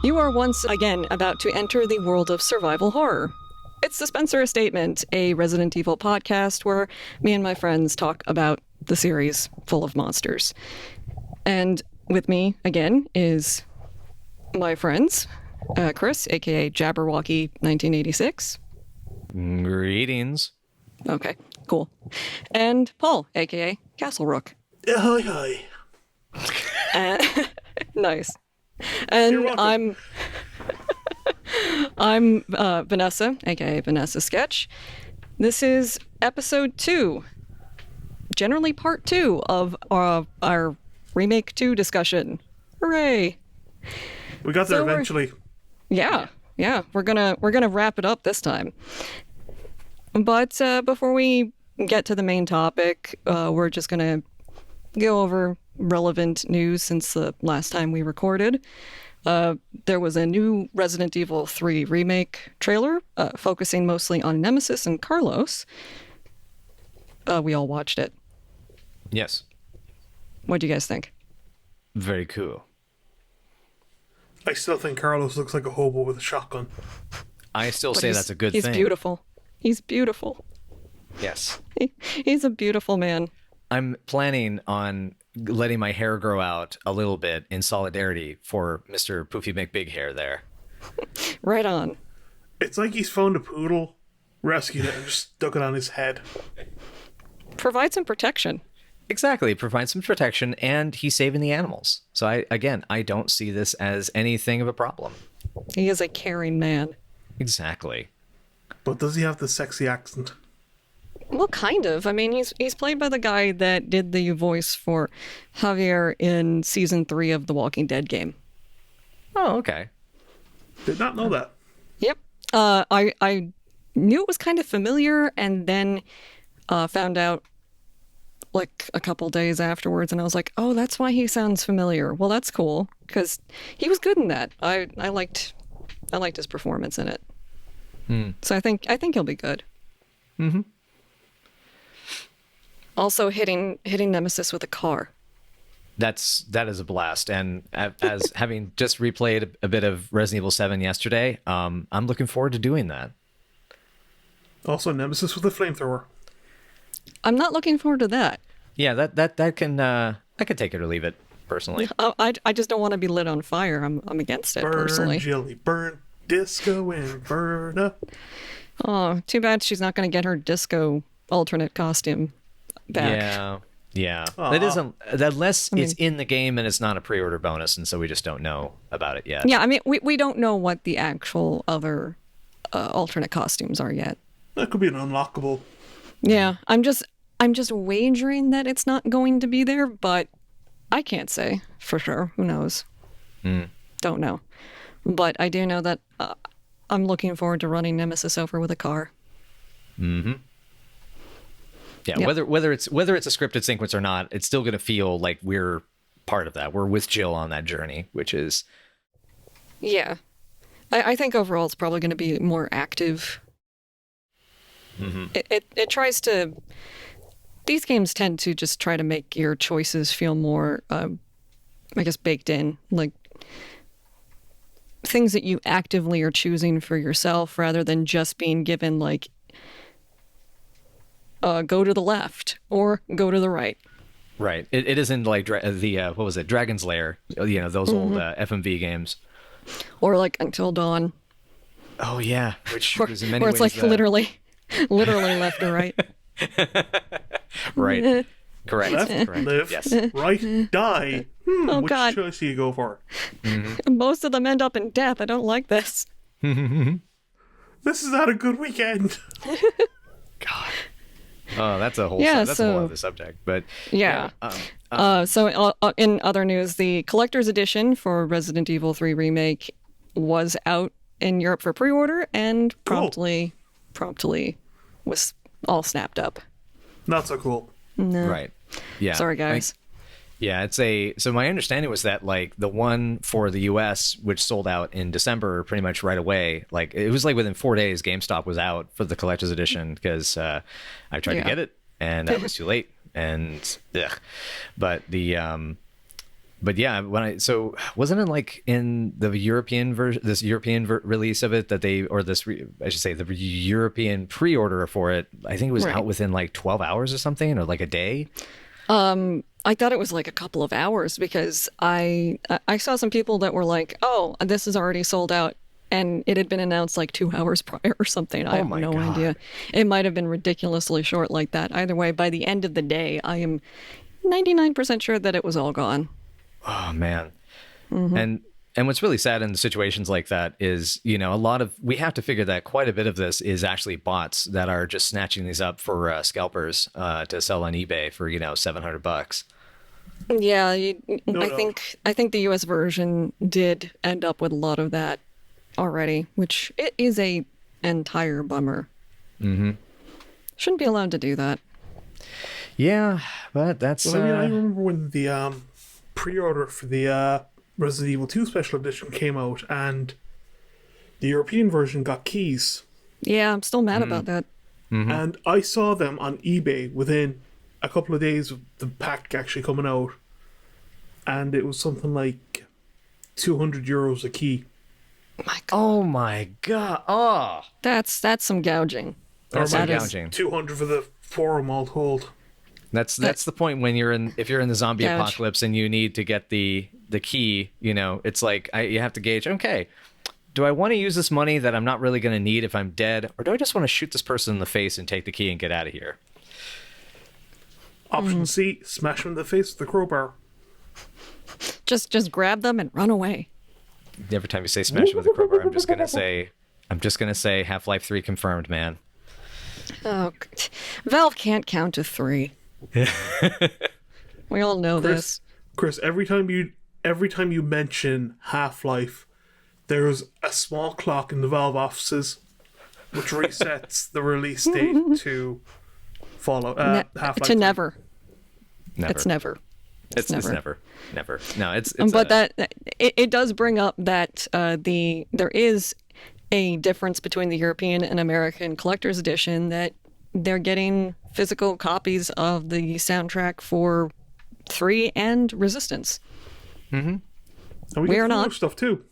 You are once again about to enter the world of survival horror. It's the Spencer Estatement, a Resident Evil podcast where me and my friends talk about the series full of monsters. And with me, again, is my friends, Chris, aka Jabberwocky 1986. Greetings. Okay, cool. And Paul, aka Castlerook. Hi. Nice. And I'm Vanessa, aka vanessasketch. This is episode 2, generally part 2 of our remake 2 discussion. Hooray! We got there eventually. Yeah. We're gonna wrap it up this time. But before we get to the main topic, we're just gonna go over relevant news since the last time we recorded. There was a new Resident Evil 3 remake trailer focusing mostly on Nemesis and Carlos. We all watched it. Yes. What do you guys think? Very cool. I still think Carlos looks like a hobo with a shotgun. I still say that's a good thing. He's beautiful. He's beautiful. Yes. He's a beautiful man. I'm planning on letting my hair grow out a little bit in solidarity for Mr. Poofy McBig Hair there. Right on. It's like he's found a poodle, rescued it, and just stuck it on his head. Provide some protection. Exactly. Provide some protection, and he's saving the animals. So I don't see this as anything of a problem. He is a caring man. Exactly. But does he have the sexy accent? Well, kind of. I mean, he's played by the guy that did the voice for Javier in season 3 of the Walking Dead game. Oh, okay. Did not know that. Yep. I knew it was kind of familiar, and then found out like a couple days afterwards, and I was like, oh, that's why he sounds familiar. Well, that's cool, because he was good in that. I liked his performance in it. So I think he'll be good. Mm-hmm. Also hitting Nemesis with a car. That is a blast. And as having just replayed a bit of Resident Evil 7 yesterday, I'm looking forward to doing that. Also, Nemesis with a flamethrower. I'm not looking forward to that. Yeah, that can I could take it or leave it personally. I just don't want to be lit on fire. I'm against it personally. Burn, Jilly, burn, disco Inferno. Oh, too bad she's not going to get her disco alternate costume back. Yeah. Aww. That isn't unless it's in the game and it's not a pre-order bonus, and so we just don't know about it yet. Yeah, I mean, we don't know what the actual other alternate costumes are yet. That could be an unlockable. Yeah, I'm just wagering that it's not going to be there, but I can't say for sure. Who knows? Don't know. But I do know that I'm looking forward to running Nemesis over with a car. Mm-hmm. Yeah, Yep. whether it's a scripted sequence or not, it's still going to feel like we're part of that. We're with Jill on that journey, which is... Yeah. I think overall it's probably going to be more active. Mm-hmm. It tries to... These games tend to just try to make your choices feel more, I guess, baked in. Like, things that you actively are choosing for yourself rather than just being given, like, go to the left or go to the right. Right. It isn't like what was it? Dragon's Lair. You know, those old FMV games. Or like Until Dawn. Oh yeah, which was in many where ways it's like literally left or right. Right. Correct. Left, Correct. live, Yes. right, die. Oh, which God. choice do you go for? Most of them end up in death. I don't like this. This is not a good weekend. God. Oh, that's a whole. That's a whole other subject. But Yeah. So in other news, the collector's edition for Resident Evil 3 Remake was out in Europe for pre-order and promptly was all snapped up. Not so cool. No. Right. Yeah. Sorry, guys. Yeah, so my understanding was that like the one for the US, which sold out in December pretty much right away, like it was like within 4 days GameStop was out for the collector's edition because I tried to get it and I was too late and ugh. But But yeah, so wasn't it like in the European version, this European release of it that I should say the European pre-order for it, I think it was out within like 12 hours or something, or like a day. I thought it was like a couple of hours because I saw some people that were like, "Oh, this is already sold out," and it had been announced like 2 hours prior or something. I have no idea. It might have been ridiculously short like that. Either way, by the end of the day, I am 99% sure that it was all gone. Oh man. And what's really sad in situations like that is, we have to figure that quite a bit of this is actually bots that are just snatching these up for scalpers to sell on eBay for, $700. Yeah, I think the US version did end up with a lot of that already, which it is a entire bummer. Shouldn't be allowed to do that. Yeah, but that's... Well, I remember when the pre-order for the Resident Evil 2 Special Edition came out, and the European version got keys. Yeah, I'm still mad about that. And I saw them on eBay within a couple of days of the pack actually coming out, and it was something like €200 a key. Oh my god! Oh, that's some gouging. That's some gouging. 200 for the forum all told. That's the point when if you're in the zombie apocalypse and you need to get the key, it's like you have to gauge, okay, do I want to use this money that I'm not really going to need if I'm dead, or do I just want to shoot this person in the face and take the key and get out of here? Option C, smash him in the face with the crowbar. Just grab them and run away. Every time you say smash him with a crowbar, I'm just gonna say Half-Life 3 confirmed, man. Oh, Valve can't count to 3. We all know this. Chris, every time you mention Half-Life, there's a small clock in the Valve offices which resets the release date to Half-Life. To never. Never. It's never. It's never. No, it's but it does bring up that there is a difference between the European and American collector's edition, that they're getting physical copies of the soundtrack for 3 and Resistance. And we are not stuff too.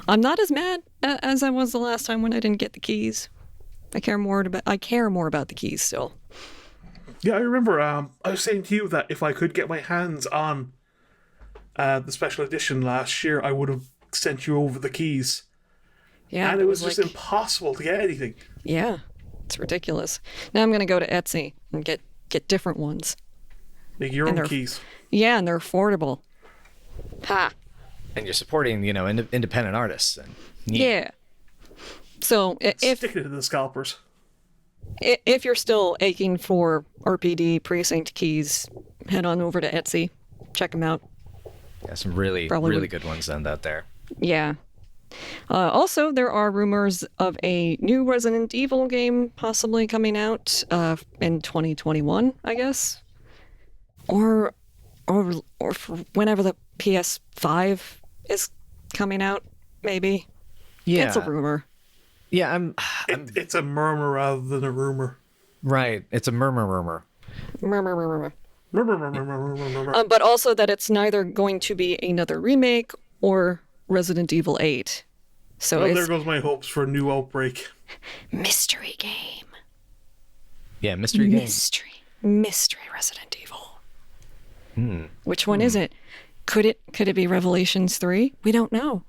I'm not as mad as I was the last time when I didn't get the keys. I care more about the keys still. Yeah, I remember I was saying to you that if I could get my hands on the special edition last year, I would have sent you over the keys. Yeah, and it was just impossible to get anything. Yeah, it's ridiculous. Now I'm going to go to Etsy and get different ones. Make your own keys. Yeah, and they're affordable. Ha! And you're supporting, independent artists. And yeah. So stick it to the scalpers. If you're still aching for RPD precinct keys, head on over to Etsy. Check them out. Yeah, some really good ones out there. Yeah. Also, there are rumors of a new Resident Evil game possibly coming out in 2021, I guess, or for whenever the PS5 is coming out, maybe. Yeah, it's a rumor. Yeah, it's a murmur rather than a rumor. Right, it's a murmur. Murmur. But also that it's neither going to be another remake or Resident Evil 8. So there goes my hopes for a new Outbreak. Mystery game. Yeah, mystery game. Mystery Resident Evil. Which one is it? Could it be Revelations 3? We don't know.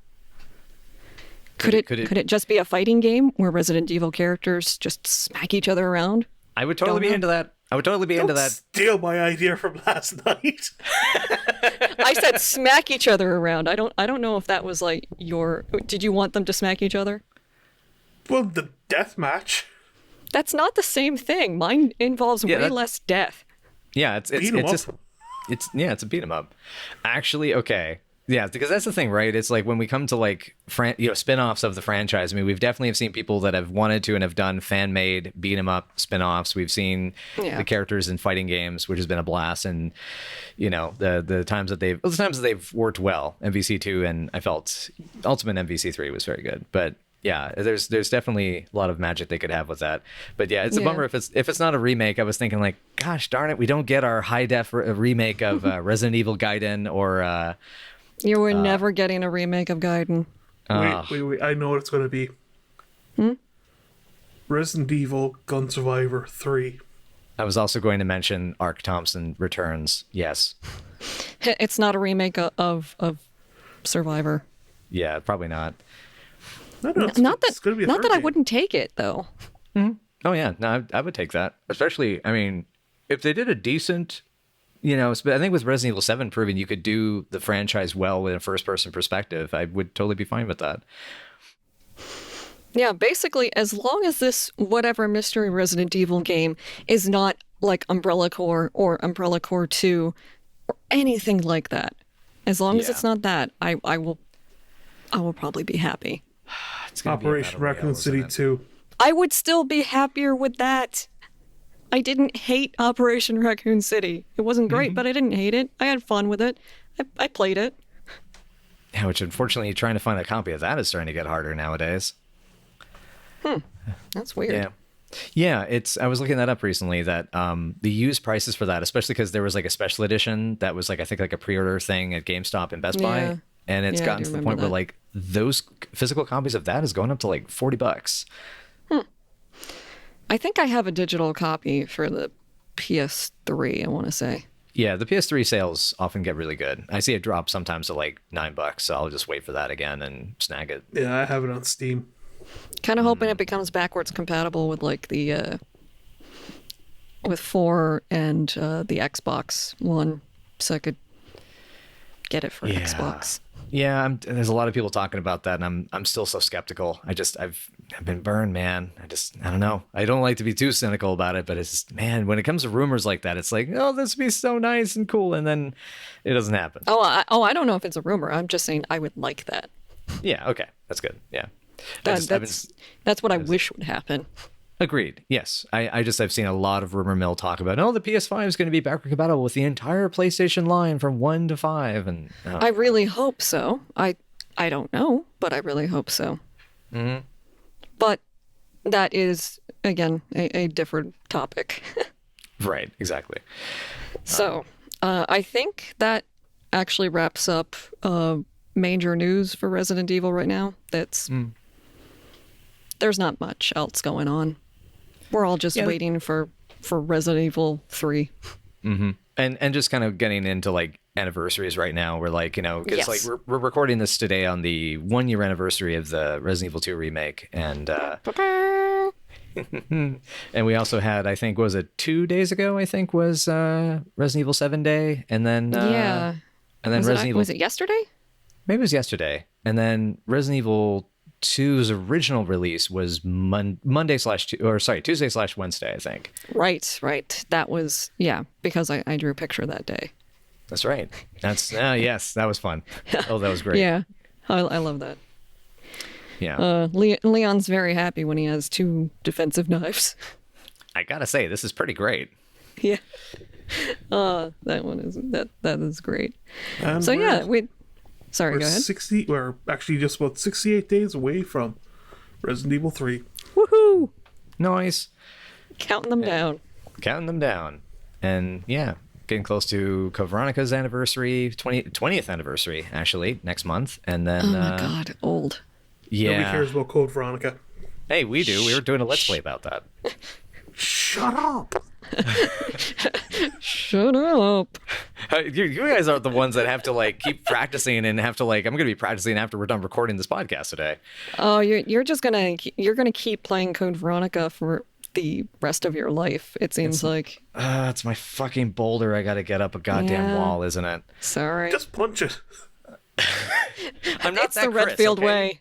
Could it just be a fighting game where Resident Evil characters just smack each other around? I would totally be into that. Don't steal my idea from last night. I said smack each other around. I don't know if that was like your... Did you want them to smack each other? Well, the death match. That's not the same thing. Mine involves way less death. Yeah, it's a beat 'em up. Actually, okay. Yeah, because that's the thing, right? It's like when we come to like spin-offs of the franchise, I mean, we've definitely have seen people that have wanted to and have done fan-made beat 'em up spin-offs. We've seen the characters in fighting games, which has been a blast, and the times that they've worked well. MVC2 and I felt Ultimate MVC3 was very good, but Yeah, there's definitely a lot of magic they could have with that. But yeah, it's a Yeah. bummer if it's not a remake. I was thinking like, gosh darn it, we don't get our high def remake of Resident Evil Gaiden or You were never getting a remake of Gaiden. Wait. I know what it's going to be. Resident Evil Gun Survivor 3. I was also going to mention Ark Thompson Returns. Yes. It's not a remake of Survivor. Yeah, probably not. No, it's Not it's going to be a that third I game. wouldn't take it though. Oh yeah, no, I would take that. Especially, I mean, if they did a decent, I think with Resident Evil 7 proving you could do the franchise well with a first-person perspective, I would totally be fine with that. Yeah, basically, as long as this whatever mystery Resident Evil game is not like Umbrella Corps or Umbrella Corps 2 or anything like that, as long as Yeah. it's not that, I will probably be happy. It's gonna be a Operation battle royale, Raccoon isn't City it? 2. I would still be happier with that. I didn't hate Operation Raccoon City. It wasn't great, but I didn't hate it. I had fun with it. I played it. Yeah, which unfortunately, trying to find a copy of that is starting to get harder nowadays. That's weird. Yeah. Yeah, I was looking that up recently that the used prices for that, especially because there was like a special edition that was like I think like a pre-order thing at GameStop and Best Yeah. Buy, and it's Yeah, I gotten do to the remember point where that. like those physical copies of that is going up to like $40. I think I have a digital copy for the PS3, I want to say. Yeah, the PS3 sales often get really good. I see it drop sometimes to like $9, so I'll just wait for that again and snag it. Yeah, I have it on Steam. Kind of hoping it becomes backwards compatible with like the with 4 and the Xbox One, so I could get it for Yeah. Xbox. Yeah, there's a lot of people talking about that, and I'm still so skeptical. I've been burned, man. I don't know. I don't like to be too cynical about it, but it's just, man, when it comes to rumors like that, it's like, oh, this would be so nice and cool, and then it doesn't happen. I don't know if it's a rumor. I'm just saying I would like that. Yeah, okay, that's good. Yeah, That's what I wish would happen. agreed. Yes, I've seen a lot of rumor mill talk about, oh, the PS5 is going to be backward compatible with the entire PlayStation line from 1 to 5, and I really hope so. I don't know, but I really hope so. Mm-hmm. But that is again a different topic. right, exactly. So I think that actually wraps up major news for Resident Evil right now. There's not much else going on. We're all just waiting for Resident Evil 3. Mm-hmm. And just kind of getting into like anniversaries right now. We're like, because Yes. like we're recording this today on the 1 year anniversary of the Resident Evil 2 remake, and and we also had, I think, was it 2 days ago? I think was Resident Evil 7 Day, and then Yeah. and then Resident Evil. Was it yesterday? Maybe it was yesterday, and then Resident Evil 2's original release was Tuesday/Wednesday, I think. Right. That was, because I drew a picture that day. That's right. That's yes, that was fun. Oh, that was great. Yeah. I love that. Yeah. Leon's very happy when he has 2 defensive knives. I gotta say, this is pretty great. Yeah. That one is that is great. And So yeah, we're sorry, go ahead. We're actually just about 68 days away from Resident Evil 3. Woohoo! Nice. Counting them down. Counting them down. And yeah, getting close to Code Veronica's anniversary, 20th anniversary, actually, next month. And then, Oh my god, old. Nobody yeah. cares about Code Veronica. Hey, we do. We were doing a Let's Play about that. Shut up! Shut up. You guys are the ones that have to like keep practicing and have to like, I'm going to be practicing after we're done recording this podcast today. Oh, you're gonna keep playing Code Veronica for the rest of your life. It seems like. It's my fucking boulder. I got to get up a goddamn Yeah. wall, isn't it? Sorry. Just punch it. I'm not It's that the Chris, Redfield okay? way.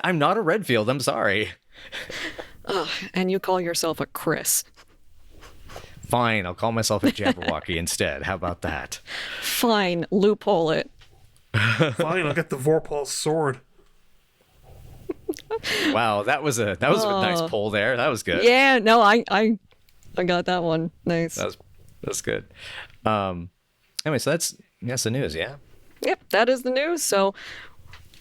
I'm not a Redfield. I'm sorry. And you call yourself a Chris. Fine, I'll call myself a Jabberwocky instead. How about that? Fine, loophole it. Fine, I'll get the Vorpal's sword. Wow, that was a nice pull there. That was good. Yeah, no, I got that one. Nice. That's good. Anyway, so that's the news. Yeah. Yep, that is the news. So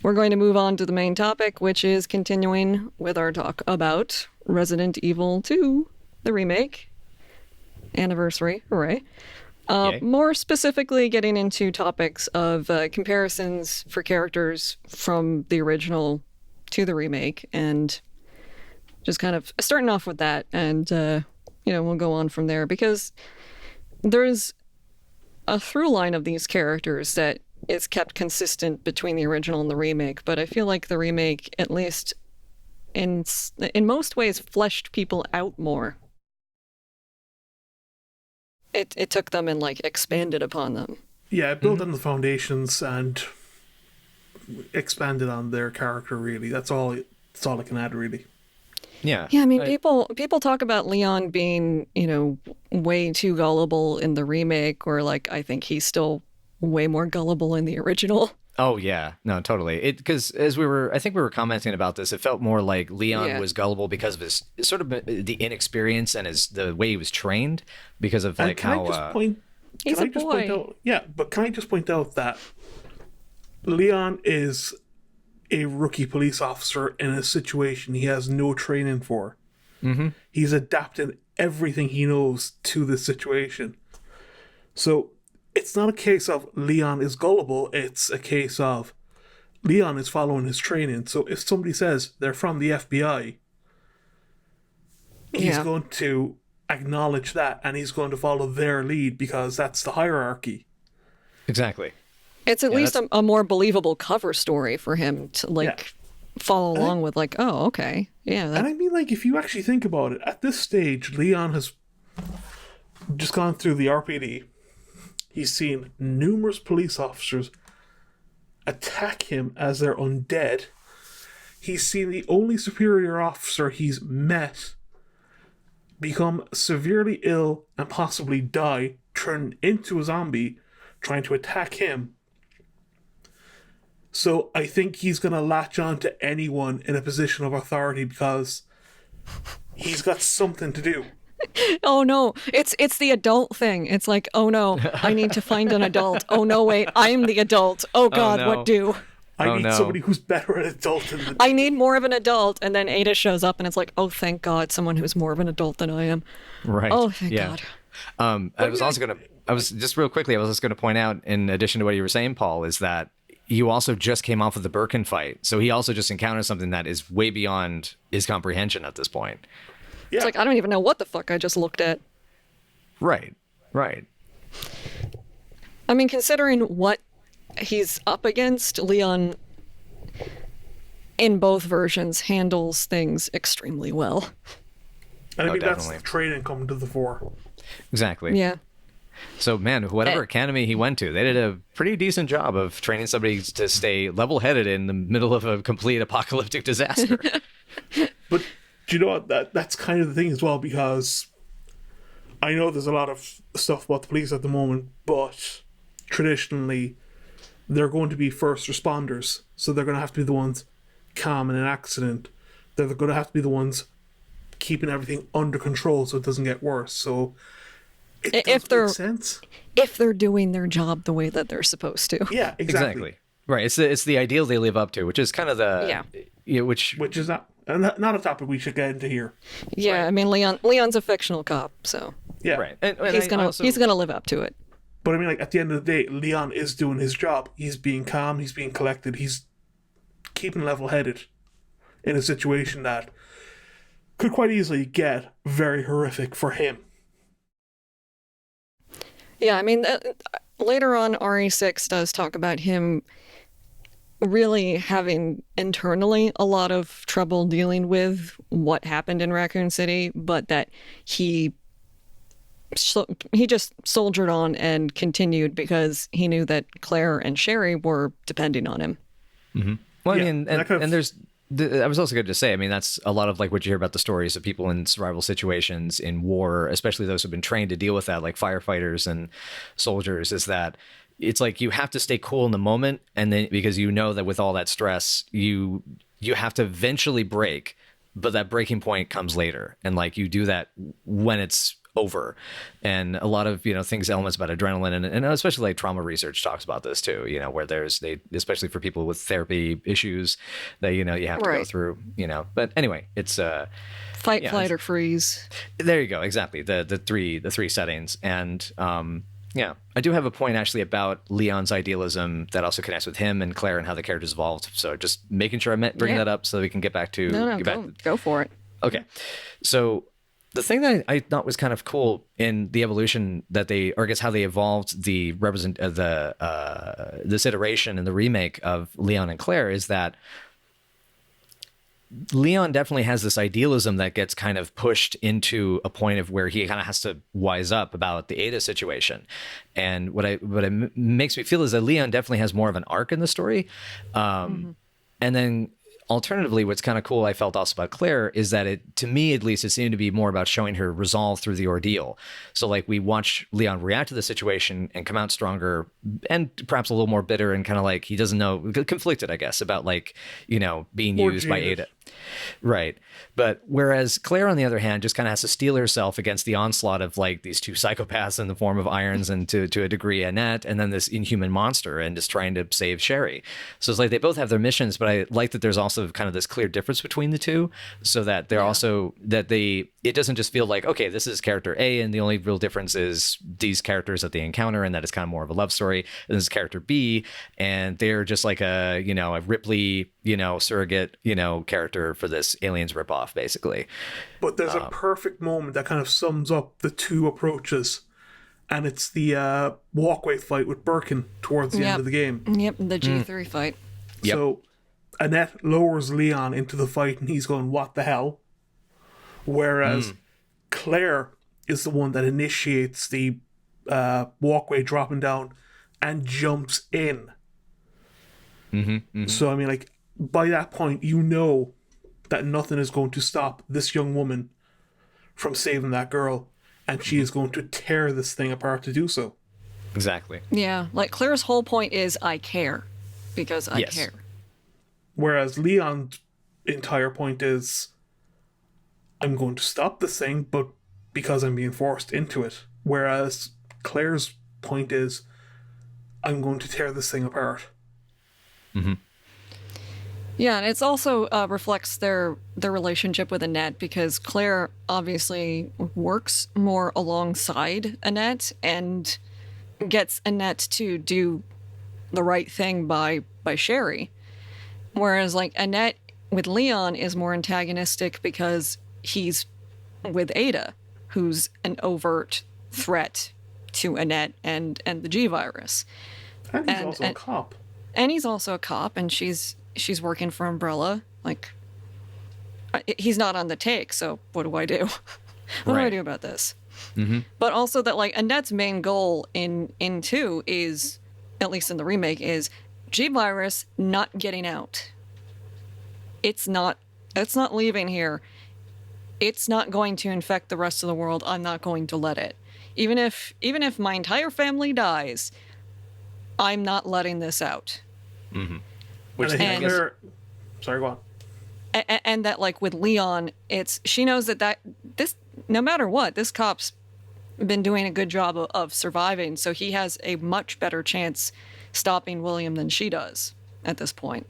we're going to move on to the main topic, which is continuing with our talk about Resident Evil 2, the remake. Anniversary, hooray. Yay. More specifically, getting into topics of comparisons for characters from the original to the remake, and just kind of starting off with that, and we'll go on from there, because there's a through line of these characters that is kept consistent between the original and the remake, but I feel like the remake, at least in most ways, fleshed people out more. It took them and expanded upon them. Yeah, it built on the foundations and expanded on their character, really. That's all I can add, really. Yeah. Yeah, I mean, people talk about Leon being, way too gullible in the remake, or I think he's still way more gullible in the original. Oh yeah, no, totally. Because I think we were commenting about this. It felt more like Leon was gullible because of his sort of the inexperience and the way he was trained, because of how he's a boy. But can I just point out that Leon is a rookie police officer in a situation he has no training for. Mm-hmm. He's adapted everything he knows to this situation. So it's not a case of Leon is gullible, it's a case of Leon is following his training. So if somebody says they're from the FBI, he's going to acknowledge that, and he's going to follow their lead because that's the hierarchy. Exactly. It's at least a more believable cover story for him to follow along with, oh, okay. Yeah. And I mean, if you actually think about it, at this stage, Leon has just gone through the RPD. He's seen numerous police officers attack him as they're undead. He's seen the only superior officer he's met become severely ill and possibly die, turn into a zombie, trying to attack him. So I think he's going to latch on to anyone in a position of authority because he's got something to do. Oh no, it's the adult thing. It's oh no, I need to find an adult. Oh no, wait, I'm the adult. Oh god, no. what do? I need somebody who's better at adult than the... I need more of an adult, and then Ada shows up and it's oh thank god, someone who's more of an adult than I am. Right. Oh thank god. I was just going to point out, in addition to what you were saying, Paul, is that you also just came off of the Birkin fight. So he also just encountered something that is way beyond his comprehension at this point. Yeah. It's I don't even know what the fuck I just looked at. Right. I mean, considering what he's up against, Leon, in both versions, handles things extremely well. And I think definitely. that's the training coming to the fore. Exactly. Yeah. So, man, whatever academy he went to, they did a pretty decent job of training somebody to stay level-headed in the middle of a complete apocalyptic disaster. But do you know what? That's kind of the thing as well, because I know there's a lot of stuff about the police at the moment, but traditionally they're going to be first responders. So they're going to have to be the ones calm in an accident. They're going to have to be the ones keeping everything under control so it doesn't get worse. So it does make sense. If they're doing their job the way that they're supposed to. Yeah, exactly. Right. It's the ideal they live up to, which is kind of the which is not a topic we should get into here. Yeah, right. I mean Leon's a fictional cop, so yeah, right. And he's gonna live up to it. But I mean, at the end of the day, Leon is doing his job. He's being calm. He's being collected. He's keeping level-headed in a situation that could quite easily get very horrific for him. Yeah, I mean, later on, RE6 does talk about him really having internally a lot of trouble dealing with what happened in Raccoon City, but that he just soldiered on and continued because he knew that Claire and Sherry were depending on him. Mm-hmm. Well, yeah, I mean, and there's... I was also going to say, I mean, that's a lot of what you hear about the stories of people in survival situations in war, especially those who've been trained to deal with that, like firefighters and soldiers, is that it's you have to stay cool in the moment. And then because you know that with all that stress, you have to eventually break, but that breaking point comes later. And you do that when it's over, and a lot of things, elements about adrenaline, and especially like trauma research talks about this too, where especially for people with therapy issues that you have to go through, but anyway, it's fight, flight, or freeze. There you go, exactly, the three settings. And yeah, I do have a point actually about Leon's idealism that also connects with him and Claire and how the characters evolved, so just making sure I bring that up so we can get back to go for it. Okay, so the thing that I thought was kind of cool in the evolution that or I guess how they evolved this iteration and the remake of Leon and Claire is that Leon definitely has this idealism that gets kind of pushed into a point of where he kind of has to wise up about the Ada situation. And what it makes me feel is that Leon definitely has more of an arc in the story. And then alternatively, what's kind of cool I felt also about Claire is that to me at least, it seemed to be more about showing her resolve through the ordeal. So like we watch Leon react to the situation and come out stronger and perhaps a little more bitter and kind of like he doesn't know, conflicted, I guess, about like, being used by Ada. Right. But whereas Claire, on the other hand, just kind of has to steel herself against the onslaught of like these two psychopaths in the form of Irons and to a degree Annette, and then this inhuman monster, and just trying to save Sherry. So it's like they both have their missions, but I like that there's also kind of this clear difference between the two, so that they're also that it doesn't just feel like, okay, this is character A and the only real difference is these characters that they encounter and that it's kind of more of a love story. And this is character B and they're just like a Ripley, surrogate, character for this Aliens ripoff, basically. But there's a perfect moment that kind of sums up the two approaches, and it's the walkway fight with Birkin towards the end of the game. Yep, the G3 fight. Yep. So Annette lowers Leon into the fight and he's going, what the hell? Whereas Claire is the one that initiates the walkway dropping down and jumps in. So, I mean, like, by that point, that nothing is going to stop this young woman from saving that girl, and she is going to tear this thing apart to do so. Exactly. Yeah, like Claire's whole point is I care because I care. Whereas Leon's entire point is I'm going to stop this thing, but because I'm being forced into it. Whereas Claire's point is I'm going to tear this thing apart. Yeah, and it's also reflects their relationship with Annette, because Claire obviously works more alongside Annette and gets Annette to do the right thing by Sherry. Whereas like Annette with Leon is more antagonistic because he's with Ada, who's an overt threat to Annette and the G virus. And he's also a cop. And he's also a cop, and she's working for Umbrella. Like, he's not on the take, so what do I do? What do I do about this? But also that like Annette's main goal in 2 is, at least in the remake, is G-Virus not getting out. It's not leaving here. It's not going to infect the rest of the world. I'm not going to let it. Even if my entire family dies, I'm not letting this out. Which sorry, go on. And that like with Leon, she knows that this, no matter what, this cop's been doing a good job of surviving, so he has a much better chance stopping William than she does at this point.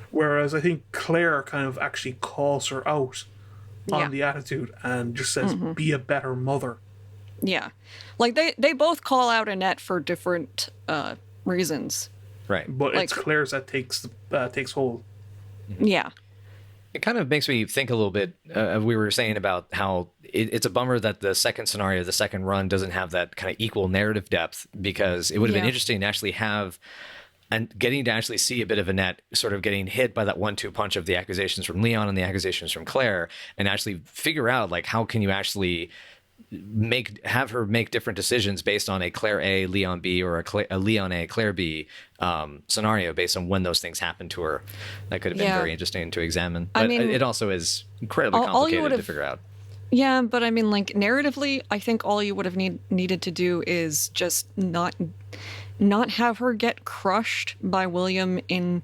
Whereas I think Claire kind of actually calls her out on the attitude and just says, be a better mother. Yeah. Like they both call out Annette for different reasons. Right. But it's Claire's that takes hold. Yeah. It kind of makes me think a little bit, we were saying about how it's a bummer that the second scenario, the second run, doesn't have that kind of equal narrative depth, because it would have been interesting to actually have, and getting to actually see a bit of Annette sort of getting hit by that 1-2 punch of the accusations from Leon and the accusations from Claire, and actually figure out like how can you actually have her make different decisions based on a Claire A, Leon B, or a Leon A, Claire B scenario based on when those things happen to her. That could have been very interesting to examine. But I mean, it also is incredibly complicated to figure out. Yeah, but I mean, like narratively, I think all you would have needed to do is just not have her get crushed by William in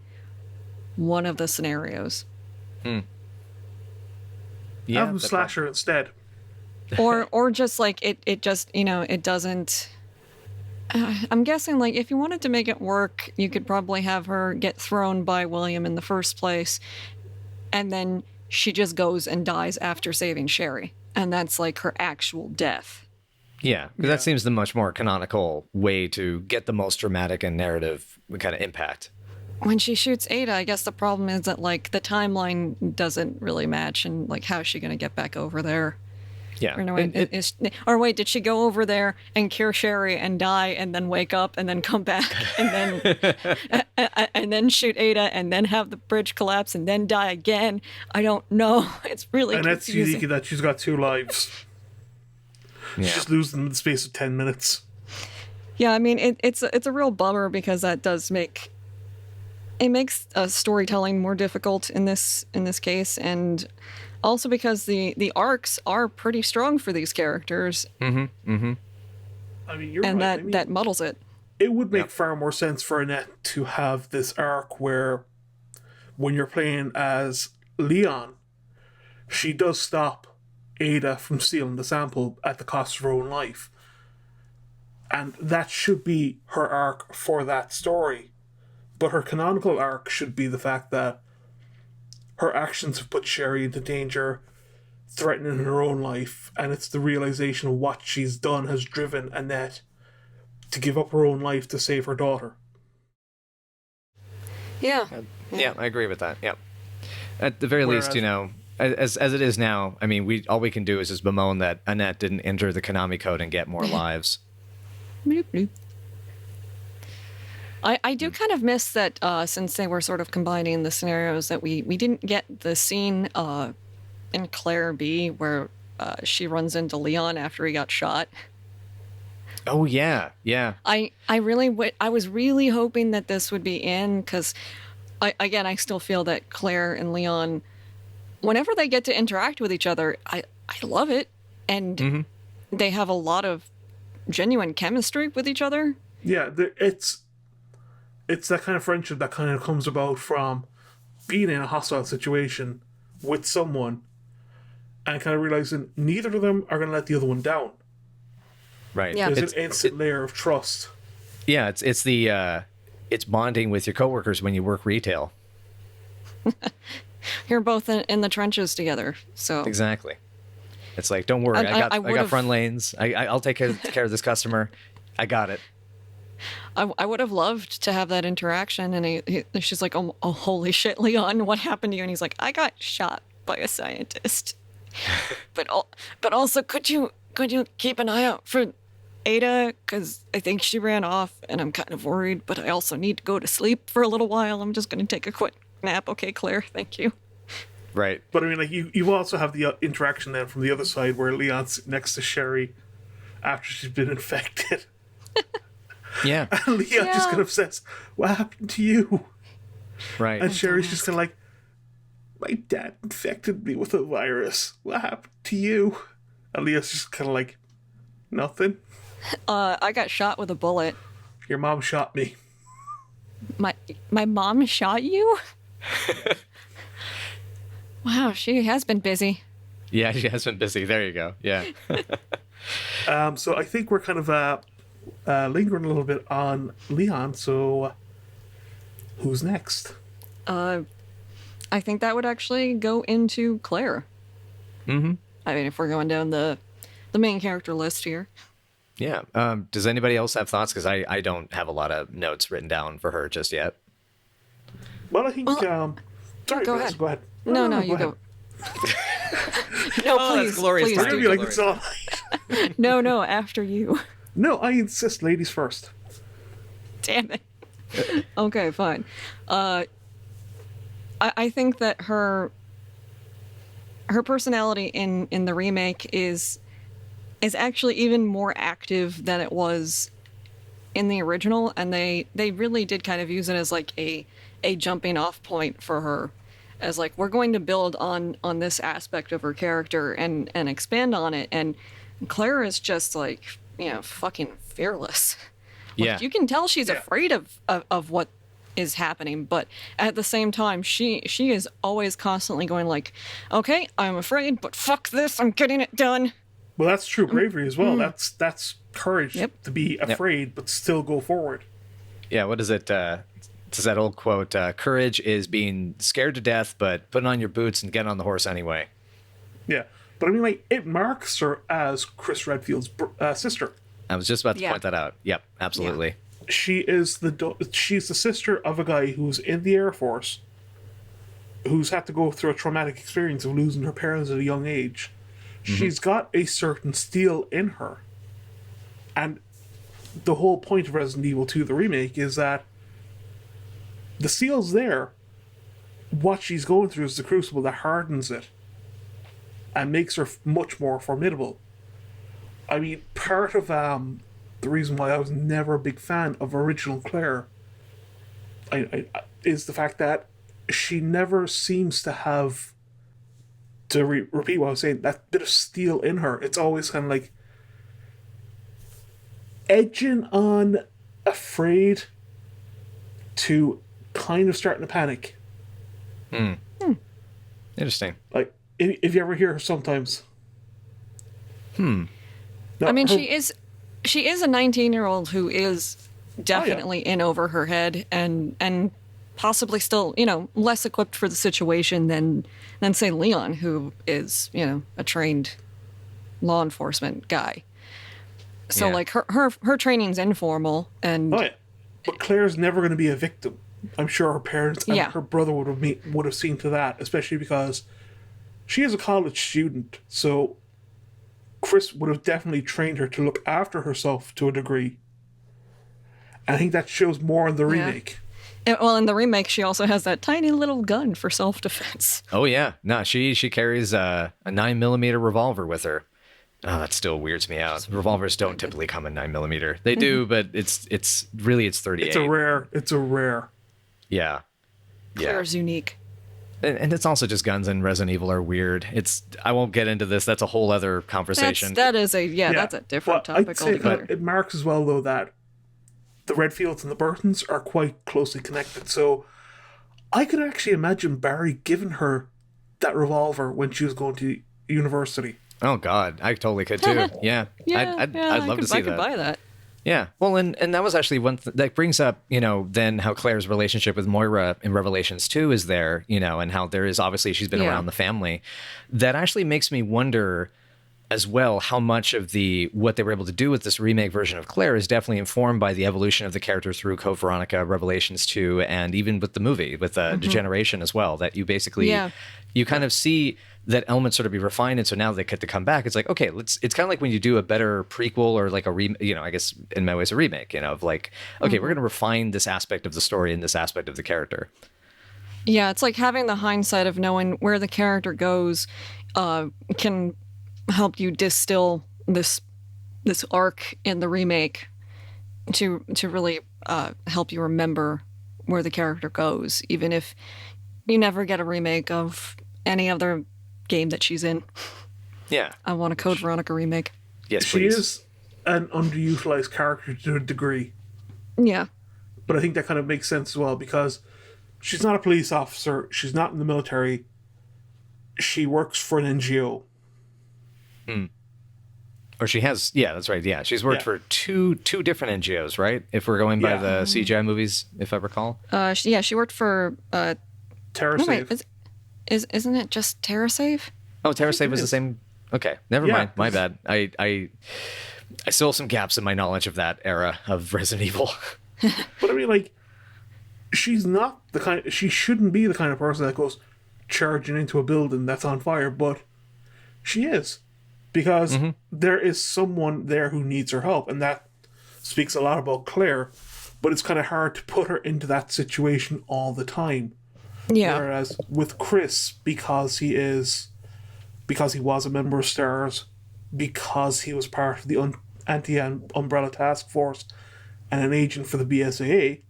one of the scenarios. Yeah, have him slash her instead. or just like it just, it doesn't. I'm guessing, like, if you wanted to make it work, you could probably have her get thrown by William in the first place, and then she just goes and dies after saving Sherry, and that's like her actual death. Yeah, because that seems the much more canonical way to get the most dramatic and narrative kind of impact. When she shoots Ada, I guess the problem is that, like, the timeline doesn't really match, and, like, how is she going to get back over there? Yeah. Or, no, or wait, did she go over there and cure Sherry and die and then wake up and then come back and then and then shoot Ada and then have the bridge collapse and then die again? I don't know. It's really and confusing. that's unique that she's got 2 lives. Yeah. She just loses them in the space of 10 minutes. Yeah, I mean, it's a real bummer because that does makes storytelling more difficult in this case, and also because the arcs are pretty strong for these characters. Mm-hmm. Mm-hmm. I mean, you're and right. that muddles it. It would make far more sense for Annette to have this arc where, when you're playing as Leon, she does stop Ada from stealing the sample at the cost of her own life. And that should be her arc for that story. But her canonical arc should be the fact that her actions have put Sherry into danger, threatening her own life, and it's the realization of what she's done has driven Annette to give up her own life to save her daughter. Yeah. Yeah, I agree with that. Yeah. At the very least, as it is now, I mean, all we can do is just bemoan that Annette didn't enter the Konami code and get more lives. Bloop, bloop. I do kind of miss that since they were sort of combining the scenarios, that we didn't get the scene in Claire B where she runs into Leon after he got shot. Oh yeah. I was really hoping that this would be in, because I still feel that Claire and Leon, whenever they get to interact with each other, I love it, and they have a lot of genuine chemistry with each other. Yeah, it's that kind of friendship that kind of comes about from being in a hostile situation with someone and kind of realizing neither of them are going to let the other one down. Right. Yeah. There's an instant layer of trust. Yeah, it's bonding with your coworkers when you work retail. You're both in the trenches together, so Exactly. It's like, don't worry, I got front lanes. I'll take care of this customer. I got it. I would have loved to have that interaction, and she's like, oh, holy shit, Leon, what happened to you? And he's like, I got shot by a scientist. but also, could you keep an eye out for Ada? Because I think she ran off, and I'm kind of worried, but I also need to go to sleep for a little while. I'm just going to take a quick nap. Okay, Claire, thank you. Right. But I mean, like, you also have the interaction then from the other side where Leon's next to Sherry after she's been infected. Yeah. And Leon just kind of says, what happened to you? Right. And Sherry's just kind of like, my dad infected me with a virus. What happened to you? And Leon's just kind of like, nothing. I got shot with a bullet. Your mom shot me. My mom shot you? Wow, she has been busy. Yeah, she has been busy. There you go. Yeah. So I think we're kind of lingering a little bit on Leon. So who's next? I think that would actually go into Claire. Mm-hmm. I mean, if we're going down the main character list here. Yeah. Does anybody else have thoughts? Because I don't have a lot of notes written down for her just yet. Well, I think... sorry, go Vanessa, ahead. Go ahead. No, you go. No, Oh, please. that's glorious. Please. We're going to be like this all night. No, after you. No, I insist, ladies first. Damn it. Okay, fine. I think that her personality in the remake is actually even more active than it was in the original, and they really did kind of use it as like a jumping off point for her, as like, we're going to build on this aspect of her character and expand on it. And Claire is just like, fucking fearless. Like, Yeah. you can tell she's afraid of what is happening, but at the same time, she is always constantly going like, okay, I'm afraid, but fuck this, I'm getting it done. Well, that's true bravery as well. That's courage Yep. to be afraid but still go forward. Yeah, what is it? It's that old quote, courage is being scared to death, but putting on your boots and getting on the horse anyway. Yeah, but I mean, like, it marks her as Chris Redfield's sister. I was just about to Yeah. point that out. Yep, absolutely. She's the sister of a guy who's in the Air Force, who's had to go through a traumatic experience of losing her parents at a young age. She's got a certain steel in her. And the whole point of Resident Evil 2, the remake, is that the steel's there. What she's going through is the crucible that hardens it and makes her much more formidable. I mean, part of the reason why I was never a big fan of original Claire is the fact that she never seems to have, to repeat what I was saying, that bit of steel in her. It's always kind of like edging on afraid to kind of starting to panic. Interesting. Like, if you ever hear her sometimes. No, I mean, her- she is a 19-year-old who is definitely in over her head and possibly still, less equipped for the situation than say Leon, who is, a trained law enforcement guy. So Yeah. like her training's informal and Oh yeah, but Claire's never going to be a victim. I'm sure her parents and Yeah. her brother would have seen to that, especially because she is a college student. So Chris would have definitely trained her to look after herself to a degree. And I think that shows more in the remake. well, in the remake, she also has that tiny little gun for self-defense. Oh yeah, no, she carries a 9mm revolver with her. Oh, that still weirds me out. Revolvers don't typically come in 9mm. They do, but it's 38. It's a rare. Yeah, yeah. Claire's unique. And it's also just guns in Resident Evil are weird. I won't get into this. That's a whole other conversation. That's a different topic I'd say altogether. that it marks as well, though, that the Redfields and the Burtons are quite closely connected. So I could actually imagine Barry giving her that revolver when she was going to university. Oh God, I totally could too. Yeah, I'd love to see I could that. buy that. Yeah, well, and that was actually one that brings up, then how Claire's relationship with Moira in Revelations 2 is there, and how there is obviously she's been Yeah. around the family. That actually makes me wonder as well how much of what they were able to do with this remake version of Claire is definitely informed by the evolution of the character through Code Veronica, Revelations 2, and even with the movie, with Degeneration as well, that you basically, you kind of see that element sort of be refined. And so now they get to come back. It's like, okay, it's kind of like when you do a better prequel or like I guess in many ways a remake, of like, okay, we're going to refine this aspect of the story and this aspect of the character. Yeah, it's like having the hindsight of knowing where the character goes can help you distill this arc in the remake to really help you remember where the character goes, even if you never get a remake of any other game that she's in. Yeah. I want a Code Veronica remake. Yes, She please. is an underutilized character to a degree. Yeah. But I think that kind of makes sense as well because she's not a police officer. She's not in the military. She works for an NGO. Or she has, yeah, that's right. Yeah, she's worked for two different NGOs, right? If we're going by Yeah. the CGI movies, if I recall. She worked for Terror no Save. wait, isn't it just TerraSave? Oh, TerraSave was the same. Okay, never Yeah, mind. My bad. I still have some gaps in my knowledge of that era of Resident Evil. But I mean, like, she's not the kind. She shouldn't be the kind of person that goes charging into a building that's on fire, but she is because there is someone there who needs her help, and that speaks a lot about Claire. But it's kind of hard to put her into that situation all the time. Yeah. Whereas with Chris, because he was a member of STARS, because he was part of the anti-Umbrella Task Force and an agent for the BSAA,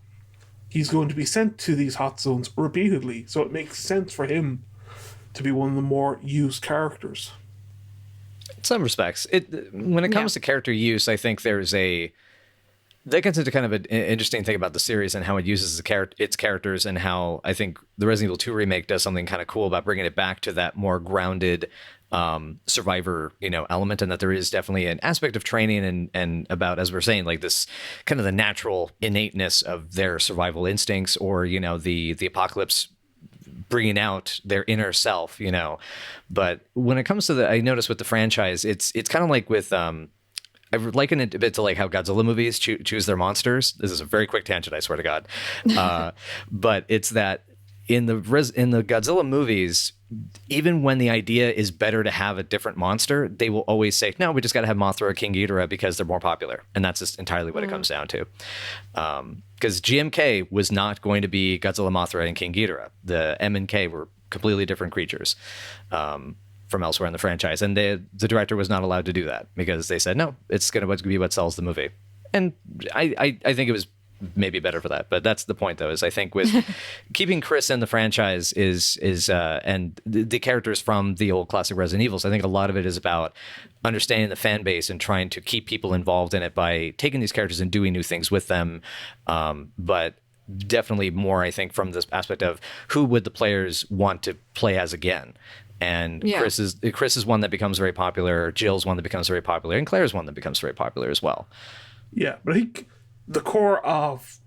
he's going to be sent to these hot zones repeatedly. So it makes sense for him to be one of the more used characters. In some respects, when it comes to character use, I think that gets into kind of an interesting thing about the series and how it uses its characters, and how I think the Resident Evil 2 remake does something kind of cool about bringing it back to that more grounded survivor, element, and that there is definitely an aspect of training and about, as we're saying, like this kind of the natural innateness of their survival instincts, or the apocalypse bringing out their inner self. But when it comes to I notice with the franchise, it's kind of like with I liken it a bit to like how Godzilla movies choose their monsters. This is a very quick tangent, I swear to God. But it's that in the Godzilla movies, even when the idea is better to have a different monster, they will always say, no, we just got to have Mothra or King Ghidorah because they're more popular. And that's just entirely what it comes down to. Because GMK was not going to be Godzilla, Mothra, and King Ghidorah. The M and K were completely different creatures from elsewhere in the franchise. And the director was not allowed to do that because they said, no, it's going to be what sells the movie. And I think it was maybe better for that. But that's the point, though, is I think with keeping Chris in the franchise is and the characters from the old classic Resident Evils, I think a lot of it is about understanding the fan base and trying to keep people involved in it by taking these characters and doing new things with them. But definitely more, I think, from this aspect of who would the players want to play as again. And Chris is one that becomes very popular. Jill's one that becomes very popular, and Claire's one that becomes very popular as well. Yeah, but I think the core of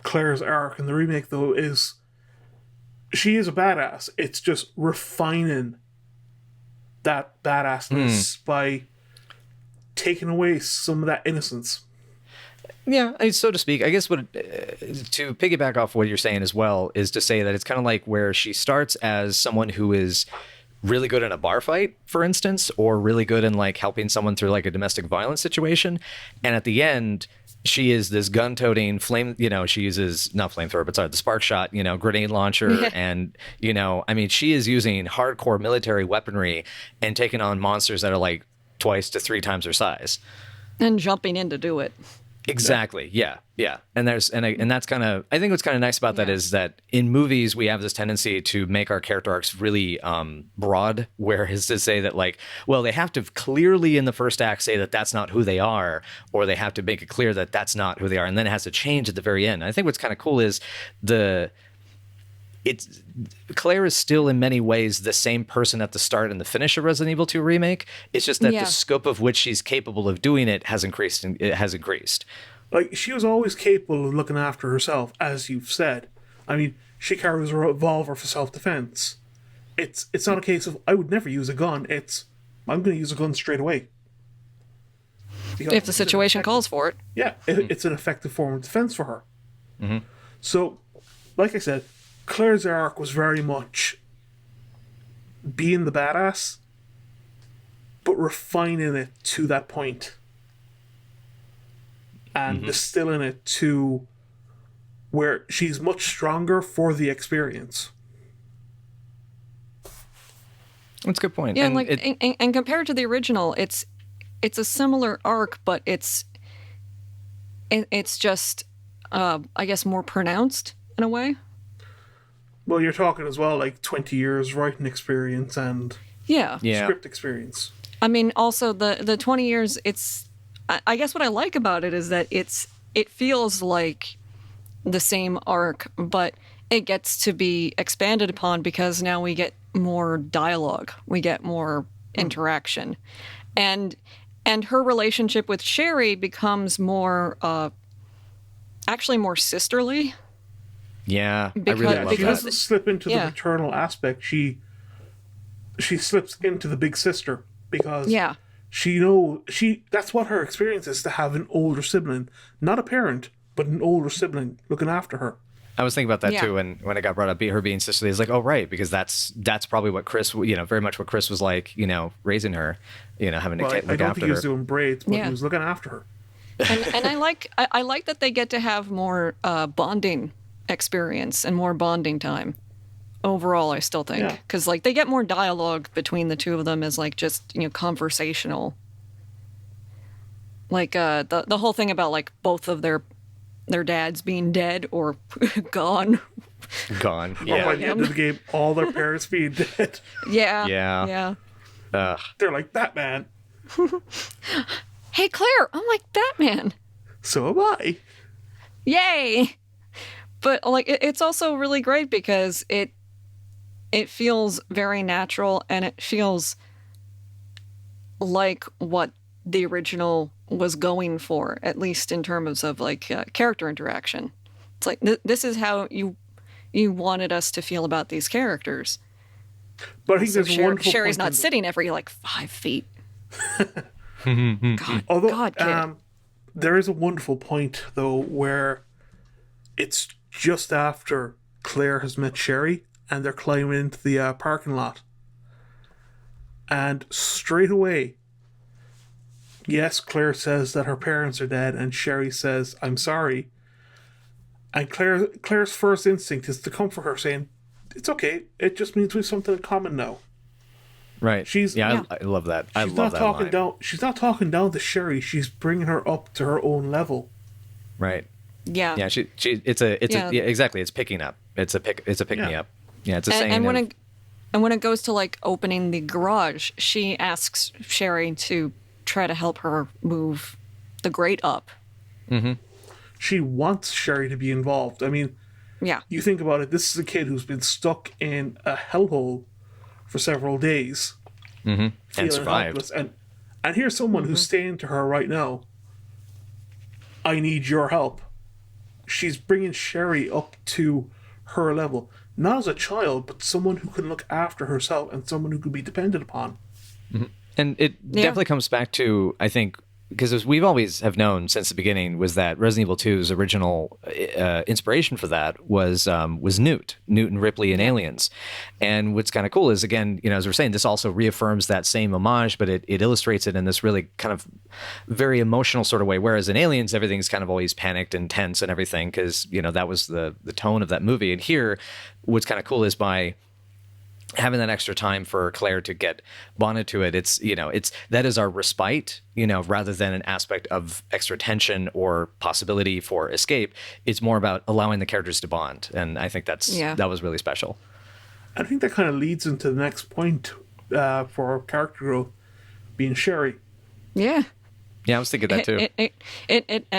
Claire's arc in the remake, though, is she is a badass. It's just refining that badassness by taking away some of that innocence. Yeah, so to speak. I guess what to piggyback off what you're saying as well is to say that it's kind of like where she starts as someone who is really good in a bar fight, for instance, or really good in like helping someone through like a domestic violence situation, and at the end she is this gun-toting flame, she uses not flamethrower, but sorry, the spark shot, grenade launcher. And, I mean, she is using hardcore military weaponry and taking on monsters that are like 2 to 3 times her size. And jumping in to do it. Exactly. Yeah. And that's kind of, I think what's kind of nice about that is that in movies we have this tendency to make our character arcs really broad, whereas to say that like, well, they have to clearly in the first act say that that's not who they are, or they have to make it clear that that's not who they are, and then it has to change at the very end. I think what's kind of cool is Claire is still in many ways the same person at the start and the finish of Resident Evil 2 remake. It's just that the scope of which she's capable of doing it has increased. Like, she was always capable of looking after herself, as you've said. I mean, she carries a revolver for self-defense. It's not a case of, I would never use a gun. It's, I'm going to use a gun straight away. Because if the situation calls for it. Yeah, it's an effective form of defense for her. Mm-hmm. So, like I said, Claire's arc was very much being the badass, but refining it to that point. And distilling it to where she's much stronger for the experience. That's a good point. Yeah, and compared to the original, it's a similar arc, but it's just, I guess, more pronounced in a way. Well, you're talking as well, like 20 years writing experience and script experience. I mean, also the 20 years, I guess what I like about it is that it feels like the same arc, but it gets to be expanded upon because now we get more dialogue, we get more interaction, and her relationship with Sherry becomes more, actually more sisterly. Yeah, I really love that. She doesn't slip into the maternal aspect. She slips into the big sister because that's what her experience is, to have an older sibling, not a parent, but an older sibling looking after her. I was thinking about that too, and when it got brought up, her being sisterly, it's like, oh right, because that's probably what Chris, very much what Chris was like, raising her, having to look after her. I don't think he was doing braids, but he was looking after her. And I like that they get to have more bonding experience and more bonding time overall. I still think because like they get more dialogue between the two of them as like just conversational, like the whole thing about like both of their dads being dead or gone or by the end of the game all their parents being dead. Yeah. They're like, Batman. Hey Claire, I'm like Batman. So am I. Yay. But like it's also really great because it feels very natural, and it feels like what the original was going for, at least in terms of like character interaction. It's like this is how you wanted us to feel about these characters. But I think So there's a wonderful Sherry's point not in sitting every like 5 feet. Although, God, kid. there is a wonderful point, though, where it's just after Claire has met Sherry and they're climbing into the parking lot. And straight away, yes, Claire says that her parents are dead, and Sherry says, I'm sorry. And Claire's first instinct is to comfort her, saying, it's okay, it just means we have something in common now. Right. Yeah. I love that. I She's love not that talking line. down. She's not talking down to Sherry. She's bringing her up to her own level. Right. Yeah. Yeah. It's a Yeah. yeah, exactly. It's picking up. It's a pick me Yeah. up. Yeah. It's a saying. And of- when it goes to like opening the garage, she asks Sherry to try to help her move the grate up. She wants Sherry to be involved. I mean, Yeah. you think about it. This is a kid who's been stuck in a hellhole for several days, and feeling survived. helpless. And here's someone who's saying to her right now, "I need your help." She's bringing Sherry up to her level, not as a child, but someone who can look after herself and someone who can be depended upon. And it definitely comes back to, I think, because as we've always have known since the beginning, was that Resident Evil 2's original inspiration for that was Newt and Ripley and Aliens. And what's kind of cool is, again, as we're saying, this also reaffirms that same homage, but it illustrates it in this really kind of very emotional sort of way. Whereas in Aliens, everything's kind of always panicked and tense and everything, because that was the tone of that movie. And here, what's kind of cool is by having that extra time for Claire to get bonded to it, it's that is our respite, rather than an aspect of extra tension or possibility for escape. It's more about allowing the characters to bond, and I think that was really special. I think that kind of leads into the next point for character growth, being Sherry. Yeah. Yeah, I was thinking that too. It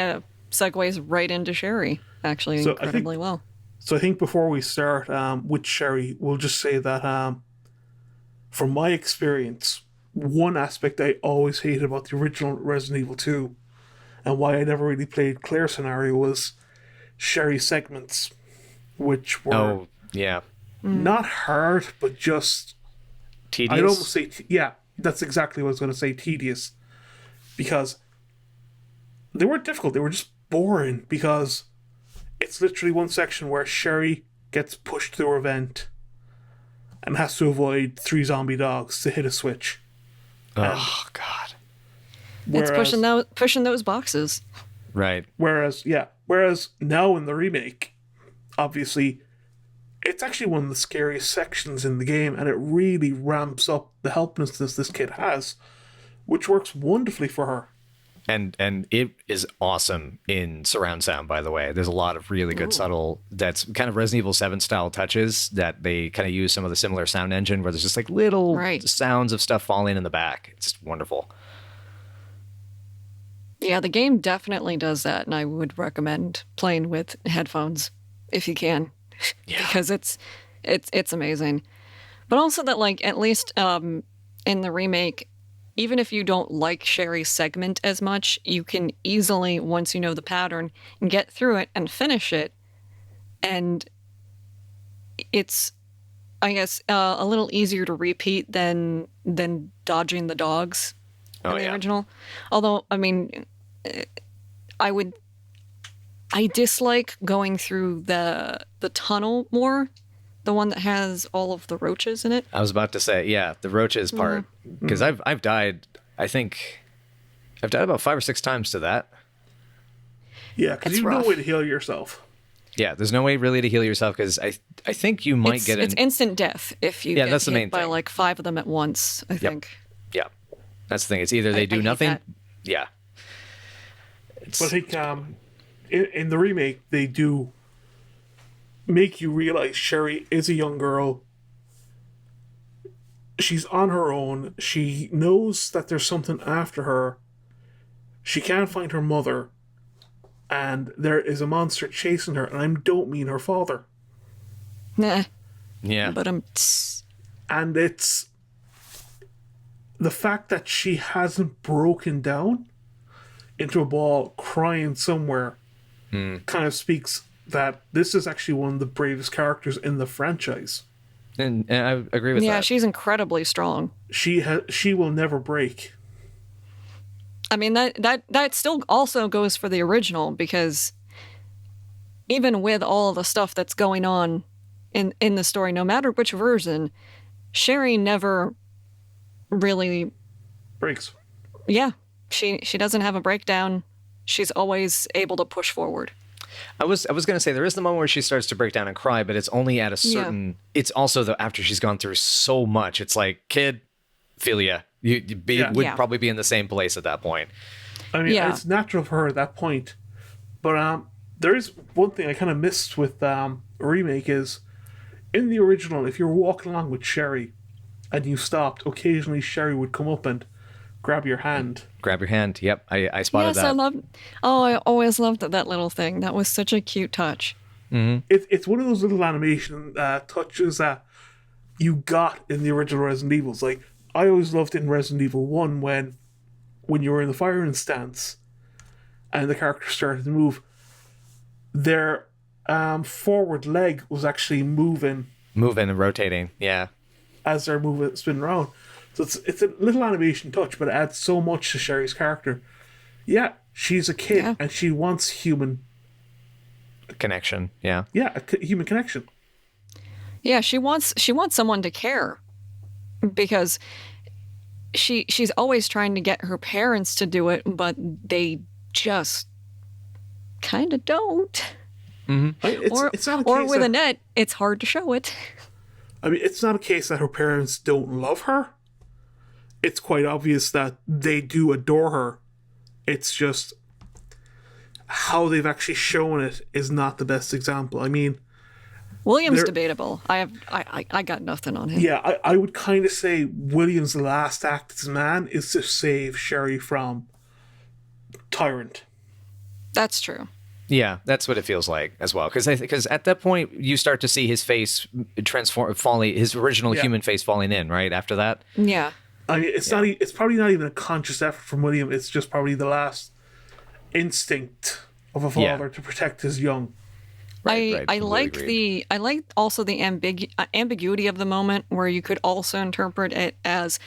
segues right into Sherry, actually, So incredibly well. So I think before we start with Sherry, we'll just say that from my experience, one aspect I always hated about the original Resident Evil 2 and why I never really played Claire scenario was Sherry segments, which were not hard, but just tedious. I'd almost say, that's exactly what I was going to say, tedious. Because they weren't difficult, they were just boring, because it's literally one section where Sherry gets pushed through a vent and has to avoid 3 zombie dogs to hit a switch. Oh, God. It's pushing those boxes. Right. Whereas now in the remake, obviously, it's actually one of the scariest sections in the game, and it really ramps up the helplessness this kid has, which works wonderfully for her. And it is awesome in surround sound, by the way. There's a lot of really good subtle, that's kind of Resident Evil 7 style touches that they kind of use some of the similar sound engine where there's just like little sounds of stuff falling in the back. It's just wonderful. Yeah, the game definitely does that, and I would recommend playing with headphones if you can, because it's amazing. But also that, like, at least in the remake, even if you don't like Sherry's segment as much, you can easily, once you know the pattern, get through it and finish it. And it's, I guess, a little easier to repeat than dodging the dogs in the original. Although, I mean, I dislike going through the tunnel more. The one that has all of the roaches in it. I was about to say, the roaches part, because I've died. I think I've died about 5 or 6 times to that. Yeah, because you have no way to heal yourself. Yeah, there's no way really to heal yourself, because I think you might get it's instant death if you get that's the hit main by thing. like 5 of them at once. I think. Yeah, that's the thing. It's either they do hate nothing. that. Yeah. But I think in the remake they do make you realize Sherry is a young girl. She's on her own. She knows that there's something after her. She can't find her mother. And there is a monster chasing her, and I don't mean her father. Nah. Yeah. But And it's the fact that she hasn't broken down into a ball crying somewhere kind of speaks that this is actually one of the bravest characters in the franchise. And I agree with that. Yeah, she's incredibly strong. She will never break. I mean, that still also goes for the original, because even with all the stuff that's going on in the story, no matter which version, Sherry never really Breaks. Yeah, she doesn't have a breakdown. She's always able to push forward. I was going to say there is the moment where she starts to break down and cry, but it's only at a certain. It's also after she's gone through so much. It's like, kid, feel ya. You would probably be in the same place at that point. I mean, it's natural for her at that point. But there is one thing I kind of missed with remake is in the original, if you were walking along with Sherry and you stopped, occasionally Sherry would come up and grab your hand. Grab your hand. Yep, I spotted that. Yes, I always loved that little thing. That was such a cute touch. Mm-hmm. It's one of those little animation touches that you got in the original Resident Evils. Like, I always loved in Resident Evil 1 when you were in the firing stance and the character started to move, their forward leg was actually moving and rotating. Yeah, as they're moving, spinning around. So it's a little animation touch, but it adds so much to Sherry's character. Yeah, she's a kid and she wants human connection. Yeah, human connection. Yeah, she wants someone to care, because she's always trying to get her parents to do it, but they just kind of don't. Mm-hmm. It's not a or case with that, Annette, it's hard to show it. I mean, it's not a case that her parents don't love her. It's quite obvious that they do adore her. It's just how they've actually shown it is not the best example. I mean, William's debatable. I got nothing on him. Yeah, I would kind of say William's last act as a man is to save Sherry from Tyrant. That's true. Yeah, that's what it feels like as well. Because at that point you start to see his face his original human face falling in right after that. Yeah. I mean, it's probably not even a conscious effort from William. It's just probably the last instinct of a father to protect his young. I like also the ambiguity of the moment, where you could also interpret it as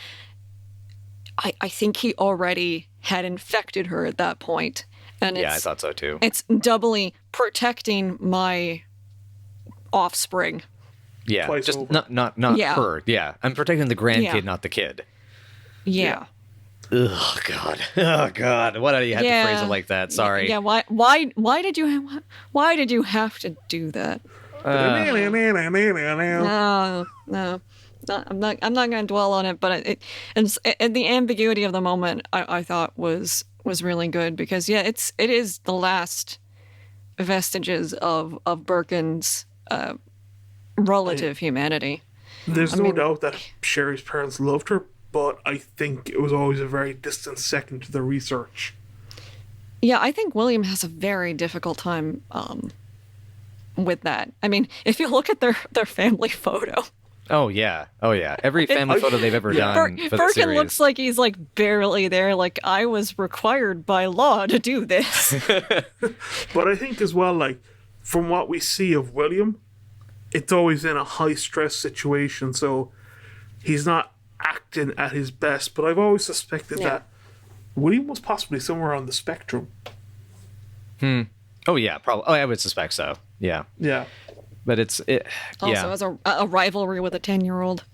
I think he already had infected her at that point. And I thought so too. It's doubly protecting my offspring. Yeah, Twice just over. not her. Yeah, I'm protecting the grandkid, not the kid. Yeah. Oh God! Why do you have to phrase it like that? Sorry. Yeah. Why did you have to do that? No. I'm not going to dwell on it, but and the ambiguity of the moment I thought was really good, because it is the last vestiges of Birkin's relative humanity. There's no doubt that Sherry's parents loved her, but I think it was always a very distant second to the research. Yeah, I think William has a very difficult time with that. I mean, if you look at their family photo. Oh yeah. Every family photo they've ever done for the Birkin series looks like he's like barely there. Like, I was required by law to do this. But I think as well, like, from what we see of William, it's always in a high stress situation, so he's not acting at his best. But I've always suspected that William was possibly somewhere on the spectrum. Oh yeah, probably. Oh, I would suspect so. Yeah. Yeah. But it's Also, as a rivalry with a 10-year-old.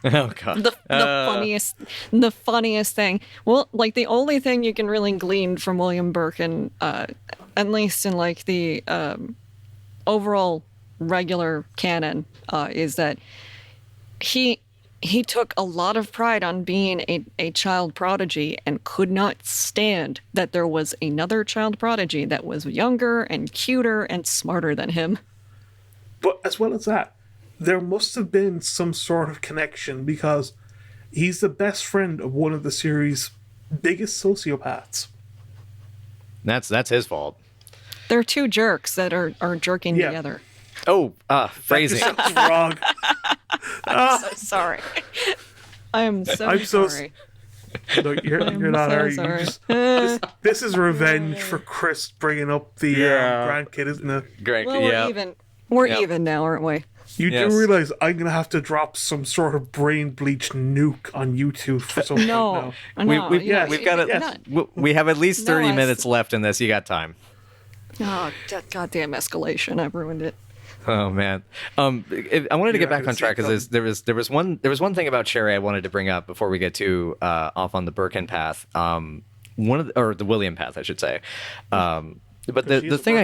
Oh God. The funniest thing. Well, like, the only thing you can really glean from William Birkin, at least in like the overall regular canon, is that he took a lot of pride on being a child prodigy and could not stand that there was another child prodigy that was younger and cuter and smarter than him. But as well as that, there must have been some sort of connection, because he's the best friend of one of the series' biggest sociopaths. That's his fault. They're two jerks that are jerking together. Oh, phrasing. Something wrong. I'm so sorry. I am so I'm so sorry. No, you're I'm not, so are you? sorry. This is revenge for Chris bringing up the grandkid, isn't it? Great. Well, we're even. We're Yep. even now, aren't we? You Yes. do realize I'm gonna have to drop some sort of brain bleach nuke on YouTube for some point No, now. no, We've yeah, we've got yes. we have at least 30 No, minutes left in this. You got time. Oh, that goddamn escalation! I've ruined it. Oh man, I wanted to get You're not back gonna on track see it because there was one thing about Sherry I wanted to bring up before we get to off on the Birkin path, or the William path, I should say. But the She is a thing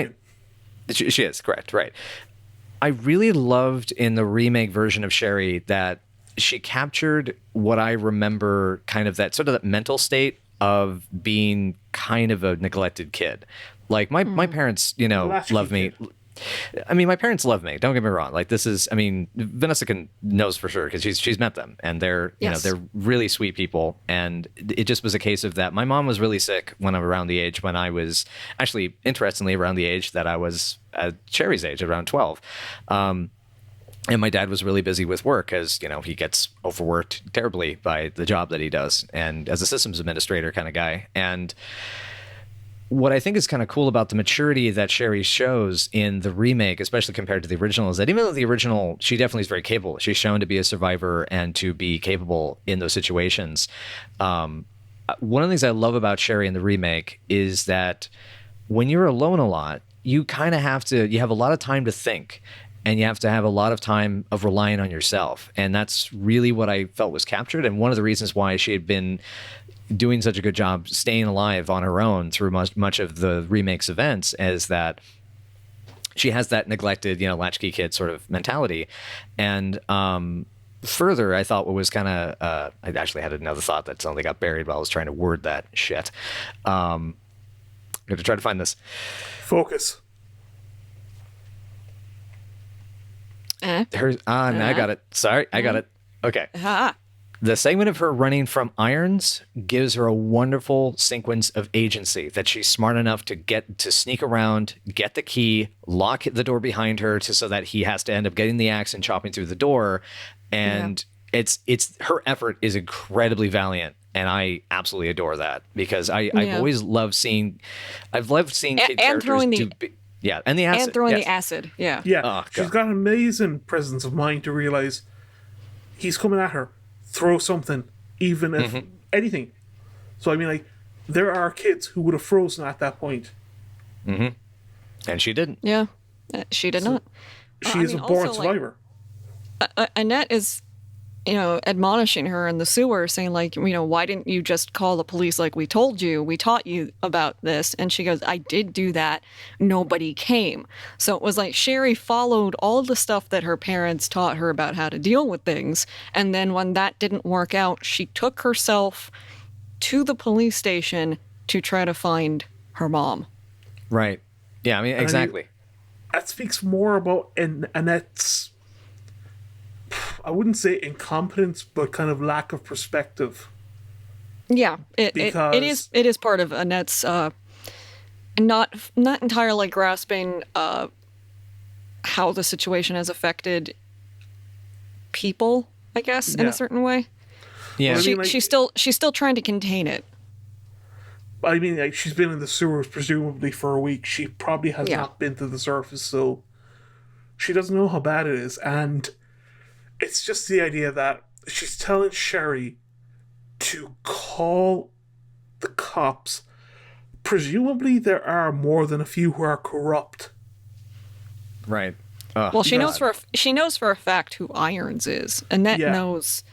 Birkin. she is correct, right? I really loved in the remake version of Sherry that she captured what I remember, kind of that sort of that mental state of being kind of a neglected kid. Like my parents, Latchkey love me. kid. I mean, my parents love me. Don't get me wrong. Like this is, I mean, Vanessa knows for sure because she's met them, and they're Yes. they're really sweet people. And it just was a case of that. My mom was really sick when I was around the age when I was actually, interestingly, around the age that I was at Sherry's age, around 12. And my dad was really busy with work as, he gets overworked terribly by the job that he does, and as a systems administrator kind of guy. And what I think is kind of cool about the maturity that Sherry shows in the remake, especially compared to the original, is that even though the original, she definitely is very capable. She's shown to be a survivor and to be capable in those situations. One of the things I love about Sherry in the remake is that when you're alone a lot, you kind of you have a lot of time to think, and you have to have a lot of time of relying on yourself. And that's really what I felt was captured. And one of the reasons why she had been doing such a good job staying alive on her own through much of the remake's events is that she has that neglected, latchkey kid sort of mentality. And further, I thought what was kind of, I actually had another thought that suddenly got buried while I was trying to word that shit. I'm going to try to find this. Focus. I got it. Sorry, I got it. Okay. Ah, The segment of her running from irons gives her a wonderful sequence of agency that she's smart enough to sneak around, get the key, lock the door behind her so that he has to end up getting the axe and chopping through the door. And it's her effort is incredibly valiant. And I absolutely adore that because I've always loved seeing kid characters throwing and the acid. and throwing yes. the acid. Yeah. Yeah, Oh, she's God. got an amazing presence of mind to realize he's coming at her. Throw something, even if anything. So I mean, like, there are kids who would have frozen at that point. And she didn't. Yeah. She did not. She I is mean, a born also, like, survivor. Annette is, admonishing her in the sewer, saying like, why didn't you just call the police like we told you? We taught you about this. And she goes, I did do that. Nobody came. So it was like Sherry followed all the stuff that her parents taught her about how to deal with things. And then when that didn't work out, she took herself to the police station to try to find her mom. Right. Yeah, I mean, exactly. That speaks more about Annette's, I wouldn't say incompetence, but kind of lack of perspective. Yeah, it Because- is part of Annette's not entirely grasping how the situation has affected people, I guess, in Yeah. a certain way. Yeah. Well, I mean, like- She's still trying to contain it. I mean, like, she's been in the sewers presumably for a week. She probably has Yeah. not been to the surface, so she doesn't know how bad it is. And it's just the idea that she's telling Sherry to call the cops. Presumably, there are more than a few who are corrupt. Right. Well, she knows for a fact who Irons is. Annette Yeah. knows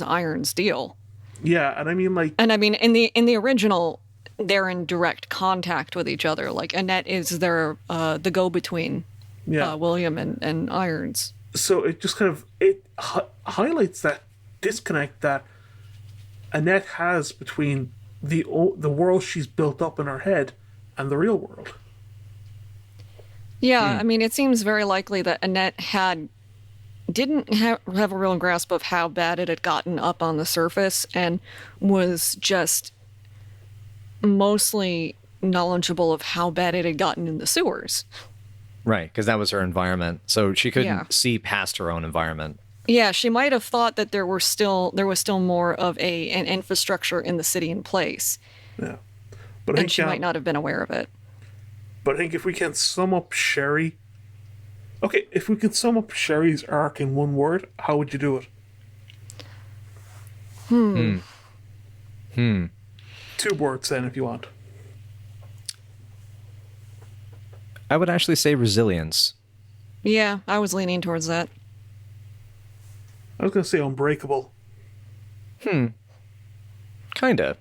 Irons' deal. Yeah, and I mean, like, And I mean, in the original, they're in direct contact with each other. Like Annette is their the go-between, yeah. William and Irons. So it just kind of highlights that disconnect that Annette has between the world she's built up in her head and the real world. Yeah, I mean, it seems very likely that Annette didn't have a real grasp of how bad it had gotten up on the surface and was just mostly knowledgeable of how bad it had gotten in the sewers. Right, because that was her environment. So she couldn't Yeah. see past her own environment. Yeah, she might have thought that there was still more of an infrastructure in the city in place, Yeah. But I and think, she might not have been aware of it. But I think if we can sum up Sherry... Okay, if we could sum up Sherry's arc in one word, how would you do it? 2 words then, if you want. I would actually say resilience. Yeah, I was leaning towards that. I was going to say unbreakable. Kinda.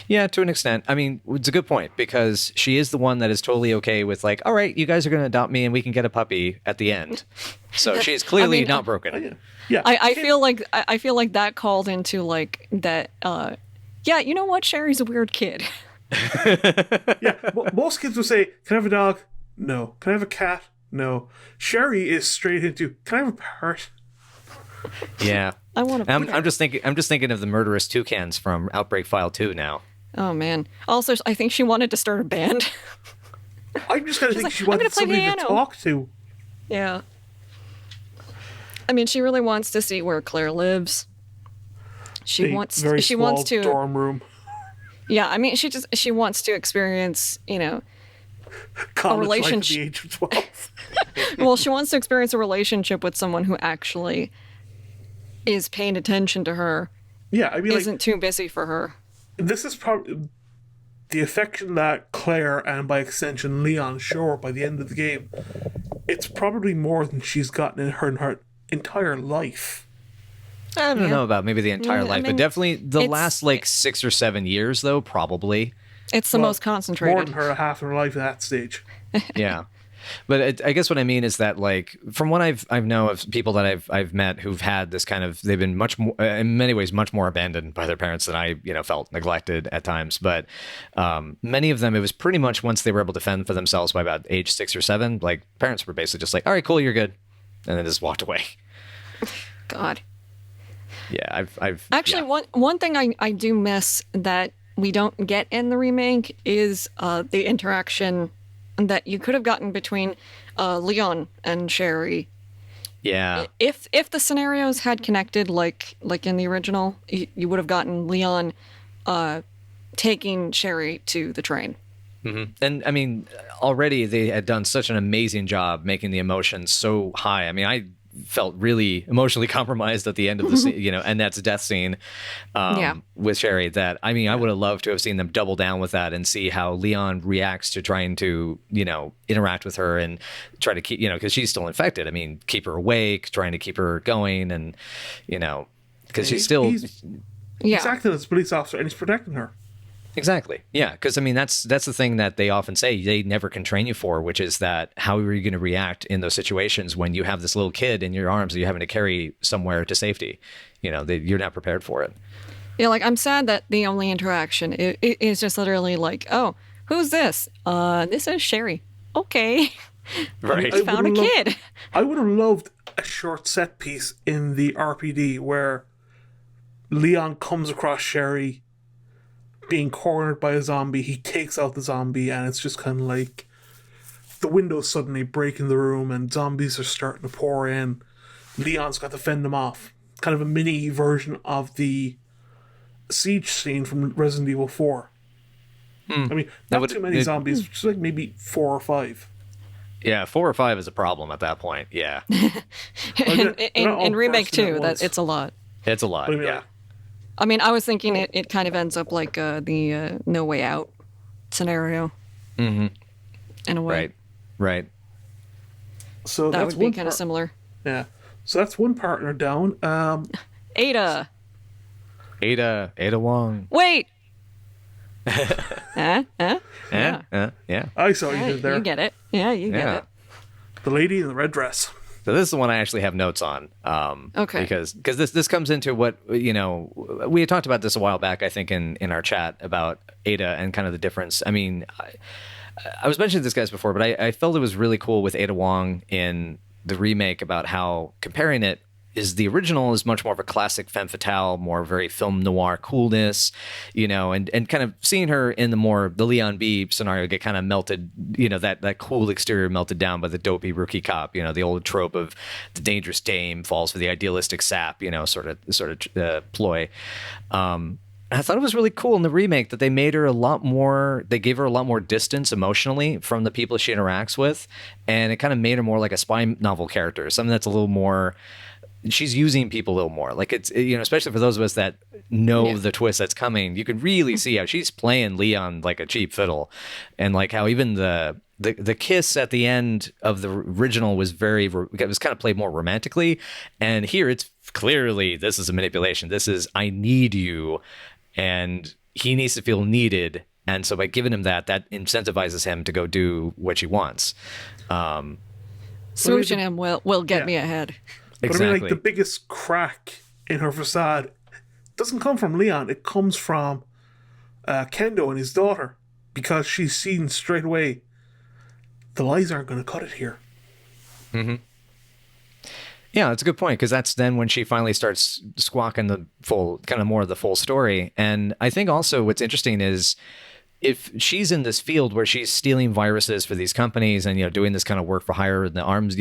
Yeah, to an extent. I mean, it's a good point because she is the one that is totally okay with like, all right, you guys are going to adopt me and we can get a puppy at the end. So she is clearly not broken. Yeah. I feel like that called into like that. Yeah, you know what? Sherry's a weird kid. Yeah. Most kids would say, "Can I have a dog?" No. Can I have a cat? No. Sherry is straight into, "Can I have a parrot?" Yeah. I want to. I'm just thinking of the murderous toucans from Outbreak File 2 now. Oh man. Also, I think she wanted to start a band. I just kind of think like, she "I'm wanted gonna play somebody piano." to talk to. Yeah. I mean, she really wants to see where Claire lives. She A wants very she small wants to dorm room. Yeah, I mean, she wants to experience, College life at relationship- the age of 12. well, she wants to experience a relationship with someone who actually is paying attention to her, Yeah, I mean, isn't too busy for her. this is probably the affection that Claire and by extension Leon show her by the end of the game. It's probably more than she's gotten in her entire life. I don't know about maybe the entire life, mean, but definitely the it's- last like 6 or 7 years, though, probably. It's the most concentrated. More than her half of her life at that stage. Yeah. But I guess what I mean is that, like, from what I've know of people that I've met who've had this kind of, they've been much more, in many ways, much more abandoned by their parents than I, felt neglected at times. But many of them, it was pretty much once they were able to fend for themselves by about age 6 or 7, like, parents were basically just like, all right, cool, you're good. And then just walked away. God. Yeah, I've Actually, yeah. one thing I do miss that we don't get in the remake is the interaction that you could have gotten between Leon and Sherry. Yeah. If the scenarios had connected like in the original, you would have gotten Leon taking Sherry to the train. Mm-hmm. And I mean, already they had done such an amazing job making the emotions so high. I mean, I felt really emotionally compromised at the end of the scene, and that's death scene with Sherry. That I mean, I would have loved to have seen them double down with that and see how Leon reacts to trying to interact with her and try to keep because she's still infected. I mean, keep her awake, trying to keep her going, and because she's still He's acting as a police officer and he's protecting her. Exactly. Yeah, because I mean that's the thing that they often say they never can train you for, which is that how are you going to react in those situations when you have this little kid in your arms that you're having to carry somewhere to safety? You're not prepared for it. Yeah, like I'm sad that the only interaction is just literally like, oh, who's this? This is Sherry. Okay, Right. I found a kid. I would have loved a short set piece in the RPD where Leon comes across Sherry being cornered by a zombie. He takes out the zombie, and it's just kind of like the windows suddenly break in the room, and zombies are starting to pour in. Leon's got to fend them off. Kind of a mini version of the siege scene from Resident Evil 4. I mean, not too many zombies, just like maybe 4 or 5. Yeah, 4 or 5 is a problem at that point. Yeah, in remake too, that it's a lot. it's a lot. I mean, Yeah. I mean, I was thinking it kind of ends up like the No Way Out scenario. Mm-hmm. In a way. Right. so That that's would be one kind of similar. Yeah. So that's one partner down. Ada. Ada Wong. Wait. Yeah. Yeah. I saw you did there. You get it. Yeah, you get it. The lady in the red dress. So this is the one I actually have notes on. Okay. Because this comes into what we had talked about this a while back. I think in our chat about Ada and kind of the difference. I mean, I was mentioning this guys before, but I felt it was really cool with Ada Wong in the remake about how comparing it is the original is much more of a classic femme fatale, more very film noir coolness, and kind of seeing her in the Leon B scenario get kind of melted, that cool exterior melted down by the dopey rookie cop, the old trope of the dangerous dame falls for the idealistic sap, sort of ploy. I thought it was really cool in the remake that they gave her a lot more distance emotionally from the people she interacts with. And it kind of made her more like a spy novel character, something that's a little more, she's using people a little more. Like it's, especially for those of us that know the twist that's coming, you can really see how she's playing Leon like a cheap fiddle. And like how even the kiss at the end of the original was it was kind of played more romantically. And here it's clearly, this is a manipulation. This is, I need you. And he needs to feel needed. And so by giving him that incentivizes him to go do what she wants. Smooching him will get me ahead. But Exactly. I mean, like, the biggest crack in her facade doesn't come from Leon. It comes from Kendo and his daughter. Because she's seen straight away, the lies aren't going to cut it here. Mm-hmm. Yeah, that's a good point, because that's then when she finally starts squawking the full story. And I think also what's interesting is if she's in this field where she's stealing viruses for these companies and, doing this kind of work for hire in the arms,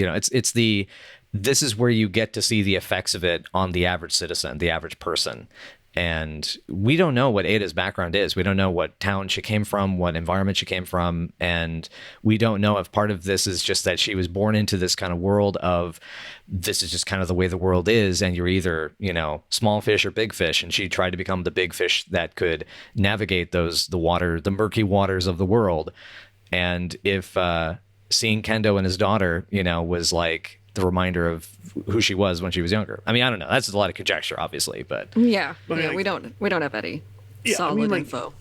this is where you get to see the effects of it on the average citizen, the average person. And we don't know what Ada's background is. We don't know what town she came from, what environment she came from. And we don't know if part of this is just that she was born into this kind of world of this is just kind of the way the world is. And you're either, small fish or big fish. And she tried to become the big fish that could navigate the murky waters of the world. And if seeing Kendo and his daughter, was like the reminder of who she was when she was younger. I mean, I don't know. That's a lot of conjecture, obviously, but we don't have any solid info.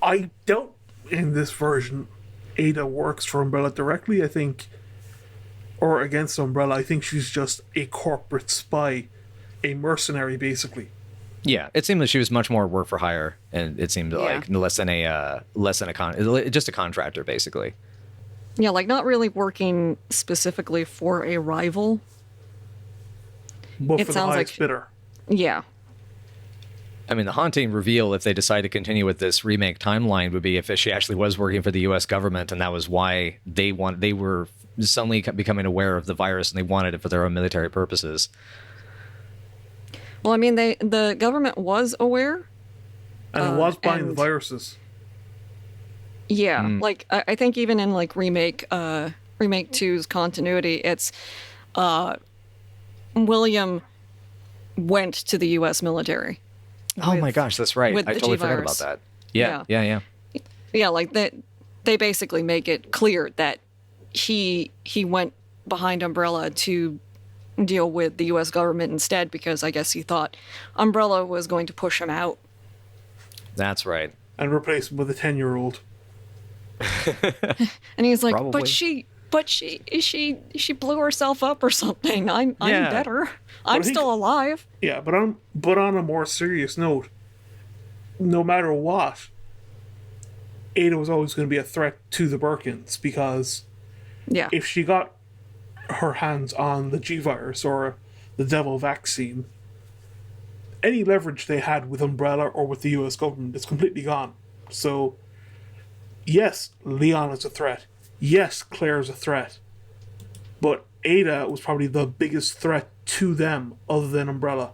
I doubt in this version Ada works for Umbrella directly. I think, or against Umbrella. I think she's just a corporate spy, a mercenary, basically. Yeah, it seemed that she was much more work for hire, and it seemed like just a contractor, basically. Yeah, like not really working specifically for a rival. But It for the sounds highest like- bidder. Yeah. I mean, the haunting reveal, if they decide to continue with this remake timeline, would be if she actually was working for the U.S. government, and that was why they were suddenly becoming aware of the virus, and they wanted it for their own military purposes. Well, I mean, the government was aware. And it was buying the and- viruses. Yeah, like I think even in like remake 2's continuity, it's William went to the U.S. military. Oh my gosh, that's right. with I the totally forgot G-virus. about that. Yeah. Yeah, like that. They basically make it clear that he went behind Umbrella to deal with the U.S. government instead, because I guess he thought Umbrella was going to push him out. That's right. And replace them with a 10-year-old. And he's like, Probably. but she blew herself up or something. I'm Yeah. better. I'm I think- still alive. Yeah, but on a more serious note, no matter what, Ada was always going to be a threat to the Birkins, because Yeah. if she got her hands on the G-virus or the devil vaccine, any leverage they had with Umbrella or with the US government is completely gone. So, yes, Leon is a threat. Yes, Claire's a threat. But Ada was probably the biggest threat to them other than Umbrella.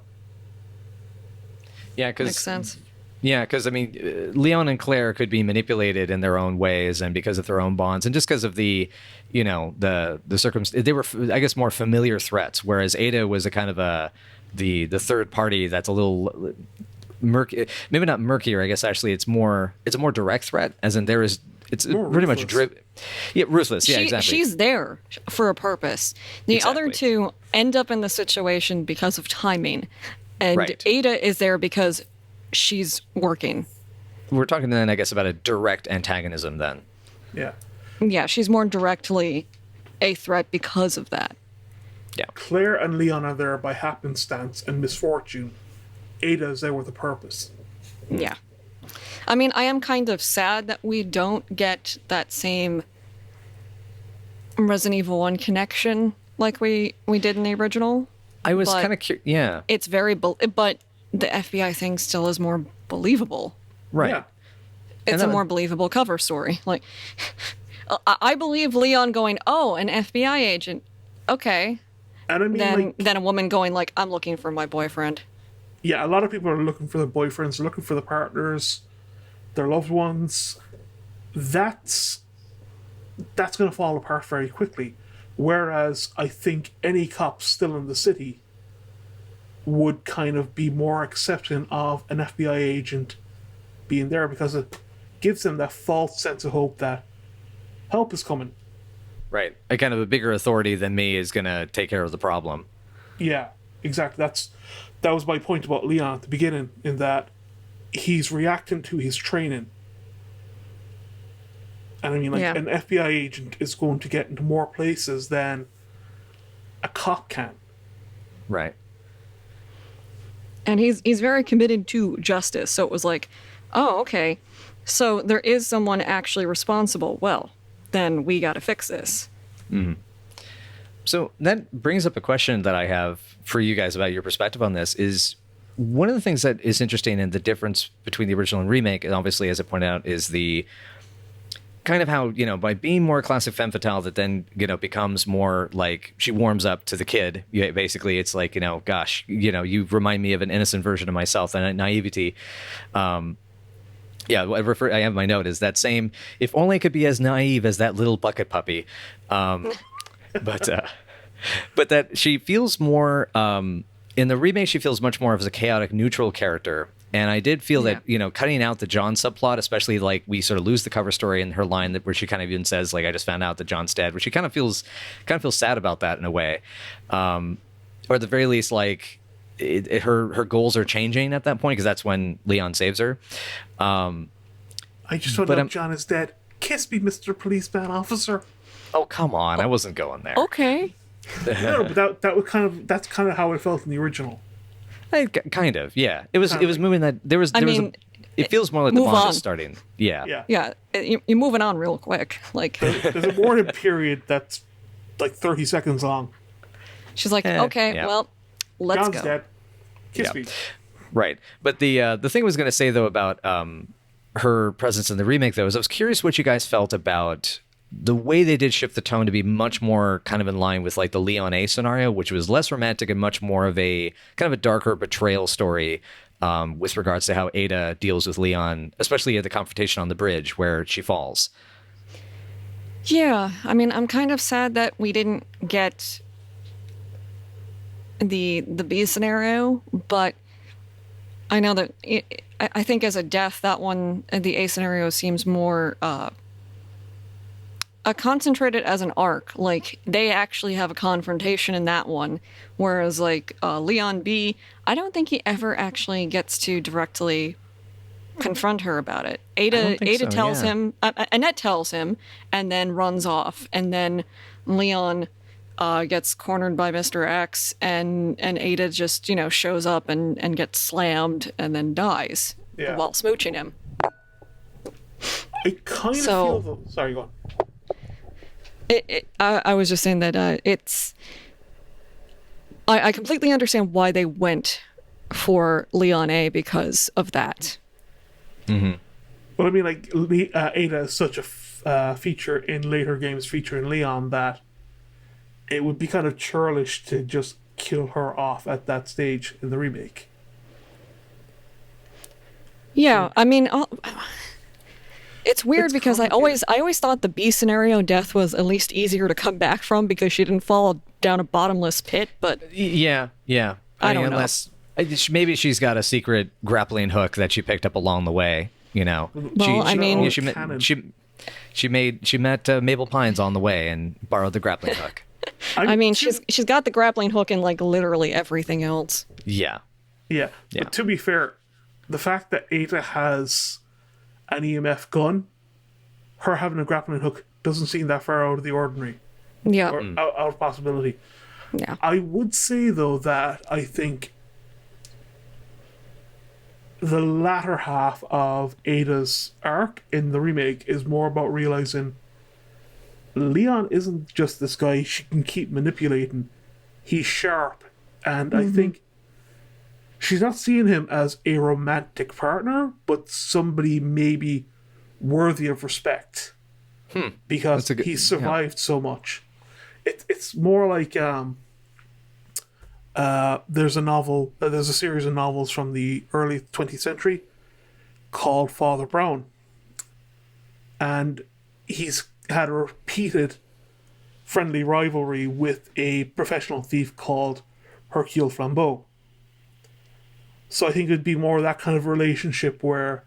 Yeah, because Makes sense. Yeah, because I mean, Leon and Claire could be manipulated in their own ways, and because of their own bonds, and just because of the circumstance, they were, I guess, more familiar threats. Whereas Ada was a kind of the third party that's a little murky, maybe not murkier. I guess actually it's a more direct threat, as in it's More pretty much ruthless. ruthless. Yeah, exactly. She's there for a purpose. The other Exactly. two end up in the situation because of timing, and Right. Ada is there because she's working. We're talking then, I guess, about a direct antagonism then. Yeah. Yeah, she's more directly a threat because of that. Yeah. Claire and Leon are there by happenstance and misfortune. Ada is there with a purpose. Yeah. I mean, I am kind of sad that we don't get that same Resident Evil 1 connection like we did in the original. I was but kind of curious. Yeah. it's very, but the FBI thing still is more believable. Right. Yeah. It's And a more believable cover story. Like, I believe Leon going, "Oh, an FBI agent, okay." And I mean, Then a woman going like, "I'm looking for my boyfriend." yeah, a lot of people are looking for their boyfriends, they're looking for their partners, their loved ones. That's going to fall apart very quickly. Whereas I think any cop still in the city would kind of be more accepting of an FBI agent being there, because it gives them that false sense of hope that help is coming. Right. A kind of a bigger authority than me is going to take care of the problem. Yeah, exactly. That was my point about Leon at the beginning, in that he's reacting to his training. And I mean, like, Yeah. an FBI agent is going to get into more places than a cop can. Right. And he's very committed to justice. So it was like, "Oh, okay. So there is someone actually responsible. Well, then we got to fix this." So that brings up a question that I have for you guys about your perspective on this. Is one of the things that is interesting in the difference between the original and remake, and obviously, as I pointed out, is the kind of how, by being more classic femme fatale, that then, becomes more like she warms up to the kid. Basically, it's like, gosh, you remind me of an innocent version of myself, and naivety. Yeah, I have my note is that same, if only I could be as naive as that little bucket puppy. But that she feels more, in the remake, she feels much more of a chaotic, neutral character. And I did feel that, cutting out the John subplot, especially like we sort of lose the cover story in her line where she kind of even says, like, "I just found out that John's dead," where she kind of feels sad about that in a way. Or at the very least, like, her goals are changing at that point, because that's when Leon saves her. I just found out John is dead. Kiss me, Mr. Policeman Officer. Oh, come on. I wasn't going there. Okay. No, but that's kind of how I felt in the original. Kind of, yeah. It was moving that it feels more like the move bond on. is starting. Yeah. Yeah. Yeah, you're moving on real quick. Like, There's a warning period that's like 30 seconds long. she's like, "Okay, yeah. well, let's John's go." dead. Kiss Yeah. me. Right. But the thing I was going to say, though, about her presence in the remake, though, is I was curious what you guys felt about the way they did shift the tone to be much more kind of in line with like the Leon A scenario, which was less romantic and much more of a kind of a darker betrayal story with regards to how Ada deals with Leon, especially at the confrontation on the bridge where she falls. Yeah, I mean, I'm kind of sad that we didn't get the B scenario, but I know that I think as a death, that one, the A scenario seems more concentrated as an arc. Like, they actually have a confrontation in that one, whereas like Leon B, I don't think he ever actually gets to directly confront her about it. Ada tells him, Annette tells him, and then runs off, and then Leon gets cornered by Mr. X, and Ada just shows up and gets slammed and then dies while smooching him. I kind of feel though. Sorry, go on. I was just saying that it's. I completely understand why they went for Leon A because of that. Mm-hmm. Well, I mean, like, Ada is such a feature in later games featuring Leon that it would be kind of churlish to just kill her off at that stage in the remake. Yeah, I mean, it's weird It's because I always thought the B scenario death was at least easier to come back from because she didn't fall down a bottomless pit. But Yeah. I don't know. Unless maybe she's got a secret grappling hook that she picked up along the way. Well, I mean, she met Mabel Pines on the way and borrowed the grappling hook. I mean, she's got the grappling hook and like literally everything else. Yeah. Yeah. But to be fair, the fact that Ada has an EMF gun, her having a grappling hook doesn't seem that far out of the ordinary. Yeah. Or out of possibility. Yeah. I would say, though, that I think the latter half of Ada's arc in the remake is more about realizing Leon isn't just this guy she can keep manipulating. He's sharp. And I think she's not seeing him as a romantic partner, but somebody maybe worthy of respect. Because he survived so much. It's more like there's a series of novels from the early 20th century called Father Brown. And he's had a repeated friendly rivalry with a professional thief called Hercule Flambeau. So I think it'd be more that kind of relationship where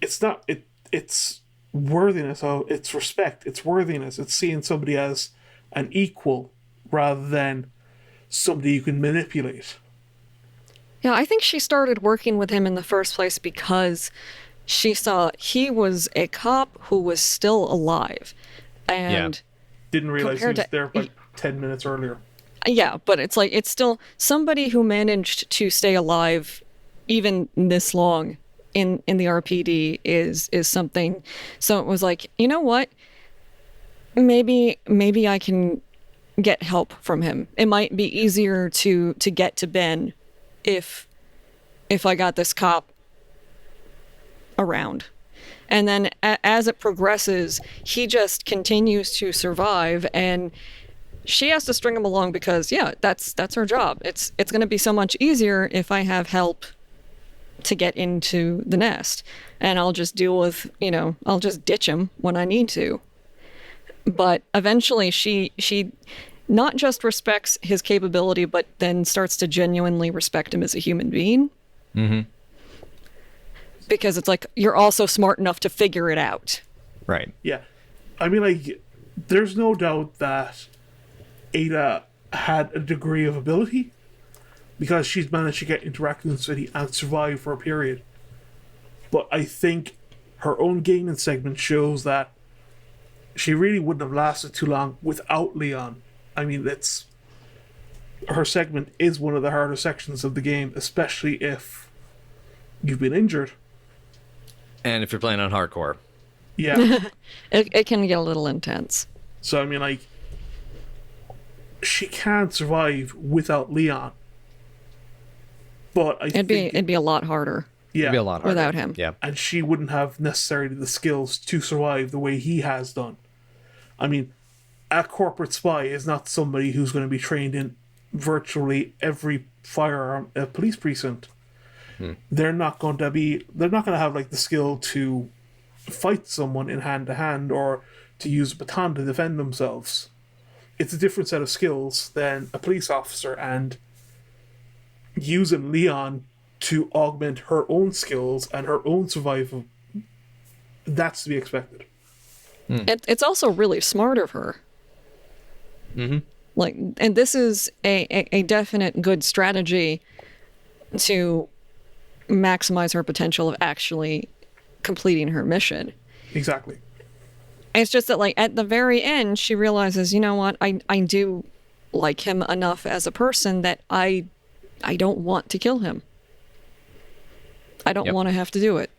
it's worthiness, it's respect, it's worthiness, it's seeing somebody as an equal rather than somebody you can manipulate. Yeah, I think she started working with him in the first place because she saw he was a cop who was still alive. And didn't realize he was there like 10 minutes earlier. Yeah, but it's like, it's still somebody who managed to stay alive even this long in the RPD is something. So it was like, you know what? Maybe I can get help from him. It might be easier to get to Ben if I got this cop around. And then as it progresses, he just continues to survive, and she has to string him along because, yeah, that's her job. It's going to be so much easier if I have help to get into the nest, and I'll just deal with, I'll just ditch him when I need to. But eventually she not just respects his capability, but then starts to genuinely respect him as a human being. Mm-hmm. Because it's like, you're also smart enough to figure it out. Right. Yeah. I mean, like, there's no doubt that Ada had a degree of ability because she's managed to get into Raccoon City and survive for a period. But I think her own gaming segment shows that she really wouldn't have lasted too long without Leon. I mean, her segment is one of the harder sections of the game, especially if you've been injured. And if you're playing on hardcore. Yeah. It can get a little intense. So, I mean, like, she can't survive without Leon. But it'd be a lot harder. Yeah. It'd be a lot harder. Without him. Yeah. And she wouldn't have necessarily the skills to survive the way he has done. I mean, a corporate spy is not somebody who's going to be trained in virtually every firearm police precinct. They're not going to have like the skill to fight someone in hand to hand or to use a baton to defend themselves. It's a different set of skills than a police officer, and using Leon to augment her own skills and her own survival, that's to be expected. It's also really smart of her. Mm-hmm. Like, and this is a definite good strategy to maximize her potential of actually completing her mission. Exactly. It's just that, like, at the very end, she realizes, you know what, I do like him enough as a person that I don't want to kill him. I don't want to have to do it.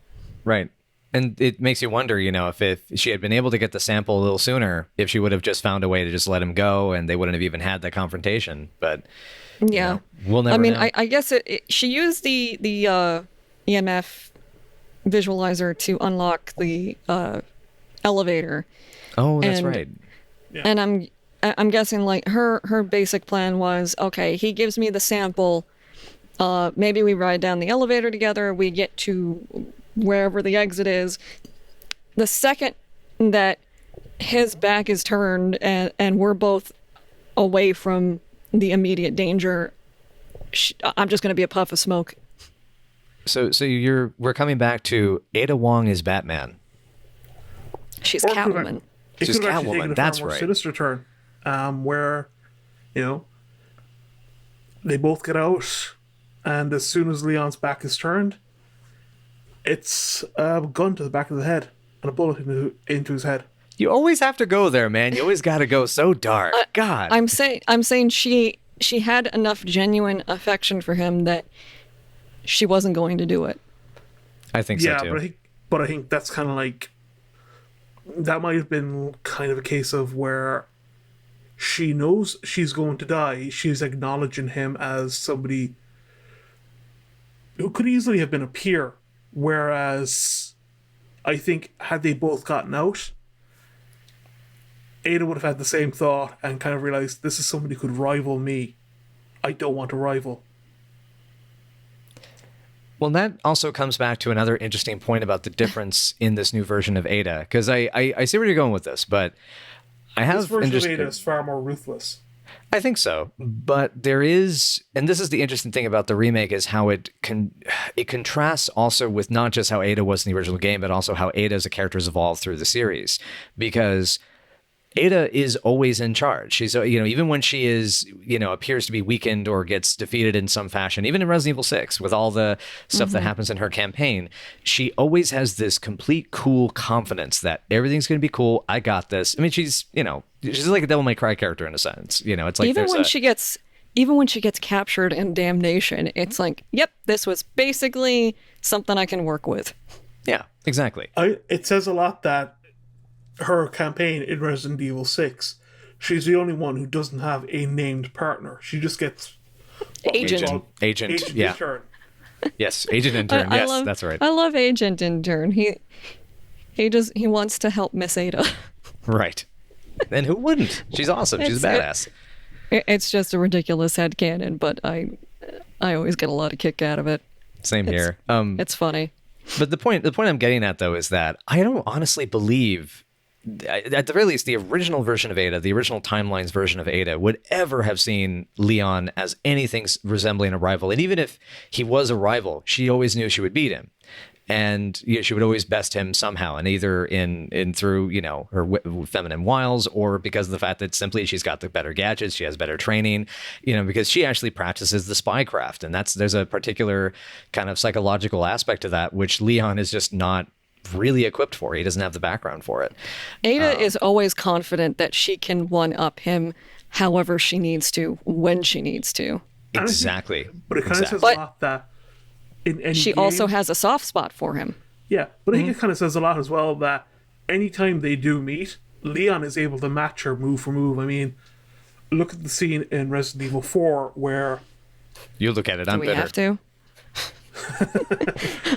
Right. And it makes you wonder, if she had been able to get the sample a little sooner, if she would have just found a way to just let him go and they wouldn't have even had that confrontation. But yeah, we'll never know. I guess she used the EMF visualizer to unlock the elevator. Oh, that's right. Yeah. And I'm guessing, like, her basic plan was, okay, he gives me the sample. Maybe we ride down the elevator together. We get to wherever the exit is. The second that his back is turned and we're both away from the immediate danger, I'm just going to be a puff of smoke. So we're coming back to Ada Wong is Batman. She's Or Catwoman. It She's could have actually taken Catwoman. a That's far more right. sinister turn, where, they both get out, and as soon as Leon's back is turned, it's a gun to the back of the head and a bullet into his head. You always have to go there, man. You always got to go so dark. God. I'm saying she had enough genuine affection for him that she wasn't going to do it. I think Yeah, so too. but I think that's kind of like, that might have been kind of a case of where she knows she's going to die. She's acknowledging him as somebody who could easily have been a peer. Whereas, I think, had they both gotten out, Ada would have had the same thought and kind of realized, this is somebody who could rival me. I don't want to rival. Well, that also comes back to another interesting point about the difference in this new version of Ada, because I see where you're going with this, but I have This version of Ada is far more ruthless. I think so, but there is, and this is the interesting thing about the remake, is how it contrasts also with not just how Ada was in the original game, but also how Ada as a character has evolved through the series, because Ada is always in charge. She's, even when she is, appears to be weakened or gets defeated in some fashion, even in Resident Evil 6, with all the stuff that happens in her campaign, she always has this complete cool confidence that everything's going to be cool. I got this. I mean, she's like a Devil May Cry character in a sense. It's like even when she gets captured in Damnation, it's like, yep, this was basically something I can work with. Yeah, exactly. It says a lot that her campaign in Resident Evil 6, she's the only one who doesn't have a named partner. She just gets Agent. Agent, yeah. Intern. Yes, Agent Intern. Yes, that's right. I love Agent Intern. He wants to help Miss Ada. Right. And who wouldn't? She's awesome. She's a badass. It's just a ridiculous headcanon, but I always get a lot of kick out of it. Same here. It's funny. But the point I'm getting at, though, is that I don't honestly believe, at the very least, the original version of Ada, the original Timelines version of Ada, would ever have seen Leon as anything resembling a rival. And even if he was a rival, she always knew she would beat him. And she would always best him somehow, and either in through her feminine wiles, or because of the fact that simply she's got the better gadgets, she has better training, because she actually practices the spycraft, and there's a particular kind of psychological aspect to that which Leon is just not really equipped for. He doesn't have the background for it. Ada is always confident that she can one up him, however she needs to, when she needs to. Exactly. But it kind of says a lot that. She also has a soft spot for him. Yeah, but I think it kind of says a lot as well that anytime they do meet, Leon is able to match her move for move. I mean, look at the scene in Resident Evil 4 where... You look at it, I'm bitter. Do we have to?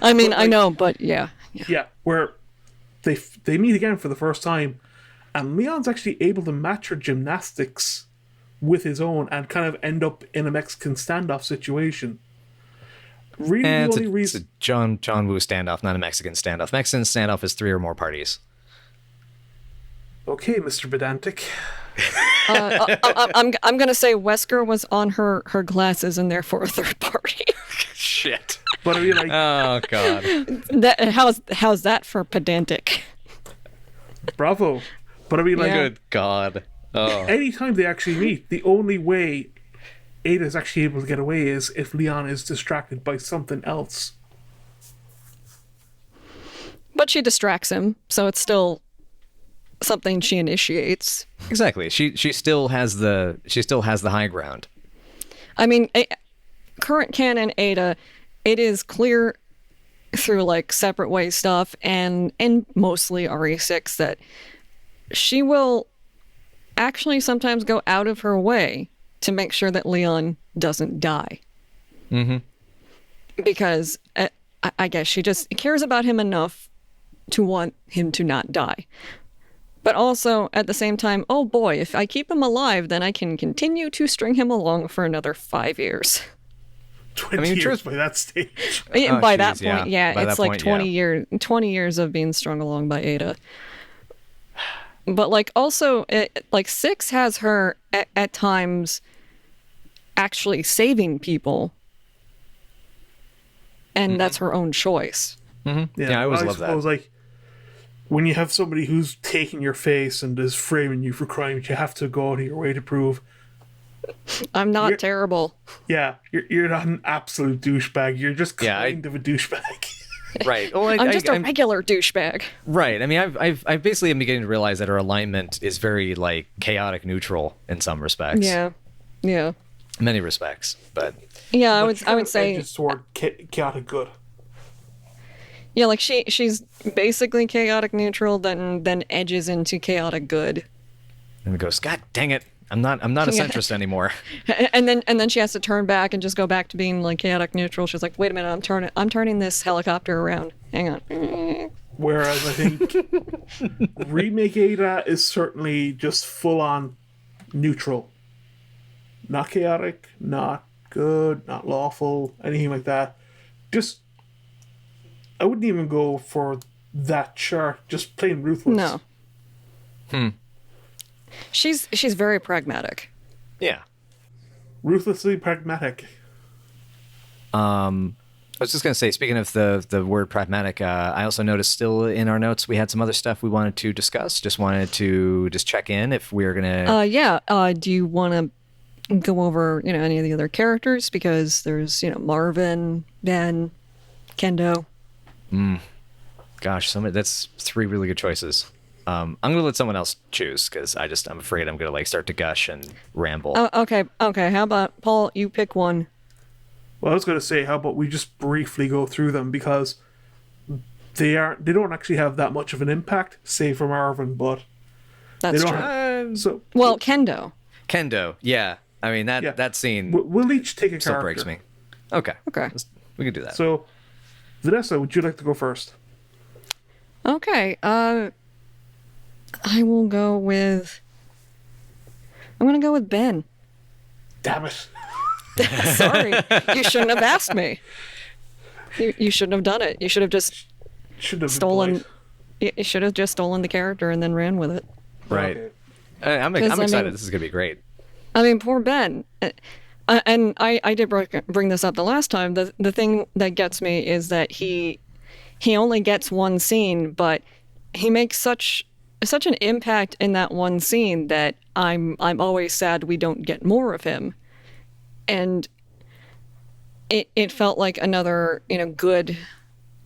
I mean, I know, but yeah. Yeah, where they meet again for the first time, and Leon's actually able to match her gymnastics with his own and kind of end up in a Mexican standoff situation. Really, the only reason... It's a John Woo standoff, not a Mexican standoff. Mexican standoff is 3 or more parties. Okay, Mr. Pedantic. I'm going to say Wesker was on her glasses and therefore a third party. Shit. But I mean, like... Oh, God. How's that for pedantic? Bravo. But I mean, like... Good God. Oh. Anytime they actually meet, the only way Ada is actually able to get away is if Leon is distracted by something else. But she distracts him, so it's still something she initiates. Exactly. She still has the high ground. I mean, current canon Ada, it is clear through like separate way stuff and mostly RE6 that she will actually sometimes go out of her way to make sure that Leon doesn't die. Mm-hmm. Because I guess she just cares about him enough to want him to not die. But also, at the same time, oh boy, if I keep him alive, then I can continue to string him along for another 5 years. 20 years by that stage. By that point, yeah. By it's that like point, 20 years of being strung along by Ada. But like also, like 6 has her at times actually saving people, and that's her own choice. Mm-hmm. Yeah, I always love that. Like when you have somebody who's taking your face and is framing you for crimes, you have to go out of your way to prove I'm not terrible. Yeah, you're not an absolute douchebag. You're just kind of a douchebag. Right. Well, I'm just a regular douchebag. Right. I mean, I've basically am beginning to realize that her alignment is very like chaotic neutral in some respects. Yeah. Yeah. Many respects, but yeah, I would say just toward chaotic good. Yeah, like she's basically chaotic neutral, then edges into chaotic good. And goes, God dang it! I'm not a centrist anymore. And then she has to turn back and just go back to being like chaotic neutral. She's like, wait a minute, I'm turning this helicopter around. Hang on. Whereas I think remake Ada is certainly just full on neutral. Not chaotic, not good, not lawful, anything like that. Just, I wouldn't even go for that chart. Just plain ruthless. No. She's very pragmatic. Yeah. Ruthlessly pragmatic. I was just going to say, speaking of the word pragmatic, I also noticed still in our notes we had some other stuff we wanted to discuss. Just wanted to check in if we were going to... do you want to go over, any of the other characters? Because there's, Marvin, Ben, Kendo. Gosh, that's 3 really good choices. I'm going to let someone else choose because I'm afraid I'm going to start to gush and ramble. Okay. How about, Paul, you pick one. Well, I was going to say, how about we just briefly go through them, because they don't actually have that much of an impact, save for Marvin, but That's they true. don't Well, Kendo, yeah. I mean, that scene we'll each take a still character. breaks me. Okay. We can do that. So, Vanessa, would you like to go first? Okay. I will go with... I'm going to go with Ben. Damn it. Sorry. You shouldn't have asked me. You shouldn't have done it. You should have just stolen... You should have just stolen the character and then ran with it. Right. Okay. I'm excited. This is going to be great. I mean, poor Ben. And I did bring this up the last time. The thing that gets me is that he only gets one scene, but he makes such an impact in that one scene that I'm always sad we don't get more of him. And it felt like another good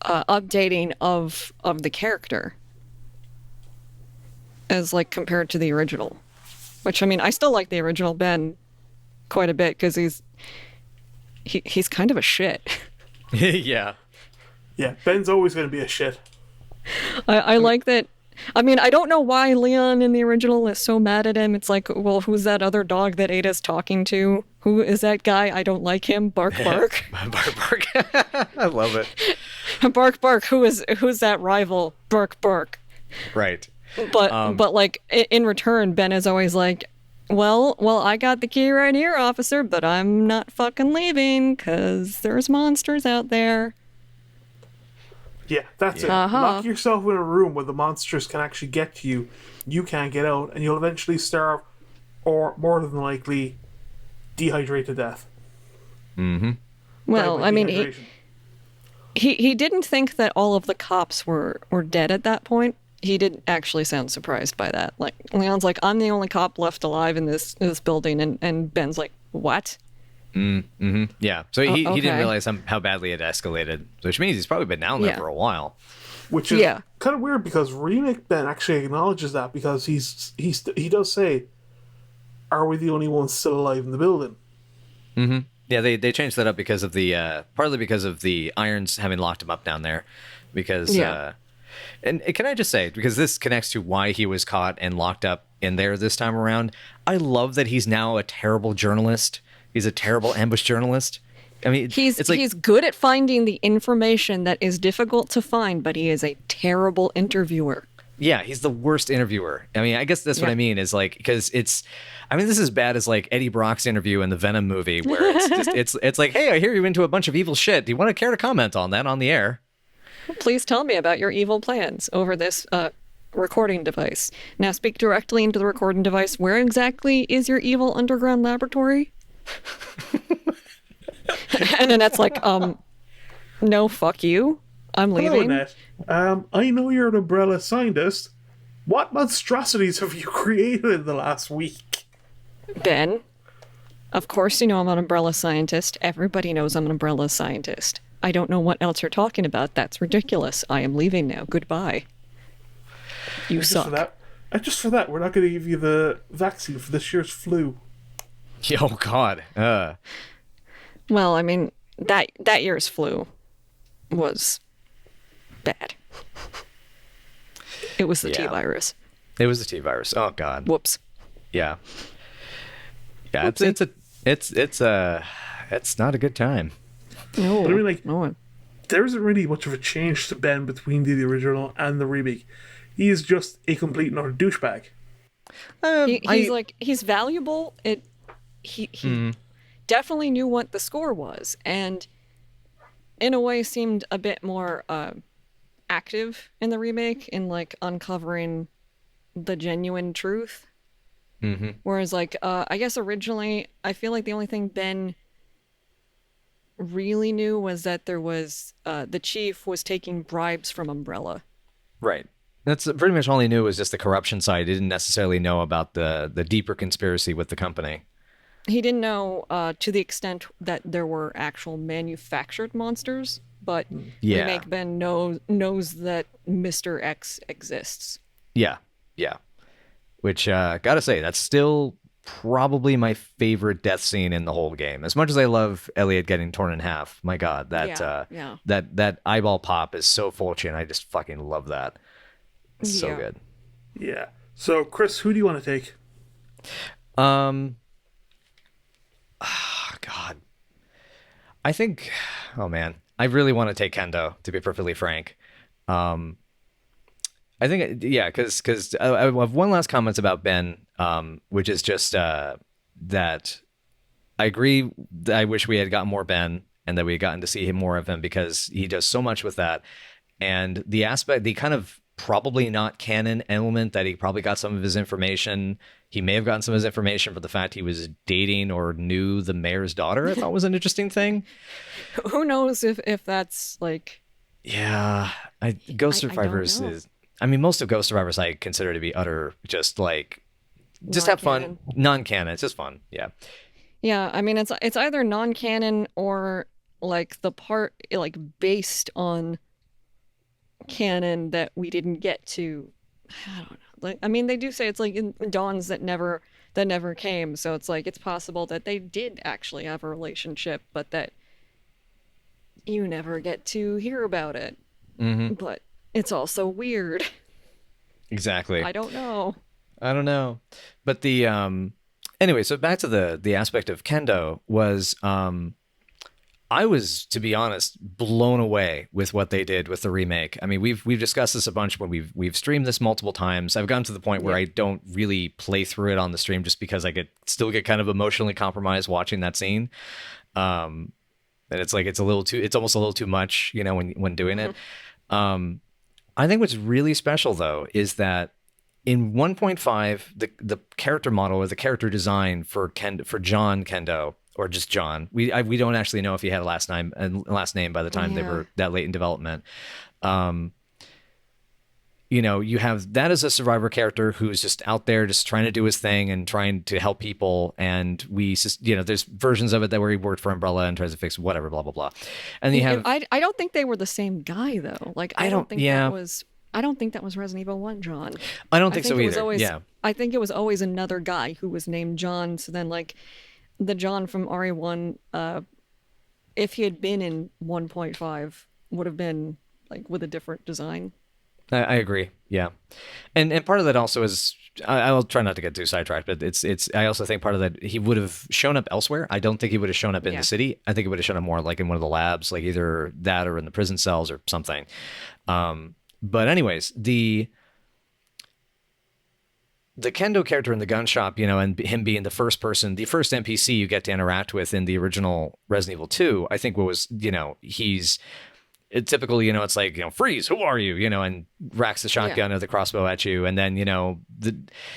updating of the character as compared to the original. Which, I mean, I still like the original Ben quite a bit because he's kind of a shit. Yeah. Yeah, Ben's always going to be a shit. I like that. I mean, I don't know why Leon in the original is so mad at him. It's like, well, who's that other dog that Ada's talking to? Who is that guy? I don't like him. Bark, bark. Bark, bark. I love it. Bark, bark. Who's that rival? Bark, bark. Right. But in return, Ben is always like, well, I got the key right here, officer, but I'm not fucking leaving because there's monsters out there. Yeah, that's it. Lock yourself in a room where the monsters can actually get to you. You can't get out, and you'll eventually starve, or more than likely, dehydrate to death. Mm-hmm. Well, I mean, he didn't think that all of the cops were dead at that point. He did actually sound surprised by that. Like, Leon's like, I'm the only cop left alive in this building, and Ben's like, what? Mm-hmm. Yeah. So he didn't Okay. realize how badly it escalated, which means he's probably been down there for a while. Which is kind of weird because remake Ben actually acknowledges that, because he does say, "Are we the only ones still alive in the building?" Mm-hmm. Yeah, they changed that up because of the partly because of the Irons having locked him up down there, because and can I just say, because this connects to why he was caught and locked up in there this time around. I love that he's now a terrible journalist. He's a terrible ambush journalist. I mean, he's good at finding the information that is difficult to find, but he is a terrible interviewer. Yeah, he's the worst interviewer. I mean, I guess that's what I mean is because this is as bad as Eddie Brock's interview in the Venom movie, where it's like, hey, I hear you into a bunch of evil shit. Do you want to care to comment on that on the air? Please tell me about your evil plans over this recording device. Now speak directly into the recording device. Where exactly is your evil underground laboratory? And Annette's like, no, fuck you. I'm leaving. Hello, Annette. I know you're an umbrella scientist. What monstrosities have you created in the last week? Ben, of course you know I'm an umbrella scientist. Everybody knows I'm an umbrella scientist. I don't know what else you're talking about. That's ridiculous. I am leaving now. Goodbye. You suck. Just for that, we're not going to give you the vaccine for this year's flu. Oh, God. Well, I mean, that year's flu was bad. It was the T-virus. It was the T-virus. Oh, God. Whoops. Yeah. Yeah, it's not a good time. No, But I mean, like, no. there isn't really much of a change to Ben between the original and the remake. He is just a complete and utter douchebag. He's valuable. He definitely knew what the score was, and in a way seemed a bit more active in the remake in like uncovering the genuine truth. Whereas like I guess originally I feel like the only thing Ben really knew was that there was the chief was taking bribes from Umbrella. Right. That's pretty much all he knew was just the corruption side. He didn't necessarily know about the deeper conspiracy with the company. He didn't know to the extent that there were actual manufactured monsters, but Yeah. Remake Ben knows that Mr. X exists. Yeah. Yeah. Which, gotta say, that's still probably my favorite death scene in the whole game. As much as I love Elliot getting torn in half, my God, that eyeball pop is so Fulci, and I just fucking love that. It's so good. Yeah. So, Chris, who do you want to take? God. I think, oh man, I really want to take Kendo, to be perfectly frank. I think, yeah, because I have one last comment about Ben, which is just that I agree that I wish we had gotten more Ben and that we had gotten to see more of him because he does so much with that. And the kind of probably not canon element that he probably got some of his information. He may have gotten some of his information from the fact he was dating or knew the mayor's daughter. I thought was an interesting thing. Who knows if that's like... Yeah, Ghost Survivors is... I mean, most of Ghost Survivors I consider to be utter, just have fun. Non-canon. It's just fun. Yeah. Yeah, I mean, it's either non-canon or like the part like based on canon that we didn't get to. I don't know. Like, I mean, they do say it's like in dawns that never came. So it's like it's possible that they did actually have a relationship, but that you never get to hear about it. Mm-hmm. But it's also weird. Exactly. I don't know. But the anyway, so back to the aspect of Kendo was I was, to be honest, blown away with what they did with the remake. I mean, we've discussed this a bunch when we've streamed this multiple times. I've gotten to the point where I don't really play through it on the stream just because I still get kind of emotionally compromised watching that scene. And it's like it's almost a little too much, when doing it. I think what's really special though is that in 1.5, the character model or the character design for John Kendo, or just John, we don't actually know if he had a last name by the time they were that late in development. You have that as a survivor character who's just out there just trying to do his thing and trying to help people. And there's versions of it where he worked for Umbrella and tries to fix whatever, blah, blah, blah. And you have... I don't think they were the same guy though. Like, I don't think that was Resident Evil 1 John. I don't think so either. I think it was always another guy who was named John. So then like the John from RE1, if he had been in 1.5, would have been like with a different design. I agree. Yeah. And part of that also is, I'll try not to get too sidetracked, but I also think part of that, he would have shown up elsewhere. I don't think he would have shown up in the city. I think he would have shown up more like in one of the labs, like either that or in the prison cells or something. But anyways, the Kendo character in the gun shop, and him being the first NPC you get to interact with in the original Resident Evil 2, I think he's... It's typical, it's like, freeze, who are you? And racks the shotgun or the crossbow at you. And then,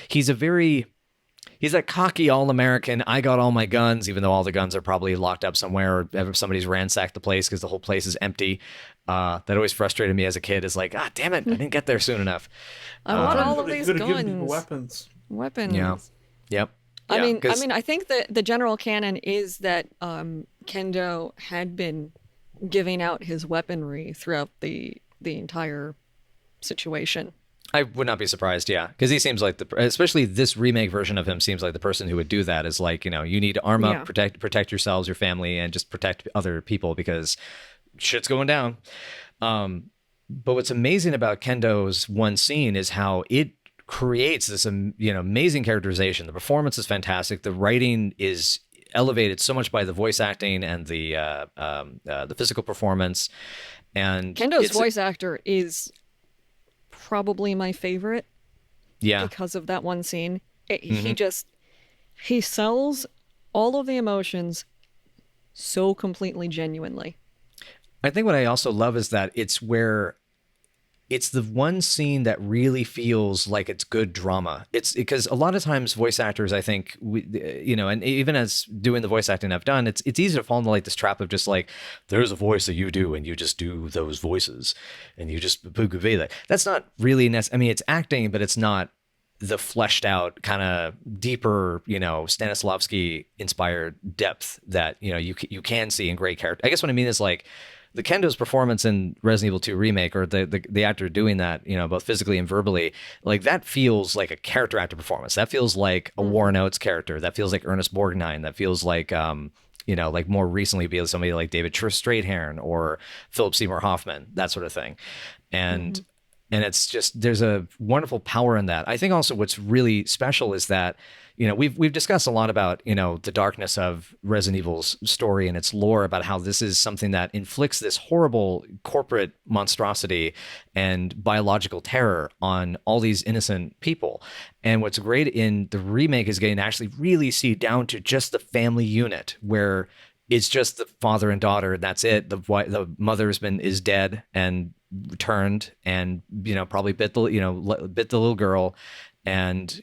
he's that cocky all-American, I got all my guns, even though all the guns are probably locked up somewhere or somebody's ransacked the place because the whole place is empty. That always frustrated me as a kid, is like, damn it, I didn't get there soon enough. I want all of these guns. Weapons. Yeah. Yep. I mean, I think that the general canon is that Kendo had been giving out his weaponry throughout the entire situation. I would not be surprised, yeah, because he seems like especially this remake version of him seems like the person who would do that is like, you need to arm up, protect yourselves, your family, and just protect other people because shit's going down. But what's amazing about Kendo's one scene is how it creates this amazing characterization. The performance is fantastic. The writing is elevated so much by the voice acting and the physical performance. And Kendo's voice actor is probably my favorite. Yeah. Because of that one scene. He sells all of the emotions so completely genuinely. I think what I also love is that it's the one scene that really feels like it's good drama. It's because a lot of times voice actors, I think, and even as doing the voice acting I've done, it's easy to fall into like this trap of just like, there's a voice that you do and you just do those voices and you just convey that. That's not really necessary. I mean, it's acting, but it's not the fleshed out kind of deeper, Stanislavski inspired depth that, you can see in great character. I guess what I mean is like, the Kendo's performance in Resident Evil 2 Remake, or the actor doing that, both physically and verbally, like that feels like a character actor performance. That feels like a Warren Oates character. That feels like Ernest Borgnine. That feels like, like more recently be somebody like David Strathairn or Philip Seymour Hoffman, that sort of thing. And it's just, there's a wonderful power in that. I think also what's really special is that, we've discussed a lot about, the darkness of Resident Evil's story and its lore, about how this is something that inflicts this horrible corporate monstrosity and biological terror on all these innocent people. And what's great in the remake is getting to actually really see down to just the family unit, where it's just the father and daughter. That's it. The mother is dead and turned and, probably bit the little girl, and,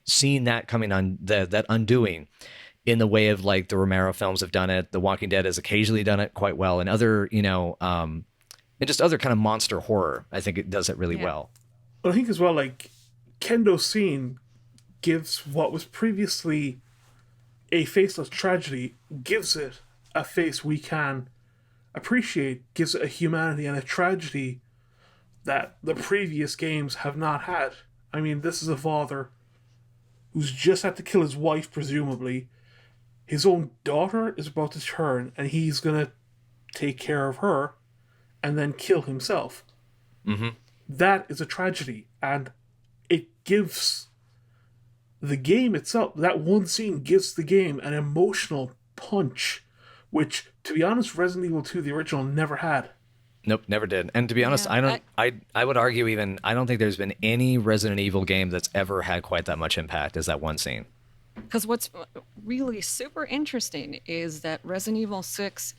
seeing that coming on, that undoing in the way of like the Romero films have done it. The Walking Dead has occasionally done it quite well, and other, and just other kind of monster horror. I think it does it really well. But I think as well, like Kendo's scene gives what was previously a faceless tragedy, gives it a face we can appreciate, gives it a humanity and a tragedy that the previous games have not had. I mean, this is a father who's just had to kill his wife, presumably. His own daughter is about to turn, and he's going to take care of her and then kill himself. Mm-hmm. That is a tragedy, and it gives the game itself, that one scene gives the game an emotional punch, which, to be honest, Resident Evil 2, the original, never had. Nope, never did. And to be honest, I would argue even, I don't think there's been any Resident Evil game that's ever had quite that much impact as that one scene. Because what's really super interesting is that Resident Evil 6,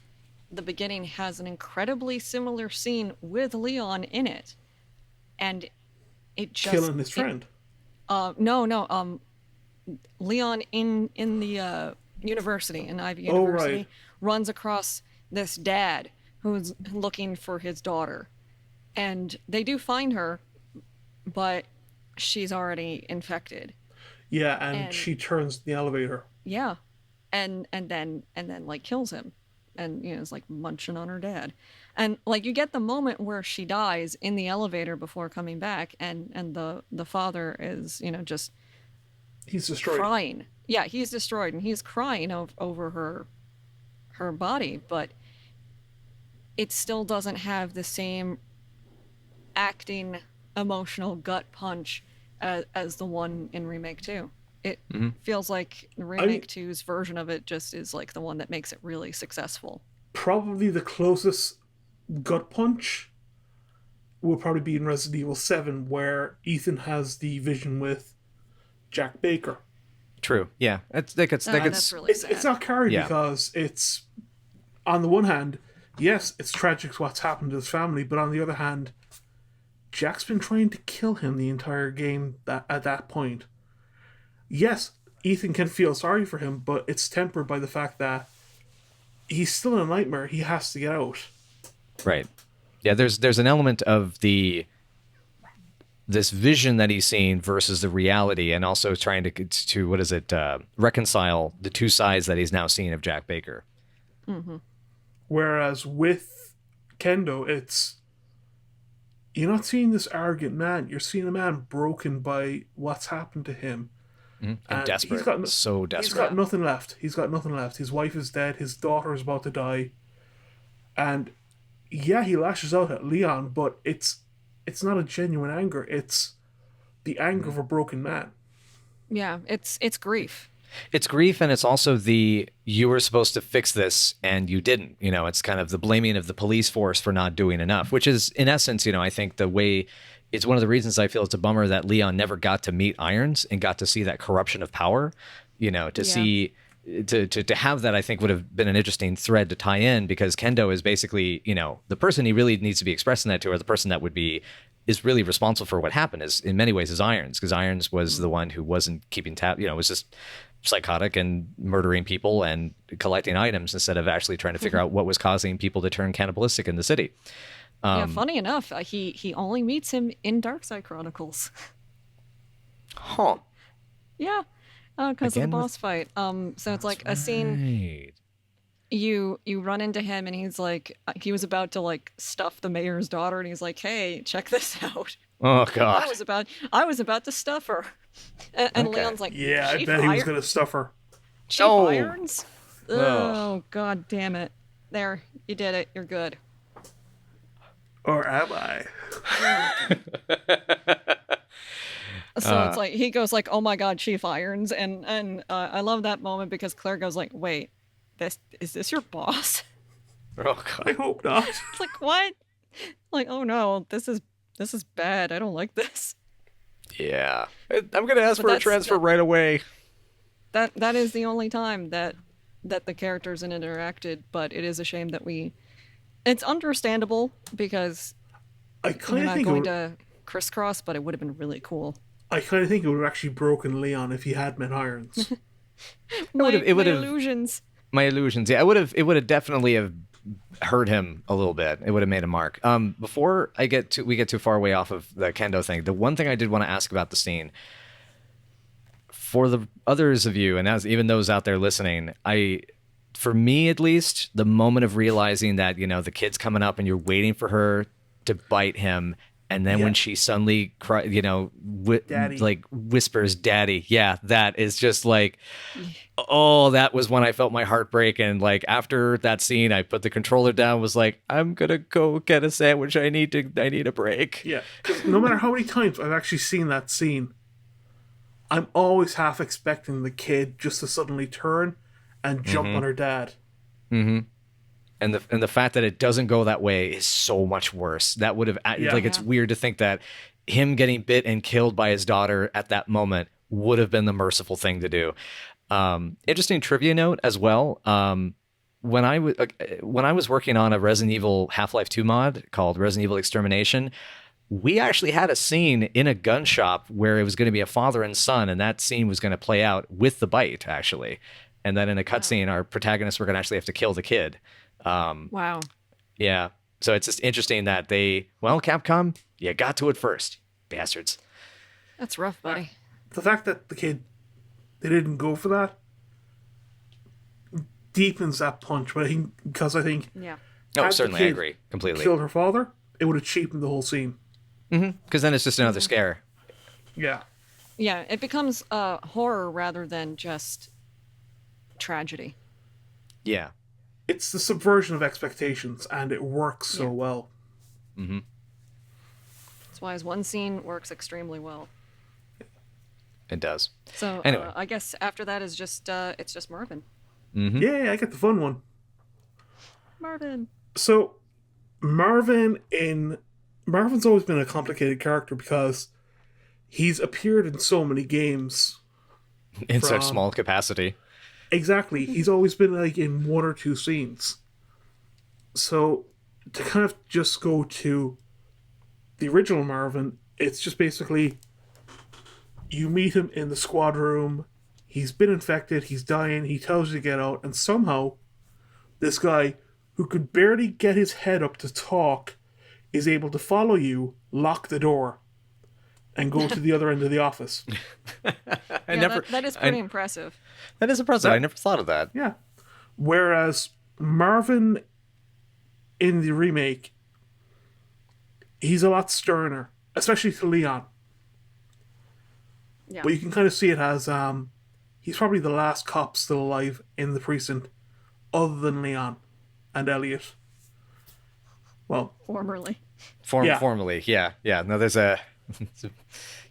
the beginning, has an incredibly similar scene with Leon in it. And it just... Killing his friend. No. Leon in the university, in Ivy University, runs across this dad who's looking for his daughter. And they do find her, but she's already infected. Yeah, and she turns the elevator. Yeah. And then like kills him. And is like munching on her dad. And like you get the moment where she dies in the elevator before coming back, and the father is, just he's destroyed. Crying. Yeah, he's destroyed, and he's crying over her body, but it still doesn't have the same acting emotional gut punch as the one in Remake 2. It feels like Remake 2's version of it just is like the one that makes it really successful. Probably the closest gut punch will probably be in Resident Evil 7, where Ethan has the vision with Jack Baker. True. Yeah. That's really sad. It's not carried because it's, on the one hand, yes, it's tragic what's happened to his family, but on the other hand, Jack's been trying to kill him the entire game at that point. Yes, Ethan can feel sorry for him, but it's tempered by the fact that he's still in a nightmare. He has to get out. Right. Yeah, there's an element of this vision that he's seeing versus the reality, and also trying to reconcile the two sides that he's now seeing of Jack Baker. Mm-hmm. Whereas with Kendo, it's, you're not seeing this arrogant man. You're seeing a man broken by what's happened to him. And desperate. So desperate. He's got nothing left. His wife is dead. His daughter is about to die. And yeah, he lashes out at Leon, but it's not a genuine anger. It's the anger of a broken man. Yeah, it's grief. It's grief, and it's also you were supposed to fix this and you didn't. It's kind of the blaming of the police force for not doing enough, which is, in essence, I think the way it's one of the reasons I feel it's a bummer that Leon never got to meet Irons and got to see that corruption of power. See to have that, I think would have been an interesting thread to tie in, because Kendo is basically, the person he really needs to be expressing that to, or the person that is really responsible for what happened, is in many ways is Irons, because Irons was the one who wasn't keeping was just psychotic and murdering people and collecting items instead of actually trying to figure out what was causing people to turn cannibalistic in the city. Yeah, funny enough, he only meets him in Darkside Chronicles. Huh. Yeah, because of the Again boss fight. So it's like a scene. You run into him and he's like, he was about to like stuff the mayor's daughter, and he's like, "Hey, check this out." Oh God. I was about to stuff her, and Okay. Leon's like, Yeah, I "Chief bet he was going to stuff her. Chief Oh. Irons." Oh God damn it! There, you did it. You're good. Or am I? So it's like he goes like, "Oh my God, Chief Irons," and I love that moment because Claire goes like, "Wait, is this your boss?" Oh God. I hope not. It's like, what? Like, oh no, this is bad. I don't like this. Yeah. I'm gonna ask But for a that's- transfer right away. That is the only time that the characters interacted, but it is a shame that it's understandable because I we're kind of not think going to crisscross, but it would have been really cool. I kind of think it would have actually broken Leon if he had met Irons. My would've- illusions. My illusions. Yeah, it would have definitely have hurt him a little bit. It would have made a mark. Before we get too far away off of the Kendo thing, the one thing I did want to ask about the scene, for the others of you, and even those out there listening, for me at least, the moment of realizing that, the kid's coming up and you're waiting for her to bite him, and then when she suddenly Daddy. like whispers "daddy," yeah, that is just like, oh, that was when I felt my heart break. And like after that scene, I put the controller down, was like, I'm gonna go get a sandwich. I need a break. Yeah, 'cause no matter how many times I've actually seen that scene, I'm always half expecting the kid just to suddenly turn and jump on her dad. And the fact that it doesn't go that way is so much worse. That would have it's weird to think that him getting bit and killed by his daughter at that moment would have been the merciful thing to do. Interesting trivia note as well. When I was working on a Resident Evil Half-Life 2 mod called Resident Evil Extermination, we actually had a scene in a gun shop where it was going to be a father and son, and that scene was going to play out with the bite, actually. And then in a cutscene, our protagonists were going to actually have to kill the kid. Wow. Yeah. So it's just interesting that Capcom, you got to it first, bastards. That's rough, buddy. The fact that they didn't go for that deepens that punch, but because I think Yeah. Oh, had the certainly, I kid agree completely. killed her father, it would have cheapened the whole scene. Because then it's just another scare. Yeah. Yeah, it becomes horror rather than just tragedy. Yeah. It's the subversion of expectations, and it works so well. That's why his one scene works extremely well. It does. So Anyway. I guess after that is just it's just Marvin. Yeah, I get the fun one. Marvin. So, Marvin's always been a complicated character because he's appeared in so many games. In such From- small capacity. Exactly. He's always been like in one or two scenes. So, to kind of just go to the original Marvin, it's just basically you meet him in the squad room. He's been infected. He's dying. He tells you to get out. And somehow, this guy who could barely get his head up to talk is able to follow you, lock the door, and go to the other end of the office. That is pretty impressive. That is impressive. I never thought of that. Yeah. Whereas Marvin in the remake, he's a lot sterner, especially to Leon. Yeah. But you can kind of see it as he's probably the last cop still alive in the precinct, other than Leon and Elliot. Well, Formerly. Yeah. Formally, yeah. No, there's a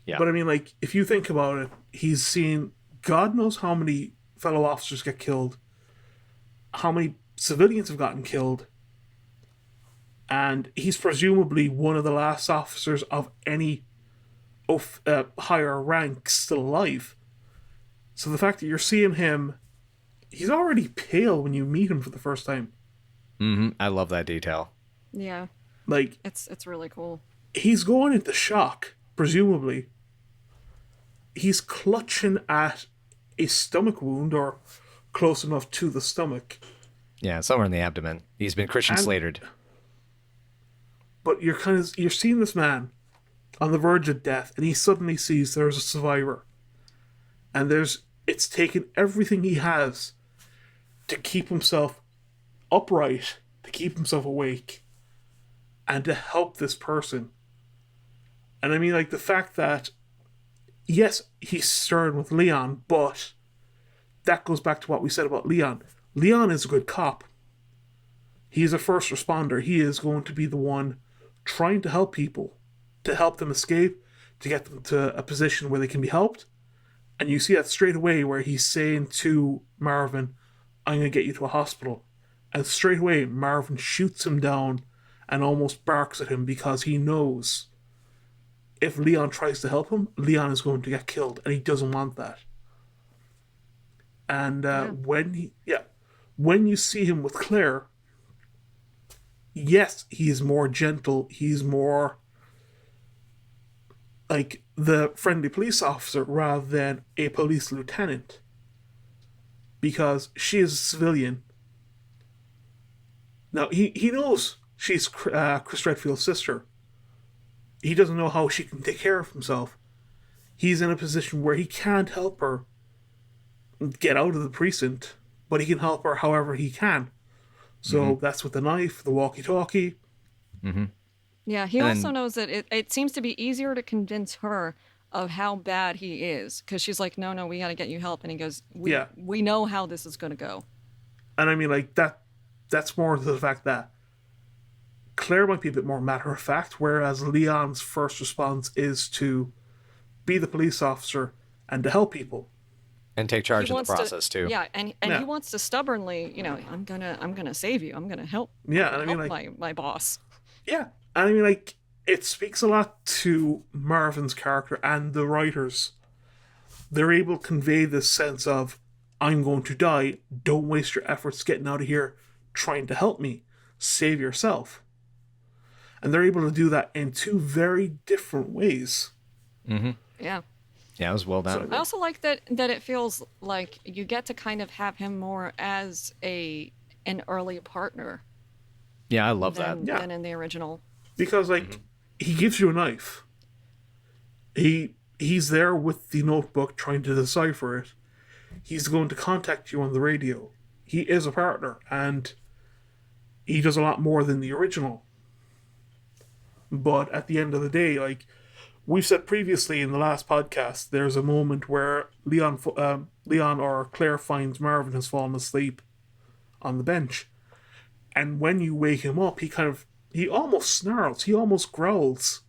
Yeah. But I mean, like, if you think about it, he's seen God knows how many fellow officers get killed, how many civilians have gotten killed, and he's presumably one of the last officers of any higher rank still alive. So the fact that you're seeing him, he's already pale when you meet him for the first time. I love that detail. Yeah, Like, it's really cool. he's going into shock, presumably. He's clutching at a stomach wound, or close enough to the stomach. Yeah, somewhere in the abdomen. He's been Christian And- Slatered. But you're seeing this man on the verge of death, and he suddenly sees there's a survivor. And it's taken everything he has to keep himself upright, to keep himself awake, and to help this person. And I mean, like, the fact that, yes, he's stern with Leon, but that goes back to what we said about Leon. Leon is a good cop. He's a first responder. He is going to be the one trying to help people, to help them escape, to get them to a position where they can be helped. And you see that straight away where he's saying to Marvin, I'm going to get you to a hospital. And straight away, Marvin shoots him down and almost barks at him because he knows if Leon tries to help him, Leon is going to get killed, and he doesn't want that. And when you see him with Claire, yes, he's more gentle. He's more like the friendly police officer rather than a police lieutenant, because she is a civilian. Now, he knows she's Chris Redfield's sister. He doesn't know how she can take care of himself. He's in a position where he can't help her get out of the precinct, but he can help her however he can. So that's with the knife, the walkie-talkie. Yeah, he And also then- knows that it seems to be easier to convince her of how bad he is, because she's like, no, we got to get you help. And he goes, we know how this is going to go. And I mean, like, that's more to the fact that Claire might be a bit more matter-of-fact, whereas Leon's first response is to be the police officer and to help people. And take charge He of the wants to- process, too. Yeah, and Yeah. he wants to stubbornly, I'm gonna save you. I'm gonna help. Yeah, and I mean, help like, my boss. yeah, and I mean, like, it speaks a lot to Marvin's character and the writers. They're able to convey this sense of, I'm going to die, don't waste your efforts getting out of here trying to help me. Save yourself. And they're able to do that in two very different ways. Yeah. Yeah, it was well done. I also like that it feels like you get to kind of have him more as an early partner Yeah, I love that. than, Yeah. than in the original. Because, like, he gives you a knife. He's there with the notebook trying to decipher it. He's going to contact you on the radio. He is a partner, and he does a lot more than the original. But at the end of the day, like we've said previously in the last podcast, there's a moment where Leon or Claire finds Marvin has fallen asleep on the bench. And when you wake him up, he almost snarls, he almost growls.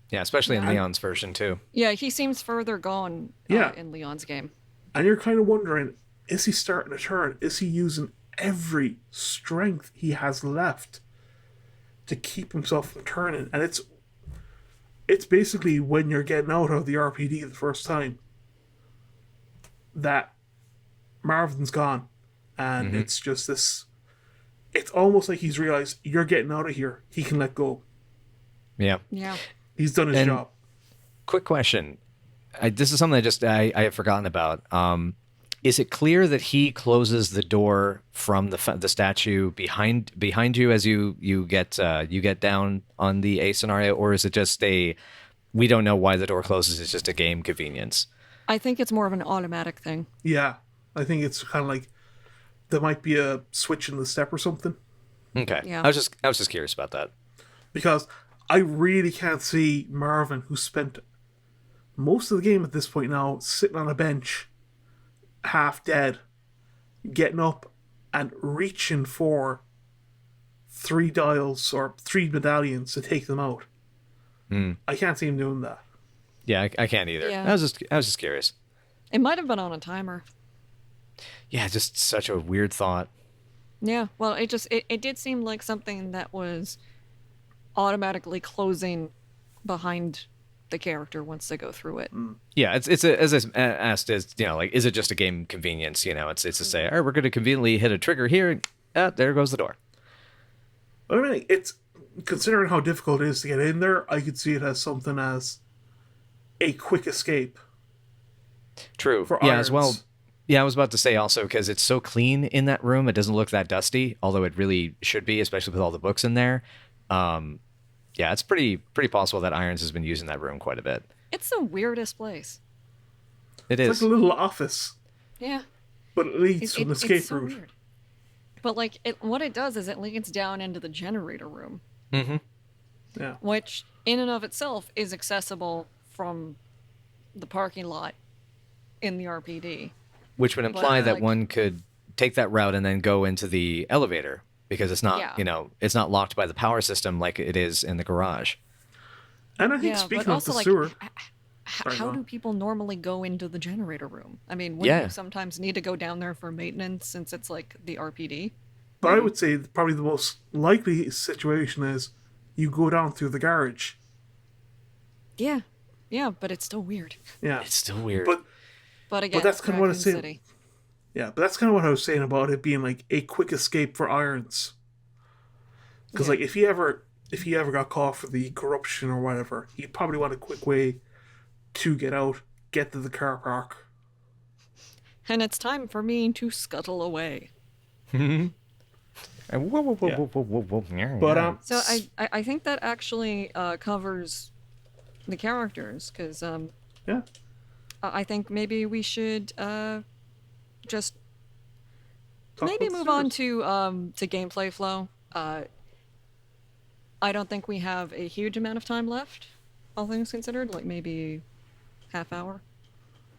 Yeah, especially in Leon's version, too. Yeah, he seems further gone Yeah. in Leon's game. And you're kind of wondering, is he starting to turn? Is he using every strength he has left to keep himself from turning? And it's basically when you're getting out of the RPD the first time that Marvin's gone. And it's just this... It's almost like he's realized, you're getting out of here. He can let go. Yeah. Yeah. He's done his And- job. Quick question. This is something I have forgotten about. Is it clear that he closes the door from the statue behind you as you get down on the A scenario, or is it just we don't know why the door closes? It's just a game convenience. I think it's more of an automatic thing. Yeah. I think it's kind of like there might be a switch in the step or something. Okay. Yeah. I was just curious about that. Because I really can't see Marvin, who spent most of the game at this point now sitting on a bench, half dead, getting up and reaching for 3 dials or 3 medallions to take them out. I can't see him doing that. Yeah, I can't either. Yeah. I was just curious. It might have been on a timer. Yeah, just such a weird thought. Yeah, well, it did seem like something that was automatically closing behind the character once they go through it. Yeah, it's as I asked, is like, is it just a game convenience? It's to say, all right, we're going to conveniently hit a trigger here. There goes the door. But I mean, it's considering how difficult it is to get in there. I could see it as something as a quick escape. True. For yeah, irons. as well. Yeah, I was about to say also because it's so clean in that room, it doesn't look that dusty, although it really should be, especially with all the books in there. Yeah, it's pretty possible that Irons has been using that room quite a bit. It's the weirdest place. It It's is. like a little office, Yeah. but it leads to an escape it's so route. weird. But like what it does is it leads down into the generator room, Yeah. which in and of itself is accessible from the parking lot in the RPD. Which would imply that like- one could take that route and then go into the elevator because it's not, Yeah. it's not locked by the power system like it is in the garage. And I think Yeah, speaking but of also the like sewer, how go on. do people normally go into the generator room? I mean, wouldn't Yeah. you sometimes need to go down there for maintenance since it's like the RPD? but I would say probably the most likely situation is you go down through the garage. Yeah. Yeah, but it's still weird. Yeah. It's still weird. But again, that's kinda what it's Raccoon saying. City. Yeah, but that's kind of what I was saying about it being like a quick escape for Irons. Because Yeah. like if he ever got caught for the corruption or whatever, he'd probably want a quick way to get out, get to the car park. And it's time for me to scuttle away. Whoa, whoa, whoa, Yeah. whoa, whoa, whoa, whoa. But So I think that actually covers the characters because yeah, I think maybe we should just Talk maybe about the move on sewers. to gameplay flow. I don't think we have a huge amount of time left, all things considered, like maybe half hour.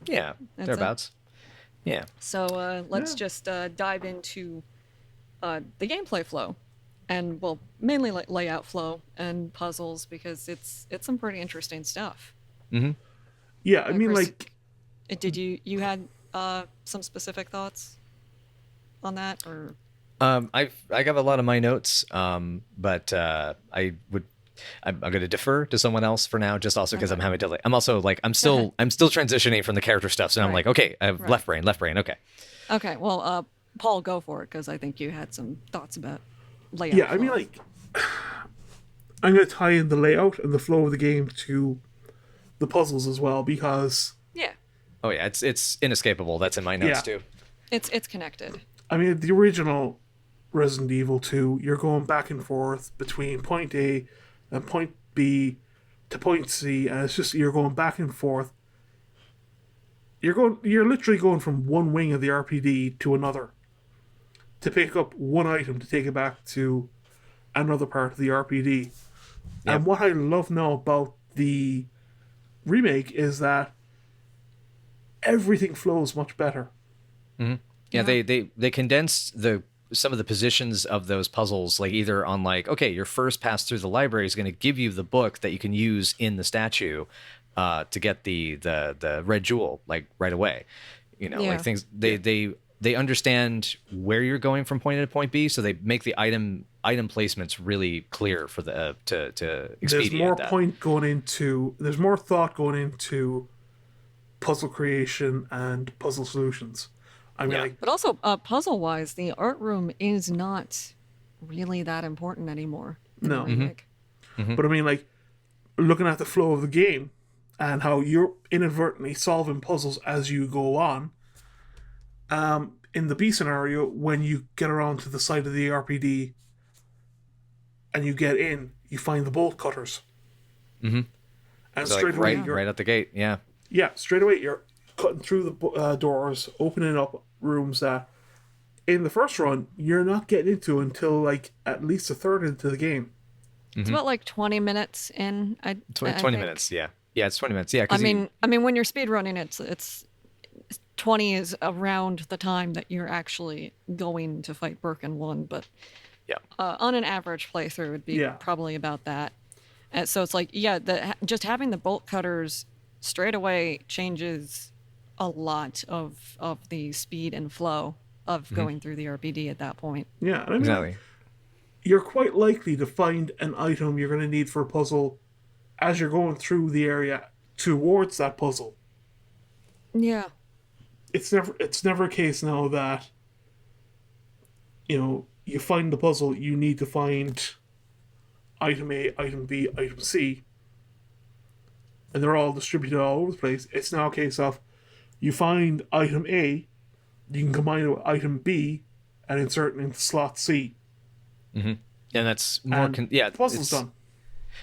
Yeah, That's thereabouts. Yeah. So let's Yeah. just dive into the gameplay flow, and well, mainly like layout flow and puzzles because it's some pretty interesting stuff. yeah. I mean, Chris, like Did you had some specific thoughts on that or? I got a lot of my notes, but I'm going to defer to someone else for now, just also because I'm having to. I'm also like I'm still transitioning from the character stuff, so I'm Right. like, okay, I have Right. left brain, okay. Okay, well, Paul, go for it because I think you had some thoughts about layout. yeah. I mean, flow. like I'm gonna tie in the layout and the flow of the game to the puzzles as well because yeah, Oh yeah, it's inescapable. That's in my notes Yeah. too. it's connected. I mean, the original Resident Evil 2, you're going back and forth between point A and point B to point C, and it's just you're going back and forth. You're literally going from one wing of the RPD to another to pick up one item to take it back to another part of the RPD. And what I love now about the remake is that everything flows much better. Yeah, they condensed some of the positions of those puzzles, like either on like, okay, your first pass through the library is going to give you the book that you can use in the statue to get the red jewel like right away. Yeah. Like things they understand where you're going from point A to point B, so they make the item placements really clear for the to expedite There's more that. there's more thought going into puzzle creation and puzzle solutions. I mean, Yeah. like, But also, puzzle-wise, the art room is not really that important anymore. in the No. remake. but I mean, like, looking at the flow of the game and how you're inadvertently solving puzzles as you go on. In the B scenario, when you get around to the side of the RPD and you get in, you find the bolt cutters. And So, like, straight away, right out the gate. Yeah. straight away you're cutting through the doors, opening up rooms that in the first run you're not getting into until like at least a third into the game. It's about like 20 minutes in. 20 think. minutes. Yeah, it's 20 minutes. Yeah, I mean, when you're speedrunning, it's 20 is around the time that you're actually going to fight Birkin 1, but yeah. on an average playthrough, it would be Yeah. probably about that. So it's like, yeah, just having the bolt cutters straight away changes a lot of the speed and flow of going through the RPD at that point. Yeah, and I mean, like, Exactly. you're quite likely to find an item you're going to need for a puzzle as you're going through the area towards that puzzle. Yeah. It's never a case now that, you find the puzzle, you need to find item A, item B, item C, and they're all distributed all over the place. It's now a case of you find item A, you can combine it with item B and insert it into slot C. And that's more And yeah, the puzzle's it's done.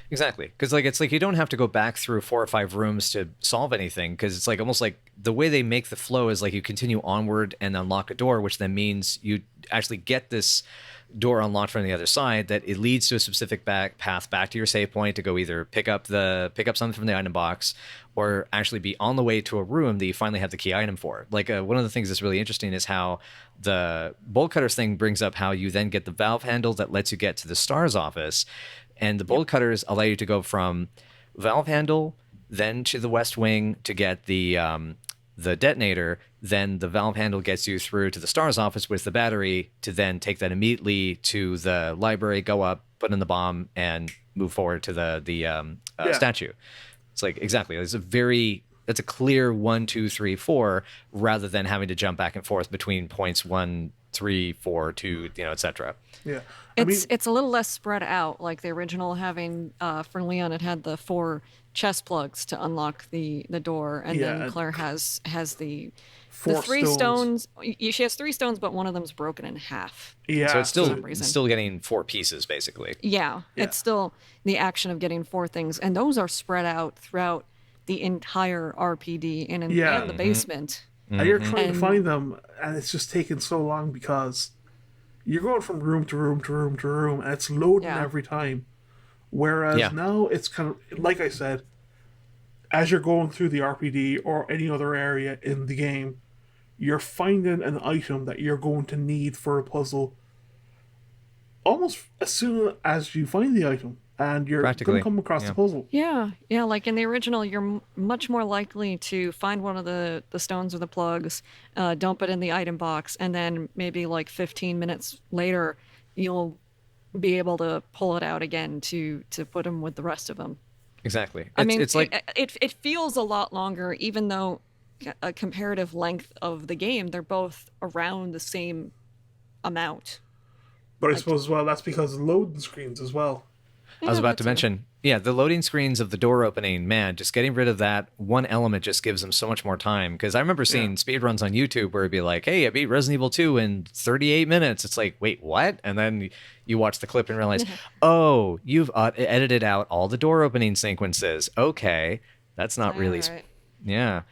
exactly, because like it's like you don't have to go back through 4 or 5 rooms to solve anything, because it's like almost like the way they make the flow is like you continue onward and unlock a door, which then means you actually get this door unlocked from the other side, that it leads to a specific path back to your save point to go either pick up something from the item box, or actually be on the way to a room that you finally have the key item for. Like one of the things that's really interesting is how the bolt cutters thing brings up how you then get the valve handle that lets you get to the STARS office, and the bolt cutters allow you to go from valve handle then to the west wing to get the detonator, then the valve handle gets you through to the STARS office with the battery to then take that immediately to the library, go up, put in the bomb, and move forward to the statue. It's like, exactly. It's a clear 1, 2, 3, 4, rather than having to jump back and forth between points 1, 3, 4, 2, etc. Yeah. It's a little less spread out, like the original having for Leon it had the 4 chest plugs to unlock the door, and Yeah, then Claire has the 4 3 stones. She has 3 stones, but one of them's broken in half. Yeah. So it's some reason. still getting 4 pieces basically. Yeah, it's still the action of getting 4 things, and those are spread out throughout the entire RPD and Yeah. the basement. And you're trying to And- find them, and it's just taking so long because you're going from room to room to room to room, and it's loading Yeah. every time. Whereas Yeah. now it's kind of, like I said, as you're going through the RPD or any other area in the game, you're finding an item that you're going to need for a puzzle almost as soon as you find the item, and you're going Practically, to come across yeah. the puzzle. Yeah, like in the original, you're much more likely to find one of the stones or the plugs, dump it in the item box, and then maybe like 15 minutes later, you'll be able to pull it out again to put them with the rest of them. Exactly. I mean, it's like it feels a lot longer, even though a comparative length of the game, they're both around the same amount. But I suppose as well, that's because of loading screens as well. I was Yeah, about that to too. mention, the loading screens of the door opening, man, just getting rid of that one element just gives them so much more time. Because I remember seeing speedruns on YouTube where it'd be like, hey, I beat Resident Evil 2 in 38 minutes. It's like, wait, what? And then you watch the clip and realize, oh, you've edited out all the door opening sequences. Okay, that's not really... Alright. Yeah.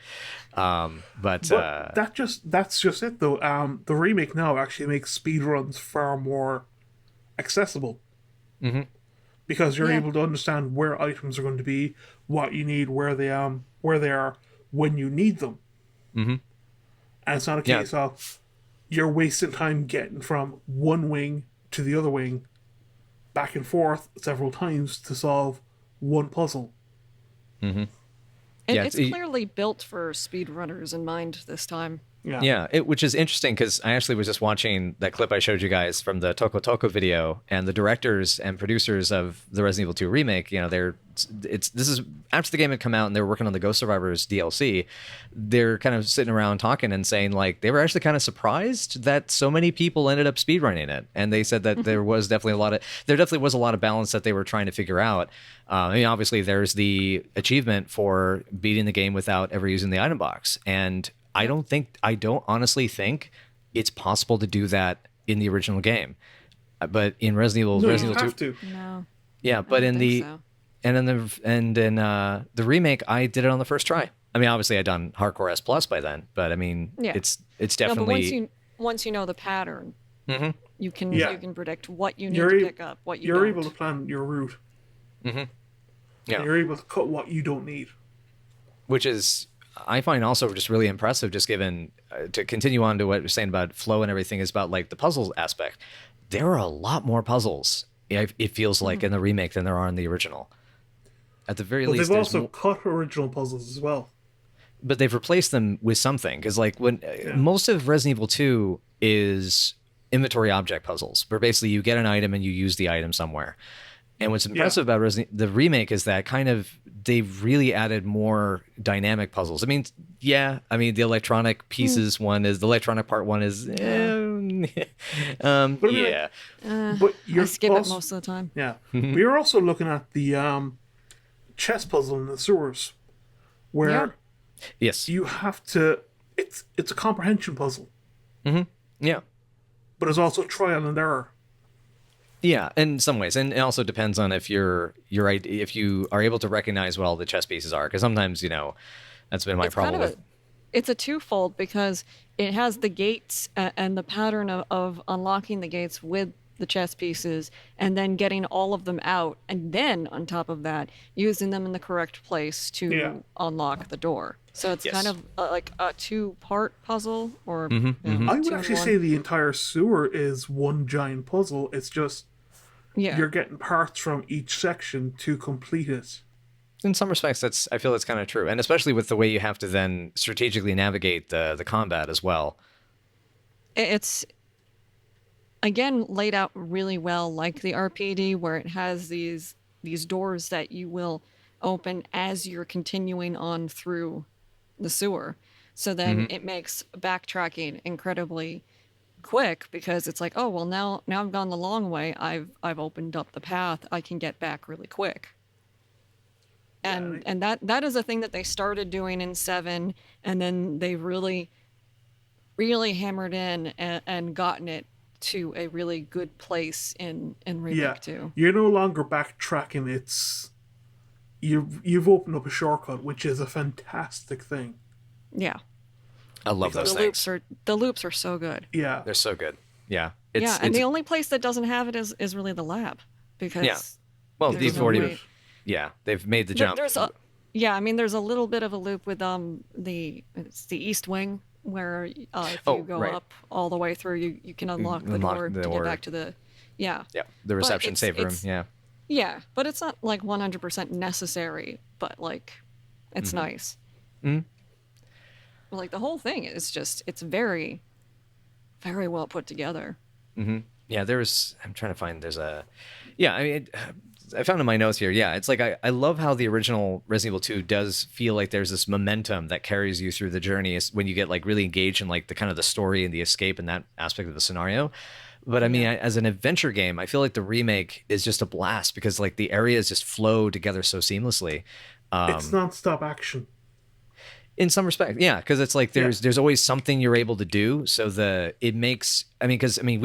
But That's just it though. The remake now actually makes speedruns far more accessible. Mm-hmm. Because you're Yeah. able to understand where items are going to be, what you need, where they are, when you need them. Mm-hmm. And it's not a case of you're wasting time getting from one wing to the other wing, back and forth several times to solve one puzzle. Yeah, It's clearly built for speedrunners in mind this time. Yeah. Which is interesting because I actually was just watching that clip I showed you guys from the Toko Toko video, and the directors and producers of the Resident Evil 2 remake, this is after the game had come out and they were working on the Ghost Survivors DLC. They're kind of sitting around talking and saying like they were actually kind of surprised that so many people ended up speedrunning it, and they said that there definitely was a lot of balance that they were trying to figure out. I mean, obviously there's the achievement for beating the game without ever using the item box, and I don't honestly think it's possible to do that in the original game. But in Resident No, Evil you 2, have to. No. yeah, but in the so. and in the remake, I did it on the first try. I mean, obviously I'd done Hardcore S Plus by then, but I mean, Yeah. it's No, definitely but once you know the pattern, you can Yeah. you can predict what you need You're to a- pick up, what you You're don't. able to plan your route. yeah. And you're able to cut what you don't need. Which is I find also just really impressive, just given to continue on to what you're saying about flow and everything, is about like the puzzles aspect. There are a lot more puzzles, it feels like, in the remake than there are in the original. at the very But least, they've there's also cut original puzzles as well. but they've replaced them with something because like when most of Resident Evil 2 is inventory object puzzles where basically you get an item and you use the item somewhere. And what's impressive about the remake is that kind of they've really added more dynamic puzzles. I mean, the electronic pieces one is the electronic part one is But yeah. But I skip it most of the time. Yeah. We are also looking at the chess puzzle in the sewers, where Yes. you have to. It's a comprehension puzzle, Yeah. but it's also trial and error. Yeah, in some ways, and it also depends on if if you are able to recognize what all the chess pieces are, because sometimes that's been my problem with. It's a twofold because it has the gates and the pattern of unlocking the gates with the chess pieces and then getting all of them out, and then on top of that, using them in the correct place to unlock the door. So it's kind of like a two-part puzzle, or I would actually say the entire sewer is one giant puzzle. It's just you're getting parts from each section to complete it. In some respects, I feel that's kind of true, and especially with the way you have to then strategically navigate the combat as well. It's again laid out really well, like the RPD, where it has these doors that you will open as you're continuing on through the sewer. So then it makes backtracking incredibly quick because it's like, oh well, now I've gone the long way. I've opened up the path. I can get back really quick. And that is a thing that they started doing in 7, and then they really hammered in and gotten it to a really good place in remake 2. You're no longer backtracking. It's you've opened up a shortcut, which is a fantastic thing. Yeah. I love those things. The loops are so good. Yeah. They're so good. Yeah. And the only place that doesn't have it is really the lab, because they've already they've made the jump. There's a little bit of a loop with the East Wing, where if you go up all the way through, you can unlock the door to get back to the the reception save room. Yeah, but it's not like 100% necessary, but like it's nice. Like the whole thing is just, it's very, very well put together. Yeah, I'm trying to find, I found in my notes here. Yeah, it's like I love how the original Resident Evil 2 does feel like there's this momentum that carries you through the journey when you get like really engaged in like the kind of the story and the escape and that aspect of the scenario. But I mean, as an adventure game, I feel like the remake is just a blast because like the areas just flow together so seamlessly. It's non-stop action. In some respect, yeah, because it's like there's always something you're able to do. So we've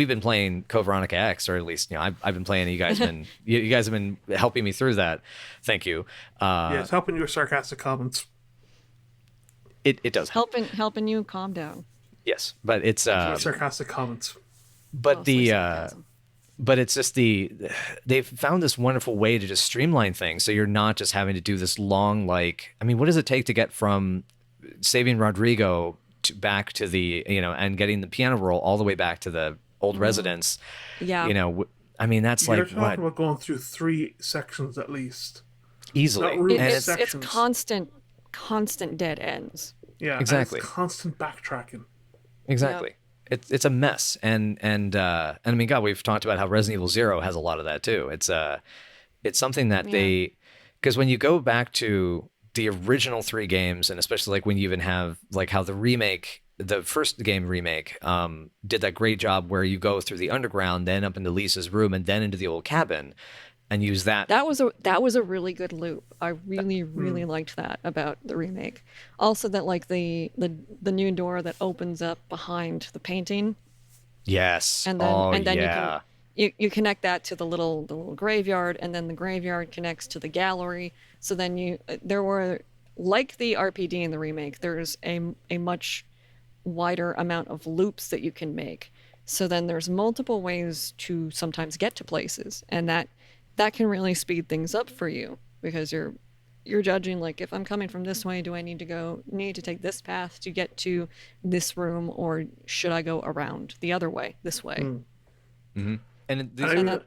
been playing Code Veronica X, or at least I've been playing. You guys have been helping me through that. Thank you. It's helping you with sarcastic comments. It does helping you calm down. Yes, but it's sarcastic comments. But but it's just they've found this wonderful way to just streamline things, so you're not just having to do this long what does it take to get from saving Rodrigo back to the and getting the piano roll all the way back to the old residence? Yeah, that's you're like talking about going through 3 sections at least easily. It's constant dead ends. Yeah, exactly. It's constant backtracking. Exactly. Yep. It's a mess, and I mean, God, we've talked about how Resident Evil 0 has a lot of that too. It's something that because when you go back to the original 3 games, and especially like when you even have like how the first game remake did that great job where you go through the underground, then up into Lisa's room, and then into the old cabin, and use that. That was a really good loop. I really liked that about the remake. Also, that like the new door that opens up behind the painting. Yes. And then you connect that to the little graveyard, and then the graveyard connects to the gallery. So then there were, like the RPD in the remake, there's a much wider amount of loops that you can make. So then there's multiple ways to sometimes get to places, and that can really speed things up for you, because you're judging like, if I'm coming from this way, do I need to take this path to get to this room, or should I go around the other way, this way? Mm-hmm. And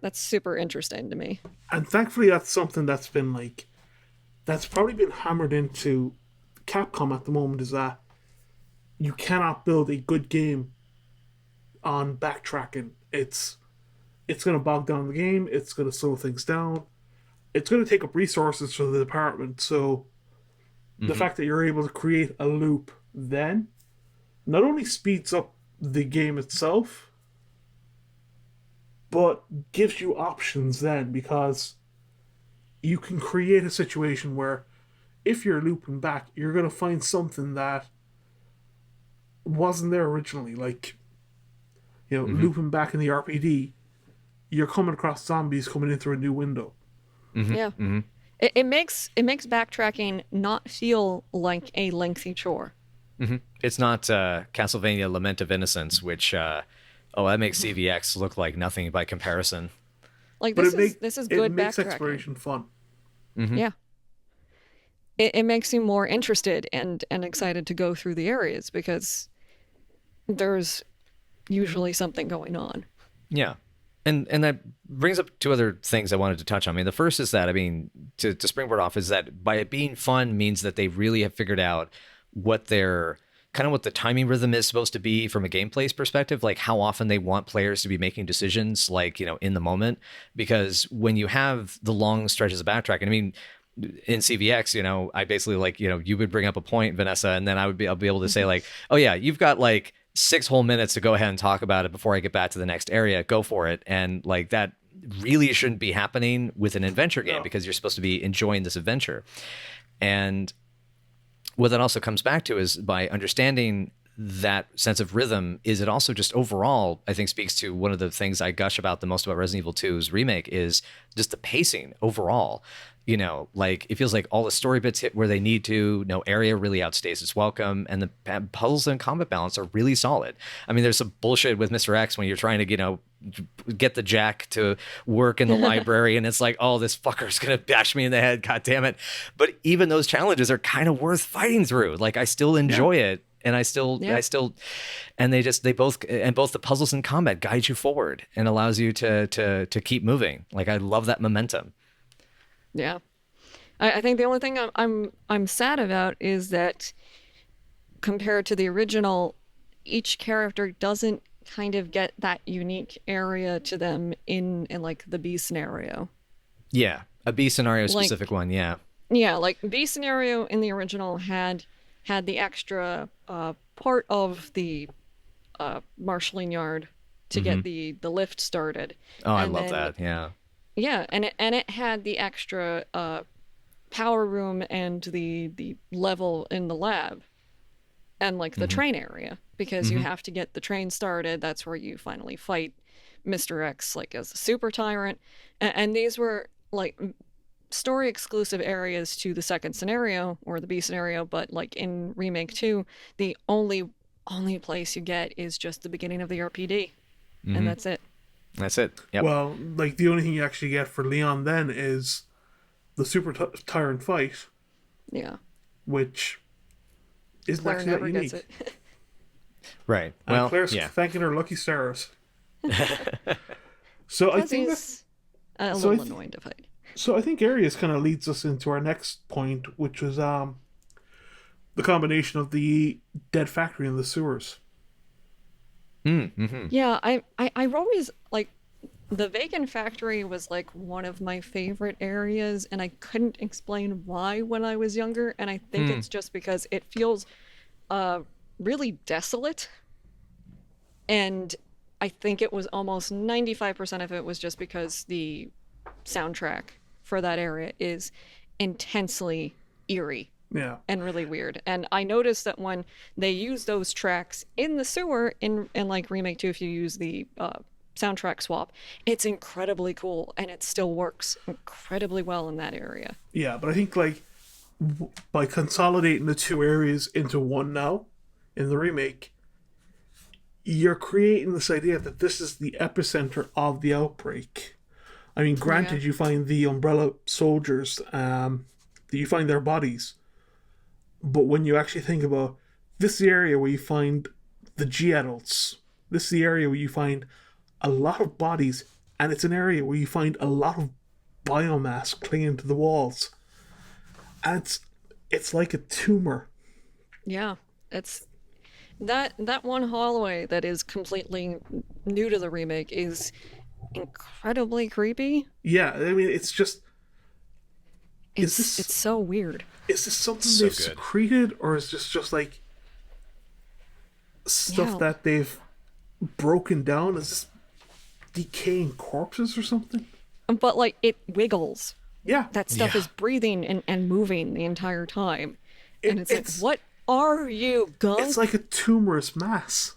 that's super interesting to me. And thankfully, that's something that's been like that's probably been hammered into Capcom at the moment is that you cannot build a good game on backtracking. It's going to bog down the game. It's going to slow things down. It's going to take up resources for the department. So the fact that you're able to create a loop then not only speeds up the game itself, but gives you options then, because you can create a situation where if you're looping back, you're going to find something that wasn't there originally. Like, looping back in the RPD, you're coming across zombies coming in through a new window. Yeah. It makes backtracking not feel like a lengthy chore. It's not Castlevania Lament of Innocence, which that makes CVX look like nothing by comparison. Like But this is good it makes backtracking. exploration fun. Yeah. It makes you more interested and excited to go through the areas because there's usually something going on. Yeah. And that brings up two other things I wanted to touch on. I mean, the first is that, to springboard off, is that by it being fun means that they really have figured out what their what the timing rhythm is supposed to be from a gameplay perspective, like how often they want players to be making decisions, like, in the moment. Because when you have the long stretches of backtracking, I mean, in CVX, I basically you would bring up a point, Vanessa, and then I'll be able to say like, oh yeah, you've got like 6 whole minutes to go ahead and talk about it before I get back to the next area. Go for it. And like that really shouldn't be happening with an adventure game because you're supposed to be enjoying this adventure. And what that also comes back to is by understanding that sense of rhythm is it also just overall, I think, speaks to one of the things I gush about the most about Resident Evil 2's remake is just the pacing overall. Like it feels like all the story bits hit where they need to. No area really outstays its welcome, and the puzzles and combat balance are really solid. I mean, there's some bullshit with Mr. X when you're trying to, get the jack to work in the library, and it's like, oh, this fucker's gonna bash me in the head, god damn it. But even those challenges are kind of worth fighting through. Like I still enjoy it. And both the puzzles and combat guide you forward and allows you to keep moving. Like I love that momentum. Yeah, I think the only thing I'm sad about is that compared to the original, each character doesn't kind of get that unique area to them in like the B scenario. Yeah, a B scenario specific one. Yeah. Yeah, like B scenario in the original had the extra part of the marshalling yard to get the lift started. Oh, I love that. Yeah. Yeah, and it had the extra power room and the level in the lab and like the train area because you have to get the train started. That's where you finally fight Mr. X like as a super tyrant. And these were like story exclusive areas to the second scenario or the B scenario, but like in Remake 2, the only place you get is just the beginning of the RPD. And that's it. That's it. Yep. Well, like the only thing you actually get for Leon then is the super tyrant fight. Yeah. Which isn't Claire actually that never unique. gets it. Right. And Well, Claire's yeah. thanking her lucky stars. So I think he's a little annoying to fight. So I think areas kind of leads us into our next point, which was the combination of the dead factory and the sewers. Yeah, I always like the vacant factory was like one of my favorite areas, and I couldn't explain why when I was younger, and I think it's just because it feels really desolate, and I think it was almost 95% of it was just because the soundtrack for that area is intensely eerie. Yeah. And really weird. And I noticed that when they use those tracks in the sewer in like Remake 2, if you use the soundtrack swap, it's incredibly cool and it still works incredibly well in that area. Yeah, but I think like by consolidating the two areas into one now in the remake, you're creating this idea that this is the epicenter of the outbreak. I mean, granted, you find the Umbrella soldiers, you find their bodies. But when you actually think about this is the area where you find the G adults, this is the area where you find a lot of bodies, and it's an area where you find a lot of biomass clinging to the walls. And it's like a tumor. Yeah, it's that one hallway that is completely new to the remake is incredibly creepy. Yeah, I mean, it's just It's so weird. is this something So they've good. secreted, or is this just like stuff Yeah. that they've broken down? Is this decaying corpses or something? But like it wiggles. Yeah, That stuff Yeah. is breathing and moving the entire time. And it's like, it's- what are you, gunk? it's like a tumorous mass.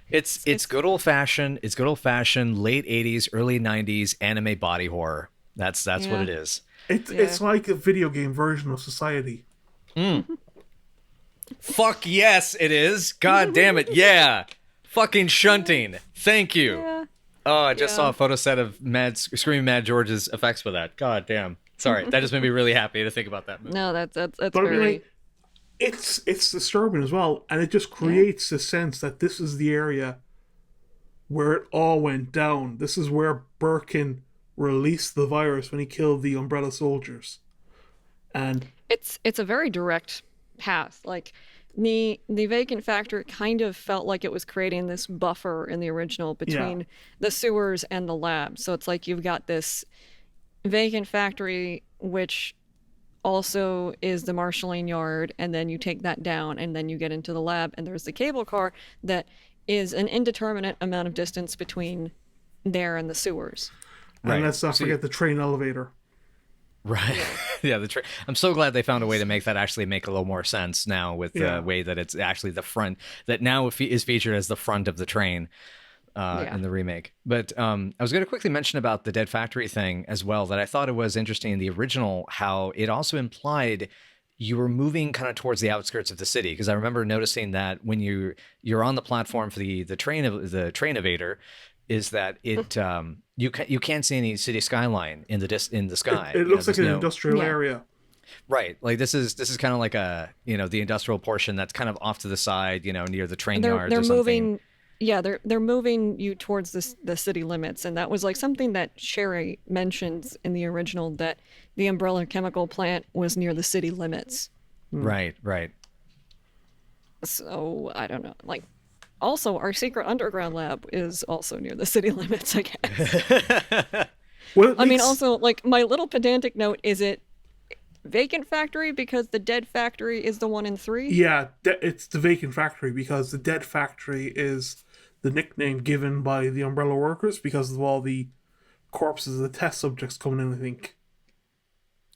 It's good old fashioned. It's good old fashioned late '80s, early '90s anime body horror. That's what Yeah. it is. It's like a video game version of society. Fuck yes, it is. God damn it, yeah. Fucking shunting. Thank you. Yeah. Oh, I just Yeah. saw a photo set of Screaming Mad George's effects for that. God damn. Sorry, that just made me really happy to think about that movie. No, that's But I very mean, like, it's disturbing as well, and it just creates the sense that this is the area where it all went down. This is where Birkin released the virus when he killed the Umbrella soldiers. And it's a very direct path. Like the vacant factory kind of felt like it was creating this buffer in the original between the sewers and the lab. So it's like you've got this vacant factory which also is the marshalling yard, and then you take that down and then you get into the lab, and there's the cable car that is an indeterminate amount of distance between there and the sewers. Right. let's not forget the train elevator. Right. Yeah, I'm so glad they found a way to make that actually make a little more sense now with Yeah. the way that it's actually the front that now is featured as the front of the train in the remake. But I was going to quickly mention about the Dead Factory thing as well, that I thought it was interesting in the original how it also implied you were moving kind of towards the outskirts of the city, because I remember noticing that when you're on the platform for the train evader, is that it you can't see any city skyline in the sky. It looks like there's an no- industrial Yeah. area. Right. Like this is kind of like a, the industrial portion that's kind of off to the side, near the train yards They're or something. moving. Yeah, they're moving you towards the city limits, and that was like something that Sherry mentions in the original, that the Umbrella chemical plant was near the city limits. Right, right. So I don't know. Like, also our secret underground lab is also near the city limits, I guess. Well, it I mean, makes- also like my little pedantic note: is it vacant factory because the dead factory is the one in 3? yeah, it's the vacant factory because the dead factory is the nickname given by the Umbrella workers because of all the corpses of the test subjects coming in, I think.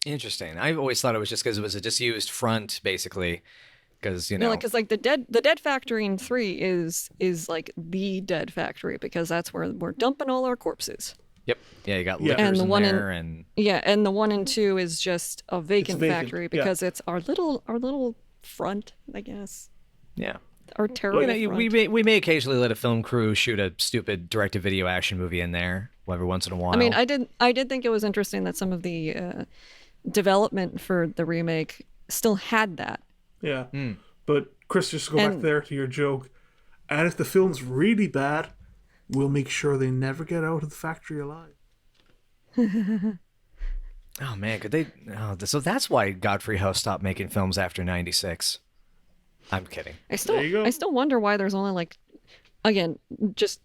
Interesting. I always thought it was just because it was a disused front, basically. Because No, because like the dead factory in 3 is like the dead factory because that's where we're dumping all our corpses. Yep. Yeah, you got Yeah. liquors And the in one in- there, and Yeah, and the 1 and 2 is just a vacant, vacant, factory yeah. because it's our little front, I guess. yeah. Our terrible front. We may occasionally let a film crew shoot a stupid direct-to-video action movie in there every once in a while. I mean, I did think it was interesting that some of the development for the remake still had that. Yeah. But Chris, just to go back And- there to your joke, and if the film's really bad, we'll make sure they never get out of the factory alive. Oh man, could they? Oh, so that's why Godfrey Ho stopped making films after '96. I'm kidding. There you go. I still wonder why there's only like, again, just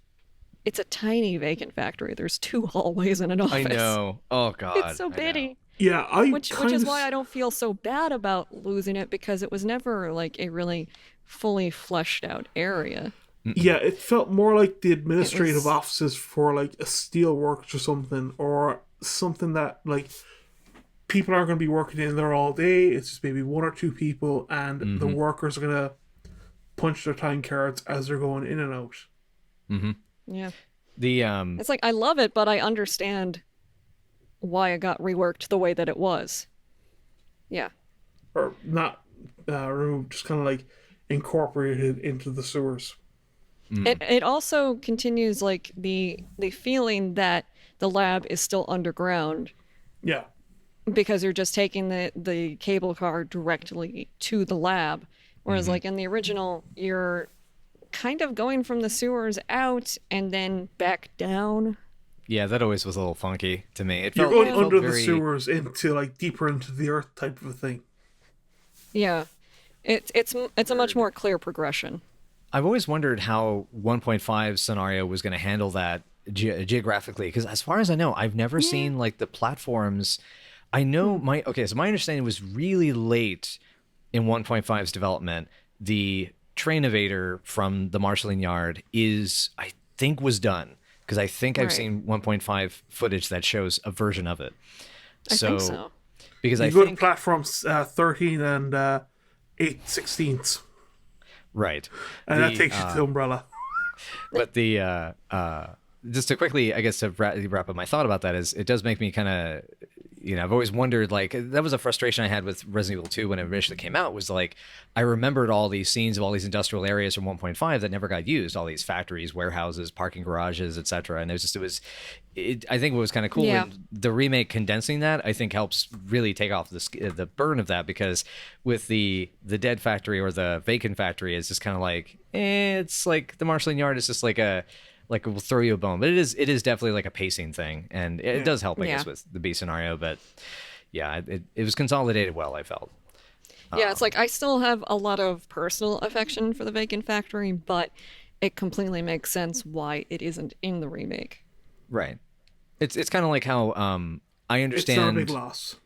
it's a tiny vacant factory. There's 2 hallways and an office. I know. Oh god, It's so I know. bitty. Yeah, Which is why I don't feel so bad about losing it, because it was never like a really fully fleshed out area. Yeah, it felt more like the administrative was- offices for like a steelworks or something that like people aren't going to be working in there all day. It's just maybe 1 or 2 people, and the workers are going to punch their time cards as they're going in and out. Yeah. The It's like I love it, but I understand why it got reworked the way that it was. Yeah. Or not removed, just kind of like incorporated into the sewers. It also continues like the feeling that the lab is still underground Yeah. because you're just taking the cable car directly to the lab. Whereas like in the original, you're kind of going from the sewers out and then back down. yeah, that always was a little funky to me. It You're felt, going it felt under very, the sewers into like deeper into the earth type of a thing. Yeah. It's a much more clear progression. I've always wondered how 1.5 scenario was going to handle that geographically, because as far as I know, I've never seen like the platforms. I know so my understanding was really late in 1.5's development. The train evader from the marshalling yard I think was done, because I think I've Right. seen 1.5 footage that shows a version of it. I think so. Because You I go to think platforms 13 and 8/16, right, and that takes you to the Umbrella. but the just to quickly, I guess, to wrap up my thought about that is, it does make me kind of, I've always wondered, like, that was a frustration I had with Resident Evil 2 when it initially came out, was like, I remembered all these scenes of all these industrial areas from 1.5 that never got used, all these factories, warehouses, parking garages, etc. And I think what was kind of cool, Yeah. and the remake condensing that, I think helps really take off the burn of that, because with the dead factory or the vacant factory, is just kind of like, it's like the marshalling yard is just like it will throw you a bone, but it is definitely like a pacing thing, and it does help, I Yeah. guess, with the B scenario. But yeah, it was consolidated well, I felt. Yeah, it's like I still have a lot of personal affection for the Vacant Factory, but it completely makes sense why it isn't in the remake. Right. It's kind of like how I It's not a understand big loss.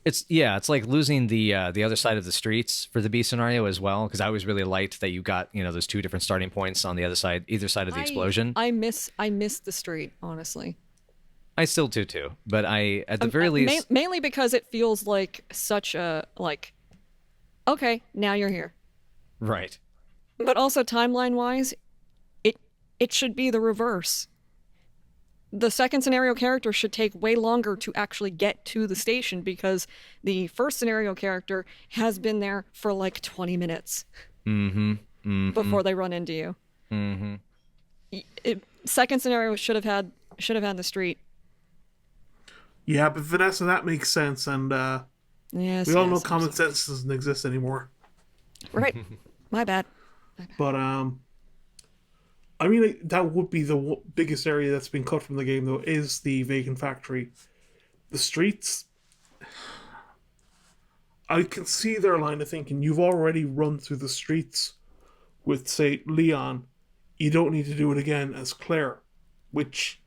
it's like losing the other side of the streets for the B scenario as well, because I always really liked that you got those two different starting points on the other side, either side of the explosion. I miss the street, honestly. I still do too, but I at the very least Mainly because it feels like such a like, okay, now you're here. right. But also timeline wise, it should be the reverse. The second scenario character should take way longer to actually get to the station, because the first scenario character has been there for like 20 minutes before they run into you. Second scenario should have had the street. Yeah, but Vanessa, that makes sense, and Yes, we all know yes, common sense doesn't exist anymore. right. My bad. But I mean, like, that would be the biggest area that's been cut from the game, though, is the vacant factory. The streets, I can see their line of thinking. You've already run through the streets with, say, Leon. You don't need to do it again as Claire, which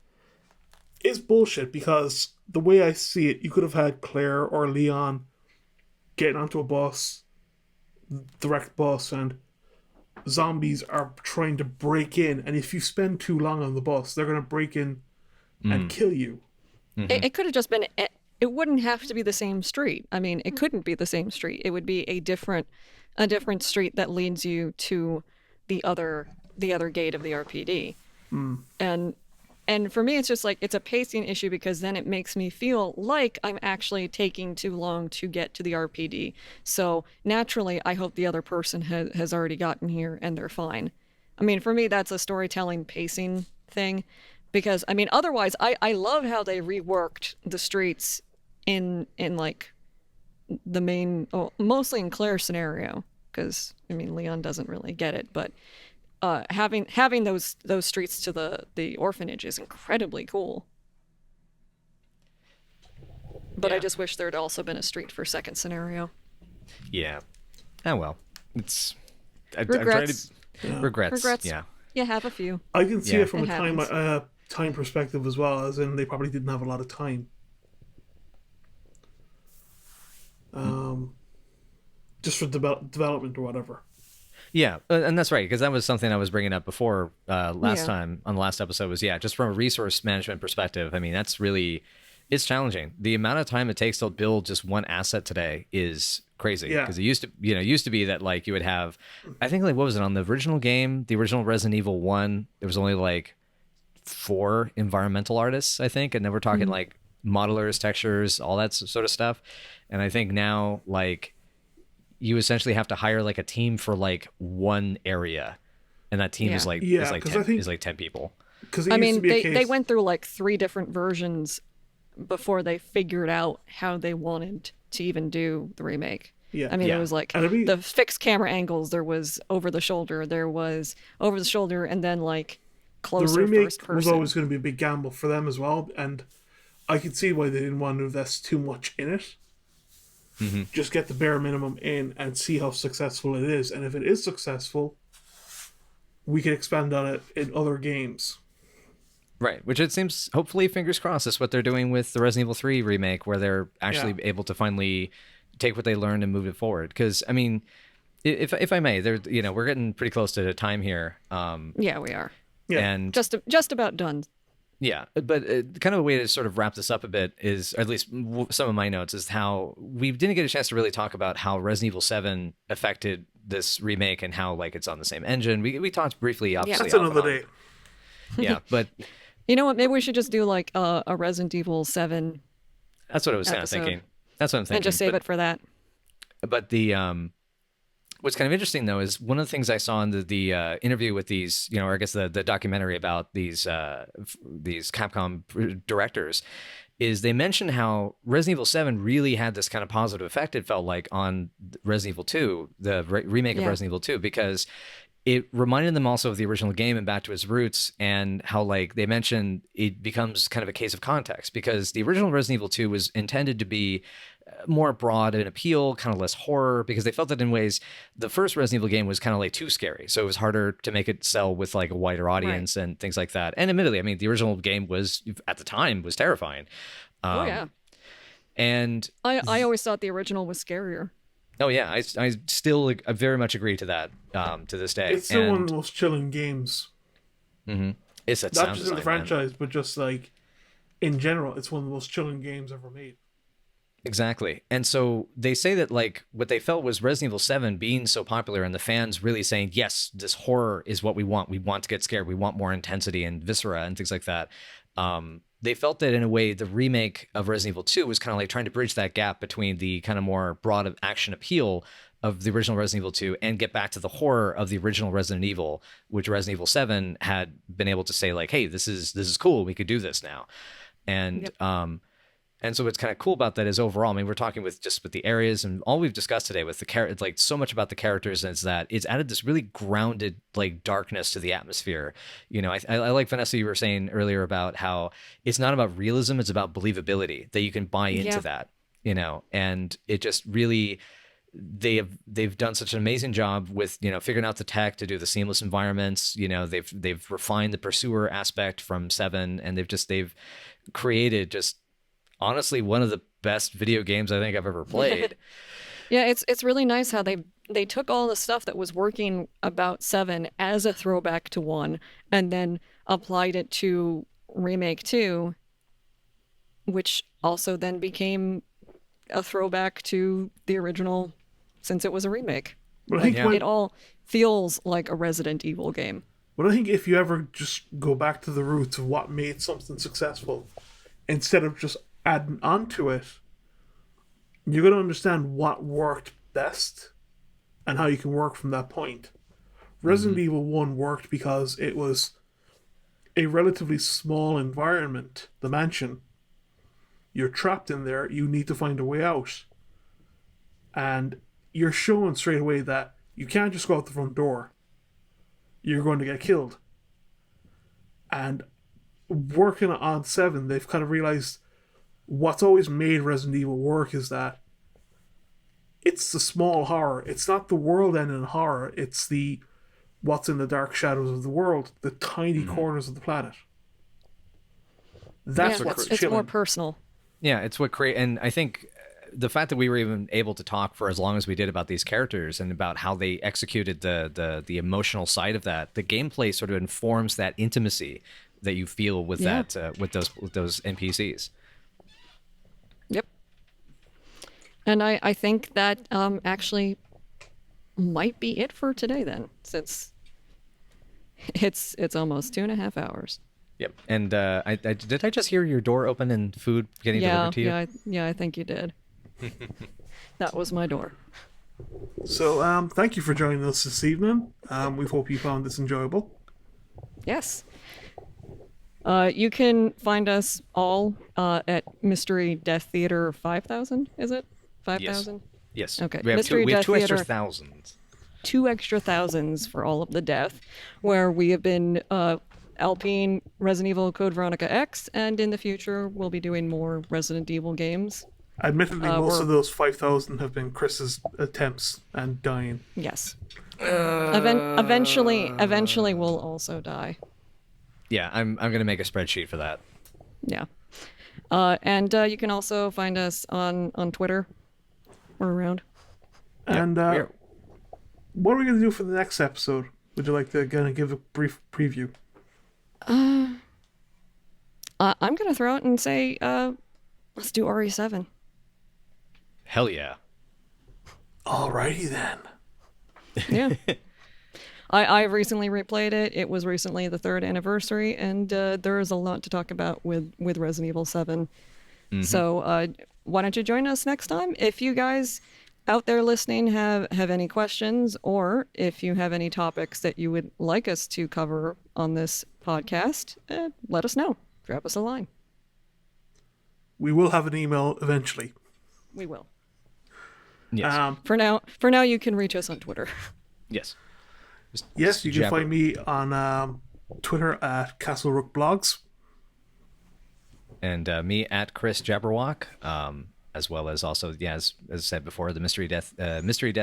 is bullshit, because the way I see it, you could have had Claire or Leon getting onto a bus, direct bus, and zombies are trying to break in, and if you spend too long on the bus, they're going to break in and kill you. It could have just been. It wouldn't have to be the same street. I mean, it couldn't be the same street. It would be a different street that leads you to the other gate of the RPD. And for me, it's just like, it's a pacing issue, because then it makes me feel like I'm actually taking too long to get to the RPD. So naturally, I hope the other person has already gotten here and they're fine. I mean, for me, that's a storytelling pacing thing, because I mean, otherwise, I love how they reworked the streets in like the main, mostly in Claire's scenario, because I mean, Leon doesn't really get it, but having those streets to the orphanage is incredibly cool. But I just wish there had also been a street for second scenario. Yeah. Oh well. It's Regrets. regrets. Yeah. You have a few. I can see Yeah. it from It a happens. time perspective as well, as in they probably didn't have a lot of time. Just for development or whatever. Yeah, and that's right, because that was something I was bringing up before last Yeah. time on the last episode, was just from a resource management perspective. I mean, it's challenging. The amount of time it takes to build just one asset today is crazy. Yeah. Because it used to be that, like, you would have, I think, like, what was it on the original game, the original Resident Evil 1, there was only like 4 environmental artists, I think, and then we're talking like modelers, textures, all that sort of stuff. And I think now, like, you essentially have to hire like a team for like one area, and that team Yeah. is like Yeah, is like 'cause 10, I think- is like 10 people. Because I mean, they went through like 3 different versions before they figured out how they wanted to even do the remake. Yeah. I mean, Yeah. there was like And I mean- the fixed camera angles, there was over the shoulder, and then like the closer remake first person. was always going to be a big gamble for them as well, and I could see why they didn't want to invest too much in it. Just get the bare minimum in and see how successful it is. And if it is successful, we can expand on it in other games. Right, which it seems, hopefully, fingers crossed, is what they're doing with the Resident Evil 3 remake, where they're actually able to finally take what they learned and move it forward. Because, I mean, if I may, we're getting pretty close to time here. Yeah, we are. Yeah. And Just about done. yeah, but kind of a way to sort of wrap this up a bit is, or at least some of my notes, is how we didn't get a chance to really talk about how Resident Evil 7 affected this remake and how, like, it's on the same engine. We talked briefly, obviously. That's another day. Yeah, but You know what? Maybe we should just do like a Resident Evil 7 that's what I was kind of episode. thinking. That's what I'm thinking. and just save it for that. But the what's kind of interesting though is one of the things I saw in the interview with these, or I guess the documentary about these Capcom directors, is they mentioned how Resident Evil 7 really had this kind of positive effect, it felt like, on Resident Evil 2, the remake of Resident Evil 2, because it reminded them also of the original game and back to its roots, and how, like, they mentioned it becomes kind of a case of context, because the original Resident Evil 2 was intended to be more broad in appeal, kind of less horror, because they felt that in ways the first Resident Evil game was kind of like too scary. So it was harder to make it sell with like a wider audience and things like that. And admittedly, I mean, the original game was, at the time, was terrifying. Oh, yeah. And I always thought the original was scarier. oh yeah, I still I very much agree to that to this day. It's still one of the most chilling games. It's that Not sound just in the design, man. franchise, but just like in general, it's one of the most chilling games ever made. Exactly. And so they say that, like, what they felt was Resident Evil 7 being so popular and the fans really saying, yes, this horror is what we want. We want to get scared. We want more intensity and viscera and things like that. They felt that in a way, the remake of Resident Evil 2 was kind of like trying to bridge that gap between the kind of more broad action appeal of the original Resident Evil 2 and get back to the horror of the original Resident Evil, which Resident Evil 7 had been able to say, like, hey, this is cool. We could do this now. And and so what's kind of cool about that is overall, I mean, we're talking with the areas and all we've discussed today with the like so much about the characters is that it's added this really grounded, like, darkness to the atmosphere. I like, Vanessa, you were saying earlier about how it's not about realism, it's about believability, that you can buy into that, and it just really, they've done such an amazing job with, figuring out the tech to do the seamless environments. They've refined the pursuer aspect from 7, and they've created just, honestly, one of the best video games I think I've ever played. Yeah, it's really nice how they took all the stuff that was working about 7 as a throwback to 1 and then applied it to Remake 2, which also then became a throwback to the original since it was a remake. But I think It all feels like a Resident Evil game. But I think if you ever just go back to the roots of what made something successful, instead of just adding onto it, you're going to understand what worked best and how you can work from that point. Resident Evil 1 worked because it was a relatively small environment, the mansion. You're trapped in there, you need to find a way out. And you're shown straight away that you can't just go out the front door. You're going to get killed. And working on 7, they've kind of realized what's always made Resident Evil work is that it's the small horror. It's not the world-ending horror. It's the what's in the dark shadows of the world, the tiny corners of the planet. That's what's it's chilling. more personal. Yeah, it's what create, and I think the fact that we were even able to talk for as long as we did about these characters and about how they executed the emotional side of that, the gameplay sort of informs that intimacy that you feel with with those NPCs. Yep. And I think that actually might be it for today then, since it's almost 2.5 hours. Yep. And did I just hear your door open and food getting delivered to you? I think you did. That was my door. So, thank you for joining us this evening. We hope you found this enjoyable. Yes. You can find us all at Mystery Death Theater 5000, is it? 5,000? Yes. Okay. We have Mystery two Death extra Theater. thousands. 2 extra thousands for all of the death, where we have been LPing Resident Evil Code Veronica X, and in the future we'll be doing more Resident Evil games. Admittedly, most of those 5,000 have been Chris's attempts and dying. Yes. Eventually we'll also die. Yeah, I'm gonna make a spreadsheet for that. Yeah. And you can also find us on Twitter. We're around. And what are we going to do for the next episode? Would you like to kind of give a brief preview? I'm going to throw out and say, let's do RE7. Hell yeah. Alrighty then. Yeah. I recently replayed it. It was recently the 3rd anniversary, and there is a lot to talk about with Resident Evil 7. Mm-hmm. So why don't you join us next time? If you guys out there listening have any questions, or if you have any topics that you would like us to cover on this podcast, let us know. Drop us a line. We will have an email eventually. We will. Yes. For now, you can reach us on Twitter. Yes. Yes, you can find me on Twitter at castlerook blogs. And me at Chris Jabberwock, as well as also, as I said before, the Mystery Death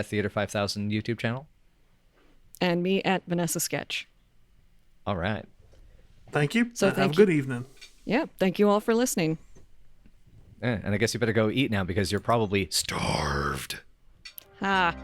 Theater 5000 YouTube channel. And me at Vanessa Sketch. All right. Thank you. So have a good evening. Yeah, thank you all for listening. And I guess you better go eat now because you're probably starved. Ah.